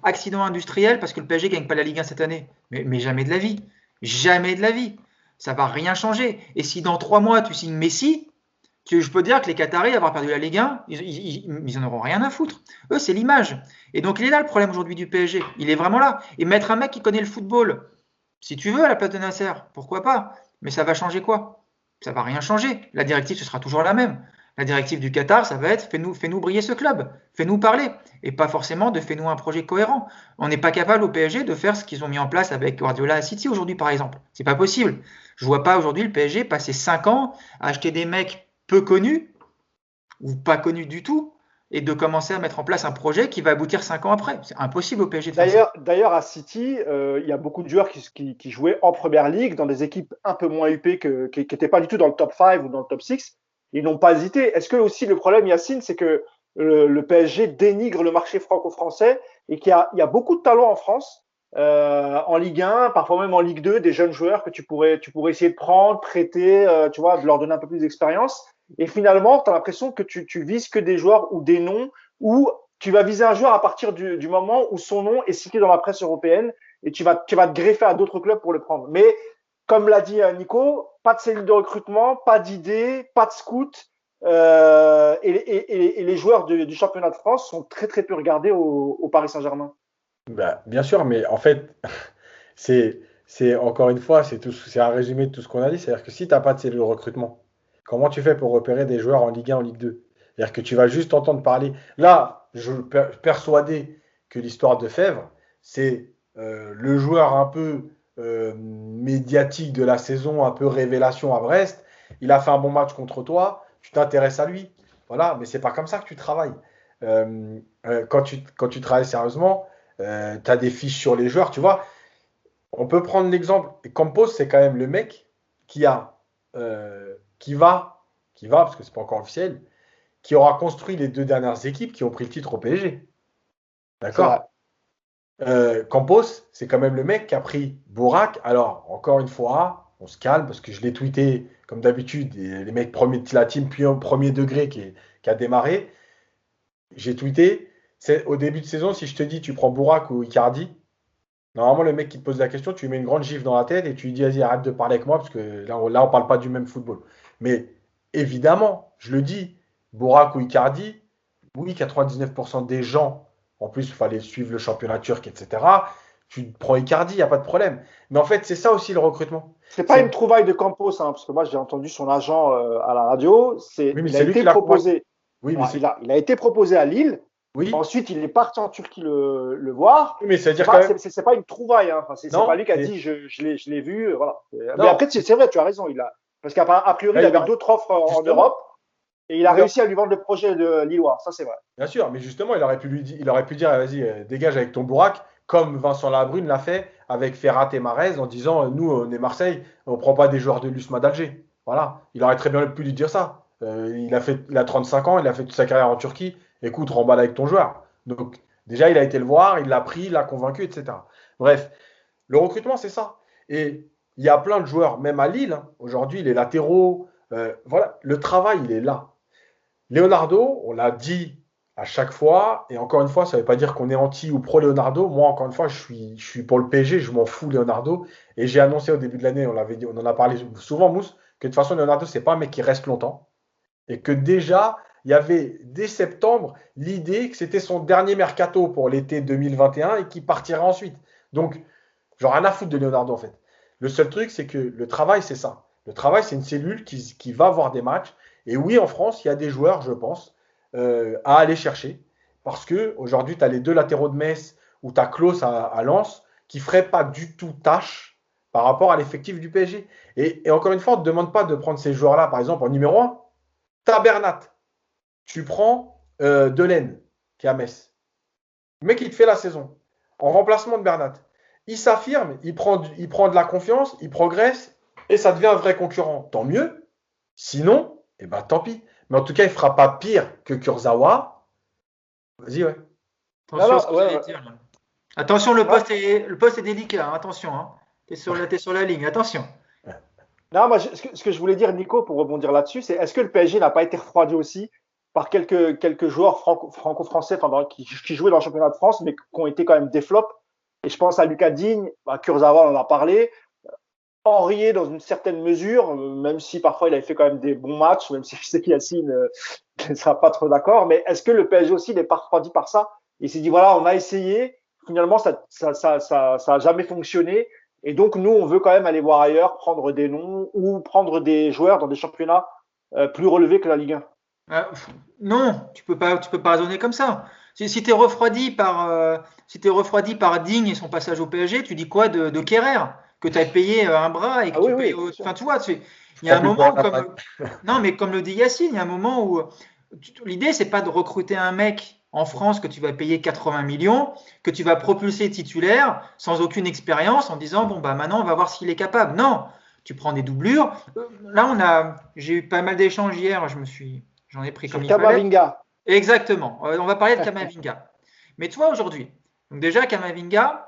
d'accident industriel parce que le PSG gagne pas la Ligue 1 cette année. Mais jamais de la vie. Jamais de la vie. Ça va rien changer. Et si dans 3 mois, tu signes Messi, je peux dire que les Qataris, avoir perdu la Ligue 1, ils en auront rien à foutre. Eux, c'est l'image. Et donc, il est là le problème aujourd'hui du PSG. Il est vraiment là. Et mettre un mec qui connaît le football, si tu veux, à la place de Nasser, pourquoi pas? Mais ça va changer quoi? Ça va rien changer. La directive, ce sera toujours la même. La directive du Qatar, ça va être fais-nous briller ce club, fais-nous parler, et pas forcément de fais-nous un projet cohérent. On n'est pas capable au PSG de faire ce qu'ils ont mis en place avec Guardiola à City aujourd'hui, par exemple. C'est pas possible. Je vois pas aujourd'hui le PSG passer 5 ans à acheter des mecs peu connus ou pas connus du tout et de commencer à mettre en place un projet qui va aboutir 5 ans après. C'est impossible au PSG de faire ça. D'ailleurs, à City, il y a beaucoup de joueurs qui jouaient en première ligue dans des équipes un peu moins huppées qui n'étaient pas du tout dans le top 5 ou dans le top 6. Ils n'ont pas hésité. Est-ce que aussi le problème, Yacine, c'est que le PSG dénigre le marché franco-français et il y a beaucoup de talents en France, en Ligue 1, parfois même en Ligue 2, des jeunes joueurs que tu pourrais essayer de prendre, prêter, tu vois, de leur donner un peu plus d'expérience. Et finalement, tu as l'impression que tu vises que des joueurs ou des noms ou tu vas viser un joueur à partir du moment où son nom est cité dans la presse européenne et tu vas te greffer à d'autres clubs pour le prendre. Mais comme l'a dit Nico, pas de cellule de recrutement, pas d'idée, pas de scout. Et les joueurs du championnat de France sont très très peu regardés au Paris Saint-Germain. Bah, bien sûr, mais en fait, c'est encore une fois, c'est un résumé de tout ce qu'on a dit. C'est-à-dire que si tu n'as pas de cellule de recrutement, comment tu fais pour repérer des joueurs en Ligue 1, en Ligue 2? C'est-à-dire que tu vas juste entendre parler. Là, je suis persuadé que l'histoire de Fèvre, c'est le joueur un peu médiatique de la saison, un peu révélation à Brest. Il a fait un bon match contre toi, tu t'intéresses à lui. Voilà, mais c'est pas comme ça que tu travailles. Quand tu travailles sérieusement, tu as des fiches sur les joueurs, tu vois. On peut prendre l'exemple. Campos, c'est quand même le mec qui a, qui va, parce que c'est pas encore officiel, qui aura construit les 2 dernières équipes qui ont pris le titre au PSG. D'accord? Campos, c'est quand même le mec qui a pris Bourak. Alors, encore une fois, on se calme parce que je l'ai tweeté comme d'habitude, les mecs la team puis premier degré qui a démarré. J'ai tweeté, c'est au début de saison, si je te dis tu prends Bourak ou Icardi, normalement le mec qui te pose la question, tu lui mets une grande gifle dans la tête et tu lui dis vas-y arrête de parler avec moi parce que là on parle pas du même football. Mais évidemment, je le dis, Bourak ou Icardi, oui, 99% des gens, en plus il fallait suivre le championnat turc, etc. Tu prends Icardi, il n'y a pas de problème. Mais en fait, c'est ça aussi le recrutement. C'est pas une trouvaille de Campos, hein, parce que moi j'ai entendu son agent à la radio. Oui, mais Il a c'est lui été qui l'a proposé. Oui, mais Voilà, il a été proposé à Lille. Oui. Ensuite, il est parti en Turquie le voir. Oui, mais ça veut dire C'est quand pas, même. c'est pas une trouvaille. Hein. Enfin, c'est Non, pas lui qui a mais- dit je l'ai vu. Voilà. Mais Non. après, c'est vrai, tu as raison. Parce qu'à priori, Là, il il avait va- d'autres offres en Justement. Europe et il a Il a- réussi à lui vendre le projet de Lillois. Ça, c'est vrai. Bien sûr, mais justement, il aurait pu dire, vas-y, dégage avec ton Bourak, comme Vincent Labrune l'a fait avec Ferrat et Marez en disant, nous, on est Marseille, on ne prend pas des joueurs de l'USMA d'Alger. Voilà, il aurait très bien pu lui dire ça. Il a 35 ans, il a fait toute sa carrière en Turquie. Écoute, remballe avec ton joueur. Donc, déjà, il a été le voir, il l'a pris, il l'a convaincu, etc. Bref, le recrutement, c'est ça. Et il y a plein de joueurs, même à Lille, hein, aujourd'hui, les latéraux, voilà, le travail, il est là. Leonardo, on l'a dit à chaque fois. Et encore une fois, ça ne veut pas dire qu'on est anti ou pro Leonardo. Moi, encore une fois, je suis pour le PSG, je m'en fous Leonardo. Et j'ai annoncé au début de l'année, on l'avait dit, on en a parlé souvent, Mousse, que de toute façon, Leonardo, c'est pas un mec qui reste longtemps. Et que déjà, il y avait dès septembre l'idée que c'était son dernier mercato pour l'été 2021 et qu'il partirait ensuite. Donc, genre rien à foutre de Leonardo en fait. Le seul truc, c'est que le travail, c'est ça. Le travail, c'est une cellule qui va avoir des matchs. Et oui, en France, il y a des joueurs, je pense, à aller chercher. Parce que aujourd'hui, tu as les deux latéraux de Metz ou tu as Klose à Lens qui ne feraient pas du tout tâche par rapport à l'effectif du PSG. Et encore une fois, on ne te demande pas de prendre ces joueurs-là, par exemple, en numéro 1. Tu as Bernat. Tu prends Delaine, qui est à Metz. Le mec, il te fait la saison. En remplacement de Bernat. Il s'affirme, il prend de la confiance, il progresse et ça devient un vrai concurrent. Tant mieux. Sinon, eh ben, tant pis. Mais en tout cas, il ne fera pas pire que Kurzawa. Vas-y, ouais. Attention à ce que j'allais dire, là. Attention, le poste est délicat. Hein, attention, hein. T'es sur la ligne. Attention. Non, moi, ce que je voulais dire, Nico, pour rebondir là-dessus, c'est est-ce que le PSG n'a pas été refroidi aussi par quelques joueurs franco-français qui jouaient dans le championnat de France, mais qui ont été quand même des flops. Et je pense à Lucas Digne, Kurzawa, on en a parlé. Henriet, dans une certaine mesure, même si parfois il avait fait quand même des bons matchs, même si je sais qu'Yacine ne sera pas trop d'accord. Mais est-ce que le PSG aussi n'est pas refroidi par ça? Il s'est dit, voilà, on a essayé. Finalement, ça a jamais fonctionné. Et donc, nous, on veut quand même aller voir ailleurs, prendre des noms ou prendre des joueurs dans des championnats plus relevés que la Ligue 1. Non, tu peux pas raisonner comme ça. Si tu es refroidi par Digne et son passage au PSG, tu dis quoi de Kerrer que tu as payé un bras et que tu payes. Enfin, tu vois, il y a un moment où, non, mais comme le dit Yacine, il y a un moment où l'idée c'est pas de recruter un mec en France que tu vas payer 80 millions, que tu vas propulser titulaire sans aucune expérience en disant bon bah maintenant on va voir s'il est capable. Non, tu prends des doublures. Là j'ai eu pas mal d'échanges hier, j'en ai pris comme il fallait. Kamavinga. Exactement. On va parler de Kamavinga. Mais tu vois aujourd'hui, donc déjà Kamavinga,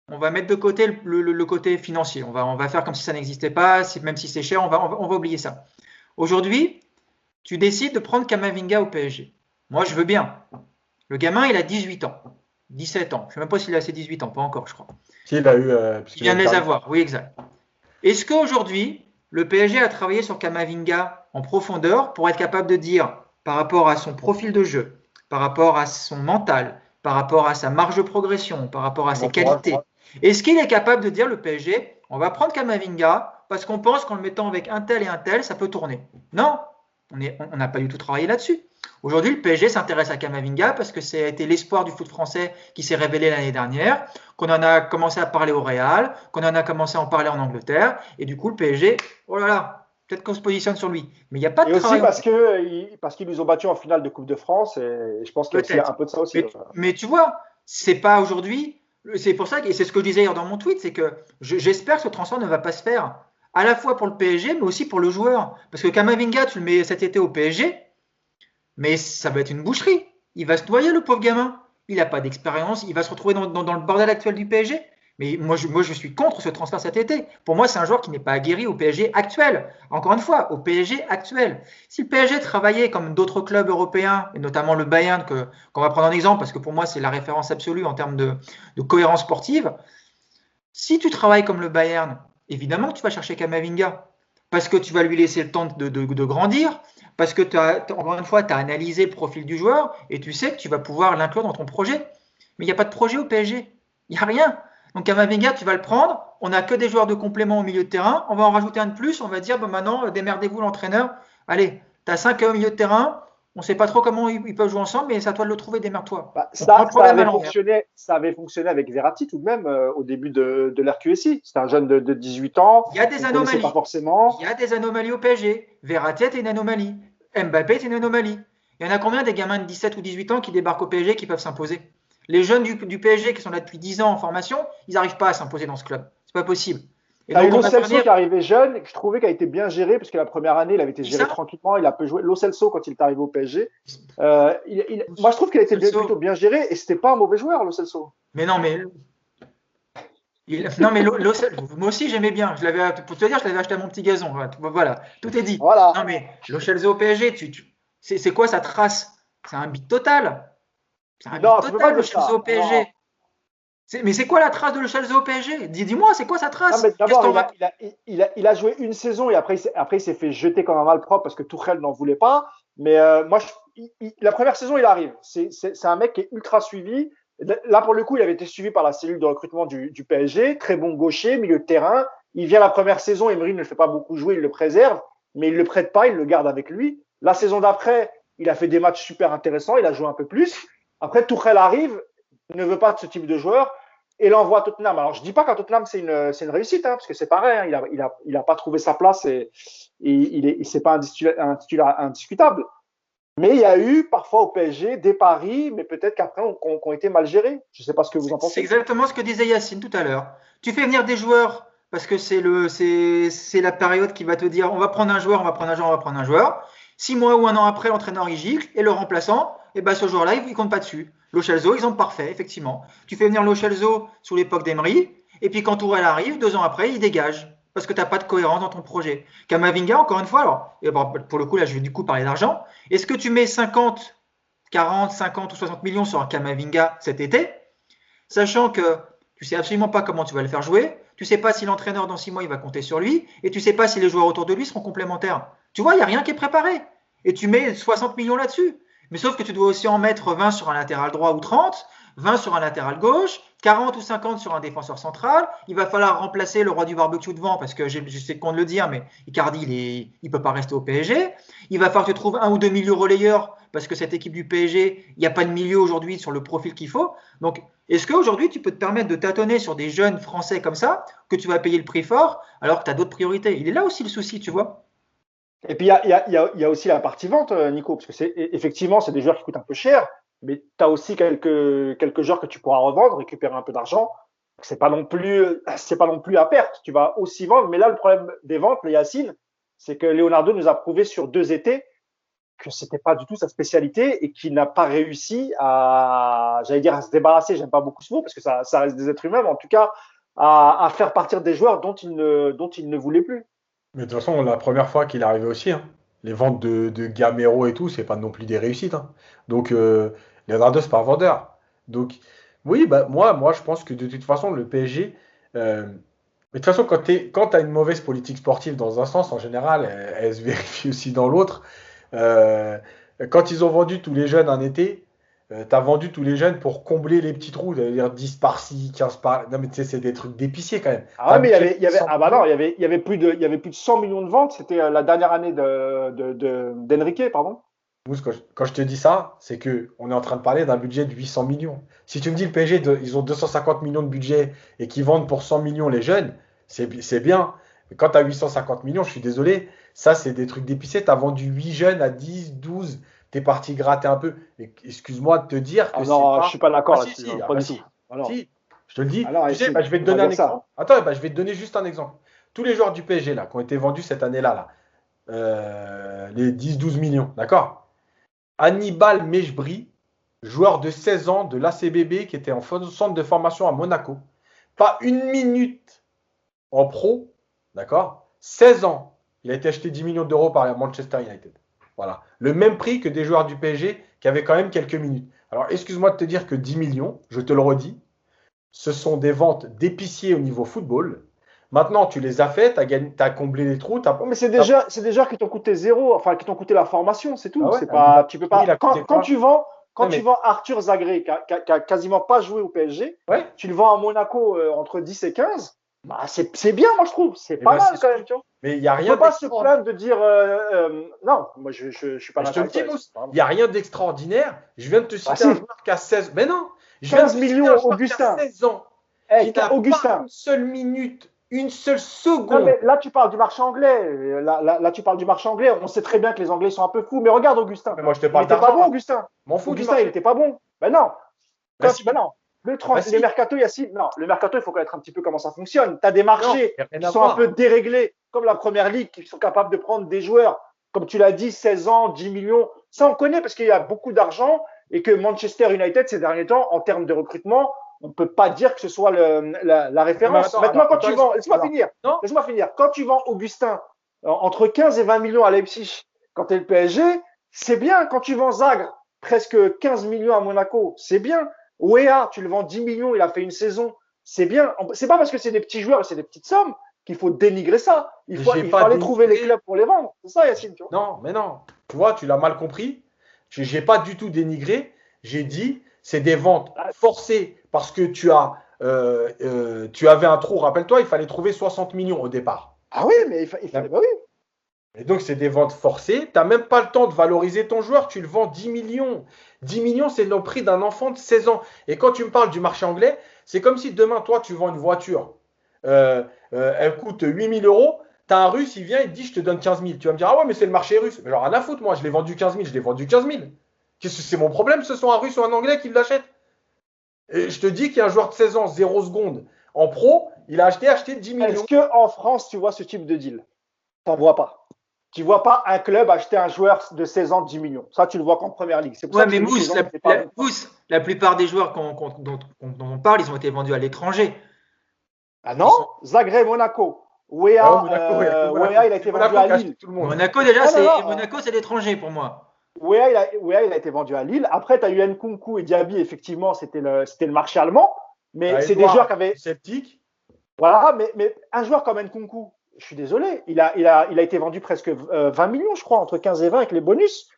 on va mettre de côté le côté financier. On va faire comme si ça n'existait pas, même si c'est cher, on va oublier ça. Aujourd'hui, tu décides de prendre Kamavinga au PSG. Moi, je veux bien. Le gamin, il a 18 ans, 17 ans. Je ne sais même pas s'il a ses 18 ans, pas encore, je crois. S'il a eu. Il vient de les avoir, oui, exact. Est-ce qu'aujourd'hui, le PSG a travaillé sur Kamavinga en profondeur pour être capable de dire, par rapport à son profil de jeu, par rapport à son mental, par rapport à sa marge de progression, par rapport à ses qualités, est-ce qu'il est capable de dire, le PSG, on va prendre Kamavinga parce qu'on pense qu'en le mettant avec un tel et un tel, ça peut tourner? Non, on n'a pas du tout travaillé là-dessus. Aujourd'hui, le PSG s'intéresse à Kamavinga parce que ça a été l'espoir du foot français qui s'est révélé l'année dernière, qu'on en a commencé à parler au Real, qu'on en a commencé à en parler en Angleterre, et du coup, le PSG, oh là là, peut-être qu'on se positionne sur lui. Mais il n'y a pas de travail. Et aussi parce qu'ils nous ont battus en finale de Coupe de France, et je pense qu'il y a un peu de ça aussi. Mais tu vois, c'est pas aujourd'hui. C'est pour ça, et c'est ce que je disais hier dans mon tweet, c'est que j'espère que ce transfert ne va pas se faire à la fois pour le PSG, mais aussi pour le joueur. Parce que Kamavinga, tu le mets cet été au PSG, mais ça va être une boucherie. Il va se noyer, le pauvre gamin. Il n'a pas d'expérience. Il va se retrouver dans le bordel actuel du PSG. Mais moi, je suis contre ce transfert cet été. Pour moi, c'est un joueur qui n'est pas aguerri au PSG actuel. Encore une fois, au PSG actuel. Si le PSG travaillait comme d'autres clubs européens, et notamment le Bayern, qu'on va prendre en exemple, parce que pour moi, c'est la référence absolue en termes de cohérence sportive. Si tu travailles comme le Bayern, évidemment que tu vas chercher Kamavinga. Parce que tu vas lui laisser le temps de grandir. Parce que, encore une fois, tu as analysé le profil du joueur et tu sais que tu vas pouvoir l'inclure dans ton projet. Mais il n'y a pas de projet au PSG. Il n'y a rien. Donc, Kamavinga, tu vas le prendre. On n'a que des joueurs de complément au milieu de terrain. On va en rajouter un de plus. On va dire, maintenant, démerdez-vous, l'entraîneur. Allez, tu as 5 au milieu de terrain. On ne sait pas trop comment ils peuvent jouer ensemble, mais c'est à toi de le trouver, démerde-toi. Ça avait fonctionné avec Verratti tout de même au début de l'RQSI. C'était un jeune de 18 ans. Il y a des anomalies. Pas forcément. Il y a des anomalies au PSG. Verratti est une anomalie. Mbappé est une anomalie. Il y en a combien des gamins de 17 ou 18 ans qui débarquent au PSG qui peuvent s'imposer? Les jeunes du PSG qui sont là depuis 10 ans en formation, ils n'arrivent pas à s'imposer dans ce club. C'est pas possible. Il y a eu Lo Celso qui est arrivé jeune, que je trouvais qu'il a été bien géré, parce que la première année, il avait été géré tranquillement. Il a peu joué. Lo Celso, quand il est arrivé au PSG, moi, je trouve qu'il a été plutôt bien géré, et c'était pas un mauvais joueur, Lo Celso. Mais non, mais. Moi aussi, j'aimais bien. Pour te dire, je l'avais acheté à mon petit gazon. Voilà, tout est dit. Voilà. Non, mais Lo Celso au PSG, c'est quoi sa trace? C'est un bid total. C'est un Non, bid tu peux pas total, le dire ça. Chelsea au PSG. Non. Mais c'est quoi la trace de le Chelsea au PSG? Dis-moi, c'est quoi sa Non, trace? mais Qu'est-ce d'abord, qu'on va... il a joué une saison et après, il s'est fait jeter comme un malpropre parce que Tuchel n'en voulait pas. Mais moi, la première saison, il arrive. C'est un mec qui est ultra suivi. Là, pour le coup, il avait été suivi par la cellule de recrutement du PSG. Très bon gaucher, milieu de terrain. Il vient la première saison, Emery ne le fait pas beaucoup jouer, il le préserve, mais il ne le prête pas, il le garde avec lui. La saison d'après, il a fait des matchs super intéressants, il a joué un peu plus. Après, Tuchel arrive, il ne veut pas de ce type de joueur et l'envoie à Tottenham. Alors, je dis pas qu'à Tottenham, c'est une réussite, hein, parce que c'est pareil, hein, il a pas trouvé sa place et c'est pas un titulaire indiscutable. Mais il y a eu parfois au PSG des paris, mais peut-être qu'après, ont été mal gérés. Je sais pas ce que vous en C'est pensez. exactement ce que disait Yacine tout à l'heure. Tu fais venir des joueurs parce que c'est la période qui va te dire on va prendre un joueur, on va prendre un joueur, on va prendre un joueur. 6 mois ou un an après, l'entraîneur il gicle et le remplaçant, et ben ce joueur-là, il compte pas dessus. Lo Celso, exemple parfait, effectivement. Tu fais venir Lo Celso sous l'époque d'Emery, et puis quand Tourelle arrive, 2 ans après, il dégage. Parce que tu n'as pas de cohérence dans ton projet. Kamavinga, encore une fois, alors, et pour le coup, là, je vais du coup parler d'argent. Est-ce que tu mets 50, 40, 50 ou 60 millions sur un Kamavinga cet été, sachant que tu sais absolument pas comment tu vas le faire jouer, tu sais pas si l'entraîneur dans 6 mois il va compter sur lui, et tu sais pas si les joueurs autour de lui seront complémentaires. Tu vois, il n'y a rien qui est préparé. Et tu mets 60 millions là-dessus. Mais sauf que tu dois aussi en mettre 20 sur un latéral droit ou 30, 20 sur un latéral gauche, 40 ou 50 sur un défenseur central. Il va falloir remplacer le roi du barbecue devant parce que je sais qu'on le dire, mais Icardi, il peut pas rester au PSG. Il va falloir que tu trouves un ou deux milieux relayeurs parce que cette équipe du PSG, il n'y a pas de milieu aujourd'hui sur le profil qu'il faut. Donc, est-ce qu'aujourd'hui, tu peux te permettre de tâtonner sur des jeunes Français comme ça, que tu vas payer le prix fort, alors que tu as d'autres priorités? Il est là aussi le souci, tu vois. Et puis, il y a aussi la partie vente, Nico, parce que effectivement, c'est des joueurs qui coûtent un peu cher, mais tu as aussi quelques joueurs que tu pourras revendre, récupérer un peu d'argent. C'est pas non plus à perte. Tu vas aussi vendre. Mais là, le problème des ventes, les Yacine, c'est que Leonardo nous a prouvé sur 2 étés que c'était pas du tout sa spécialité et qu'il n'a pas réussi à se débarrasser. J'aime pas beaucoup ce mot parce que ça reste des êtres humains, mais en tout cas, à faire partir des joueurs dont il ne voulait plus. Mais de toute façon, la première fois qu'il est arrivé aussi, hein, les ventes de Gamero et tout, c'est pas non plus des réussites, hein. Donc, Leonardo, c'est pas un vendeur. Donc, oui, bah, moi, je pense que de toute façon, le PSG. Mais de toute façon, quand tu as une mauvaise politique sportive dans un sens, en général, elle se vérifie aussi dans l'autre. Euh, Quand ils ont vendu tous les jeunes un été, tu as vendu tous les jeunes pour combler les petits trous, c'est-à-dire 10 par-ci, 15 par. Non, mais tu sais, c'est des trucs d'épicier quand même. Ah ouais, mais il y avait plus de 100 millions de ventes. C'était la dernière année d'Enrique, pardon. Mousse, quand je te dis ça, c'est que on est en train de parler d'un budget de 800 millions. Si tu me dis le PSG, ils ont 250 millions de budget et qu'ils vendent pour 100 millions les jeunes, c'est bien. Mais quand tu as 850 millions, je suis désolé, ça c'est des trucs d'épicier. Tu as vendu 8 jeunes à 10, 12, tu es parti gratter un peu. Et excuse-moi de te dire que Ah c'est non, pas. je suis pas d'accord Ah si, là-dessus. si, Pas bah du si. tout. Alors, Si, je te le dis. alors Tu sais, Yacine, je vais te on va donner un dire ça. exemple. Attends, je vais te donner juste un exemple. Tous les joueurs du PSG là, qui ont été vendus cette année-là, les 10-12 millions, d'accord? Hannibal Mejbri, joueur de 16 ans de l'ACBB qui était en centre de formation à Monaco. Pas une minute en pro, d'accord? 16 ans. Il a été acheté 10 millions d'euros par Manchester United. Voilà. Le même prix que des joueurs du PSG qui avaient quand même quelques minutes. Alors, excuse-moi de te dire que 10 millions, je te le redis, ce sont des ventes d'épiciers au niveau football. Maintenant, tu les as fait, tu as comblé les trous. Oh, mais c'est des joueurs qui t'ont coûté zéro, enfin qui t'ont coûté la formation, c'est Ah tout. ouais, C'est pas, tu peux il pas. a coûté Quand quoi? tu vends, Non, mais Arthur Zagré, qui a quasiment pas joué au PSG, ouais, tu le vends à Monaco entre 10 et 15, bah c'est bien, moi je trouve. C'est et pas ben, mal c'est quand sûr. même, tu vois. Mais il n'y a On rien peut pas se d'extraordinaire. plaindre de dire non, moi je suis pas Mais je te d'accord le avec dis, toi. Mousse, Pardon. il n'y a rien d'extraordinaire. Je viens de te Ah citer un si, joueur qui a 16. Mais non, je viens de 15 te citer un millions, joueur qui a Augustin. 16 ans, Hey, qui n'a pas Augustin. une seule minute, une seule Non, seconde. mais là, tu parles du marché anglais. Là, tu parles du marché anglais. On sait très bien que les Anglais sont un peu fous. Mais regarde, Augustin. Mais moi, je te Il parle n'était pas d'argent, bon, là. Augustin. M'en fous du Augustin, il marché. n'était pas bon. Ben non. Bah si, Ben non. bah Les si. mercatos, Yacine, non, le mercato, il faut connaître un petit peu comment ça fonctionne. Tu as des Non, marchés il n'y a rien qui à sont un peu voir. déréglés, comme la première ligue, qui sont capables de prendre des joueurs, comme tu l'as dit, 16 ans, 10 millions. Ça, on connaît parce qu'il y a beaucoup d'argent et que Manchester United, ces derniers temps, en termes de recrutement, on ne peut pas dire que ce soit la Non, mais référence. attends, Maintenant, quand attends, tu vends, laisse-moi finir. non, Laisse-moi finir. Quand tu vends Augustin entre 15 et 20 millions à Leipzig, quand tu es le PSG, c'est bien. Quand tu vends Zagre, presque 15 millions à Monaco. C'est bien. Weah, tu le vends 10 millions, il a fait une saison. C'est bien. C'est pas parce que c'est des petits joueurs et c'est des petites sommes qu'il faut dénigrer ça. Il fallait trouver les clubs pour les vendre. C'est ça, Yacine, tu vois. Non, mais non. Tu vois, tu l'as mal compris. J'ai pas du tout dénigré. J'ai dit, c'est des ventes forcées parce que tu avais un trou. Rappelle-toi, il fallait trouver 60 millions au départ. Ah oui, mais il fallait. Bah oui. Et donc, c'est des ventes forcées. Tu n'as même pas le temps de valoriser ton joueur. Tu le vends 10 millions. 10 millions, c'est le prix d'un enfant de 16 ans. Et quand tu me parles du marché anglais, c'est comme si demain, toi, tu vends une voiture. Elle coûte 8 000 euros. Tu as un Russe, il vient, il te dit, je te donne 15 000. Tu vas me dire, ah ouais, mais c'est le marché russe. Mais genre, rien à foutre, moi, je l'ai vendu 15 000, je l'ai vendu 15 000. Qu'est-ce que c'est mon problème, ce soit un Russe ou un Anglais qui l'achète? Et je te dis qu'il y a un joueur de 16 ans, 0 seconde, en pro, il a acheté 10 millions. Est-ce qu'en France, tu vois ce type de deal? T'en vois pas. Tu vois pas un club acheter un joueur de 16 ans 10 millions. Ça, tu le vois qu'en première ligue. Ouais, mais Mousse, la plupart des joueurs dont on parle, ils ont été vendus à l'étranger. Ah non, Zagreb, Monaco. Weah, il a été vendu à Lille. Monaco, déjà, Monaco, c'est l'étranger pour moi. Weah, il a été vendu à Lille. Après, tu as eu Nkunku et Diaby, effectivement, c'était le marché allemand. Mais c'est des joueurs qui avaient. Sceptique. Voilà, mais un joueur comme Nkunku, je suis désolé, il a été vendu presque 20 millions, je crois, entre 15 et 20 avec les bonus.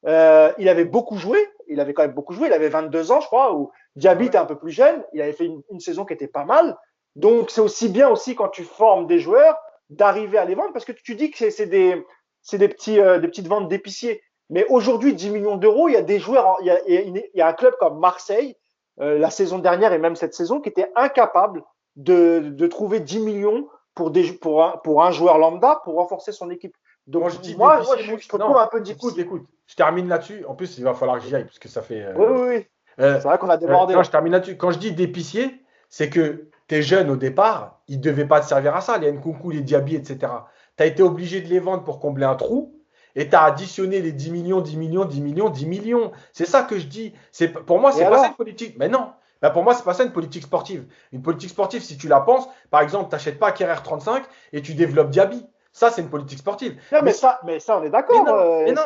Il avait beaucoup joué, il avait quand même beaucoup joué, il avait 22 ans, je crois, ou Diaby était un peu plus jeune, il avait fait une saison qui était pas mal. Donc, c'est aussi bien aussi quand tu formes des joueurs d'arriver à les vendre, parce que tu dis que c'est des petites ventes d'épiciers. Mais aujourd'hui, 10 millions d'euros, il y a des joueurs, il y a un club comme Marseille, la saison dernière et même cette saison, qui était incapable de trouver 10 millions pour un joueur lambda pour renforcer son équipe. Donc, moi je trouve un peu difficile. Écoute, je termine là-dessus. En plus, il va falloir que j'y aille, parce que ça fait. Oui. C'est vrai qu'on a débordé. Je termine là-dessus. Quand je dis d'épicier, c'est que tes jeunes au départ, ils ne devaient pas te servir à ça, les Nkunku, les Diaby, etc. Tu as été obligé de les vendre pour combler un trou et tu as additionné les 10 millions, 10 millions, 10 millions, 10 millions. C'est ça que je dis. Pour moi, c'est pas ça une politique. Mais non. Pour moi, c'est pas ça une politique sportive. Une politique sportive, si tu la penses, par exemple, tu n'achètes pas Kerrer 35 et tu développes Diaby. Ça, c'est une politique sportive. Non, mais ça, on est d'accord.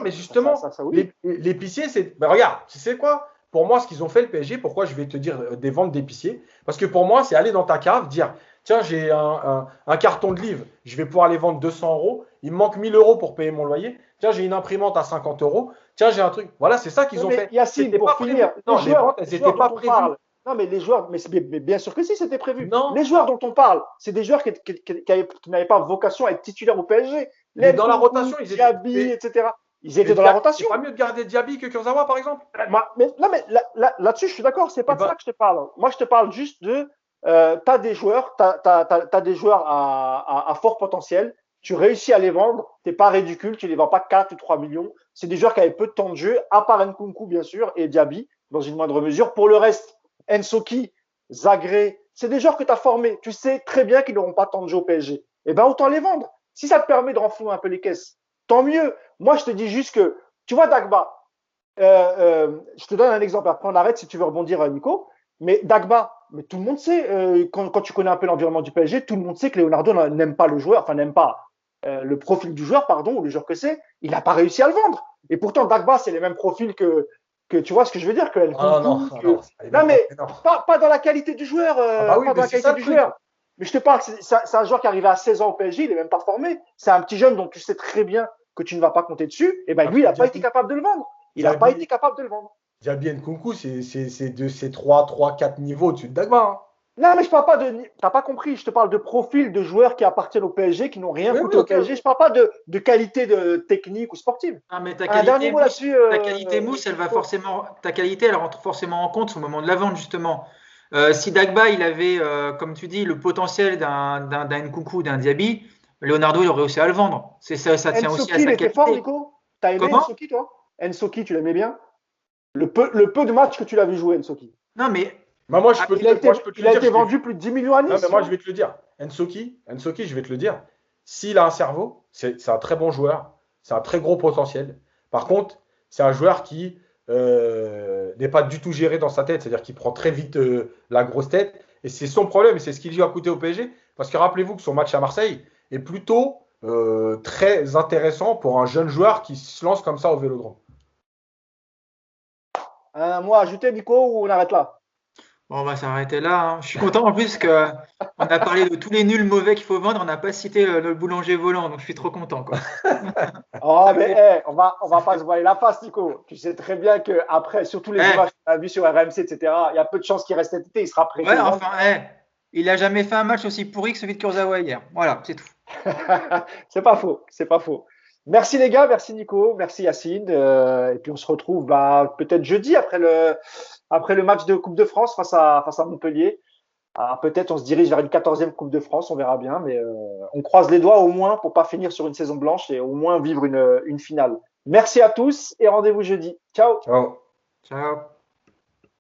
Mais justement, oui. L'épicier, c'est. Regarde, tu sais quoi? Pour moi, ce qu'ils ont fait, le PSG, pourquoi je vais te dire des ventes d'épiciers? Parce que pour moi, c'est aller dans ta cave, dire tiens, j'ai un carton de livres, je vais pouvoir les vendre 200 euros, il me manque 1000 euros pour payer mon loyer. Tiens, j'ai une imprimante à 50 euros, tiens, j'ai un truc. Voilà, c'est ça qu'ils ont fait. Yacine, pour finir, non, les ventes, elles n'étaient pas prévues. Non, mais les joueurs, mais bien sûr que si, c'était prévu. Non. Les joueurs dont on parle, c'est des joueurs qui n'avaient pas vocation à être titulaires au PSG. Mais dans la rotation, ils étaient. Diaby, etc. Ils étaient dans la rotation. C'est pas mieux de garder Diaby que Kurzawa, par exemple? Là-dessus, je suis d'accord. C'est pas de ça que je te parle. Moi, je te parle juste de. T'as des joueurs, t'as des joueurs à fort potentiel. Tu réussis à les vendre. T'es pas ridicule. Tu les vends pas 4 ou 3 millions. C'est des joueurs qui avaient peu de temps de jeu, à part Nkunku, bien sûr, et Diaby, dans une moindre mesure. Pour le reste, Ensoki, Zagré, c'est des joueurs que tu as formés. Tu sais très bien qu'ils n'auront pas tant de jeu au PSG. Eh ben, autant les vendre. Si ça te permet de renflouer un peu les caisses, tant mieux. Moi, je te dis juste que, tu vois, Dagba, je te donne un exemple. Après, on arrête si tu veux rebondir, Nico. Mais Dagba, mais tout le monde sait, quand tu connais un peu l'environnement du PSG, tout le monde sait que Leonardo n'aime pas le joueur, enfin, n'aime pas le profil du joueur, pardon, ou le joueur que c'est. Il n'a pas réussi à le vendre. Et pourtant, Dagba, c'est les mêmes profils que tu vois ce que je veux dire, non, mais pas dans la qualité du joueur, pas dans la qualité du joueur. Mais je te parle, c'est un joueur qui est arrivé à 16 ans au PSG, il n'est même pas formé. C'est un petit jeune dont tu sais très bien que tu ne vas pas compter dessus. Et ben lui, il n'a pas été capable de le vendre. Il n'a pas été capable de le vendre. Diaby Nkunku, c'est 3, 4 niveaux au-dessus de Dagba. Hein. Non, mais je parle pas de. T'as pas compris. Je te parle de profil de joueurs qui appartiennent au PSG, qui n'ont rien coûté au PSG. Je parle pas de qualité de technique ou sportive. Ah, mais ta qualité, Mousse, elle va forcément. Ta qualité, elle rentre forcément en compte au moment de la vente, justement. Si Dagba, il avait, comme tu dis, le potentiel d'un Nkunku, d'un Diaby, Leonardo, il aurait aussi à le vendre. Ça tient aussi à sa qualité. Il était fort, Nico. T'as aimé Ensoki, toi? Ensoki, tu l'aimais bien? Le peu de matchs que tu l'as vu jouer, Ensoki. Non, mais. Moi, je peux te dire. Il a été vendu plus de 10 millions à Nice. Non, mais moi, je vais te le dire. Ensoki, je vais te le dire. S'il a un cerveau, c'est un très bon joueur. C'est un très gros potentiel. Par contre, c'est un joueur qui n'est pas du tout géré dans sa tête. C'est-à-dire qu'il prend très vite la grosse tête. Et c'est son problème. Et c'est ce qui lui a coûté au PSG. Parce que rappelez-vous que son match à Marseille est plutôt très intéressant pour un jeune joueur qui se lance comme ça au Vélodrome. Un mot à ajouter, Nico, ou on arrête là? Bon, on va s'arrêter là. Hein. Je suis content en plus qu'on a parlé de tous les nuls mauvais qu'il faut vendre. On n'a pas cité le boulanger volant, donc je suis trop content. Quoi. Oh, mais on va pas se voiler la face, Nico. Tu sais très bien que après, surtout les images qu'on a vues sur RMC, etc., il y a peu de chances qu'il reste cet été. Il sera prêt. Ouais, enfin, il a jamais fait un match aussi pourri que celui de Kurzawa hier. Voilà, c'est tout. C'est pas faux, c'est pas faux. Merci les gars, merci Nico, merci Yacine. Et puis on se retrouve peut-être jeudi après le match de Coupe de France face à Montpellier. Alors peut-être on se dirige vers une 14e Coupe de France, on verra bien, mais on croise les doigts au moins pour pas finir sur une saison blanche et au moins vivre une finale. Merci à tous et rendez-vous jeudi. Ciao. Ciao. Ciao.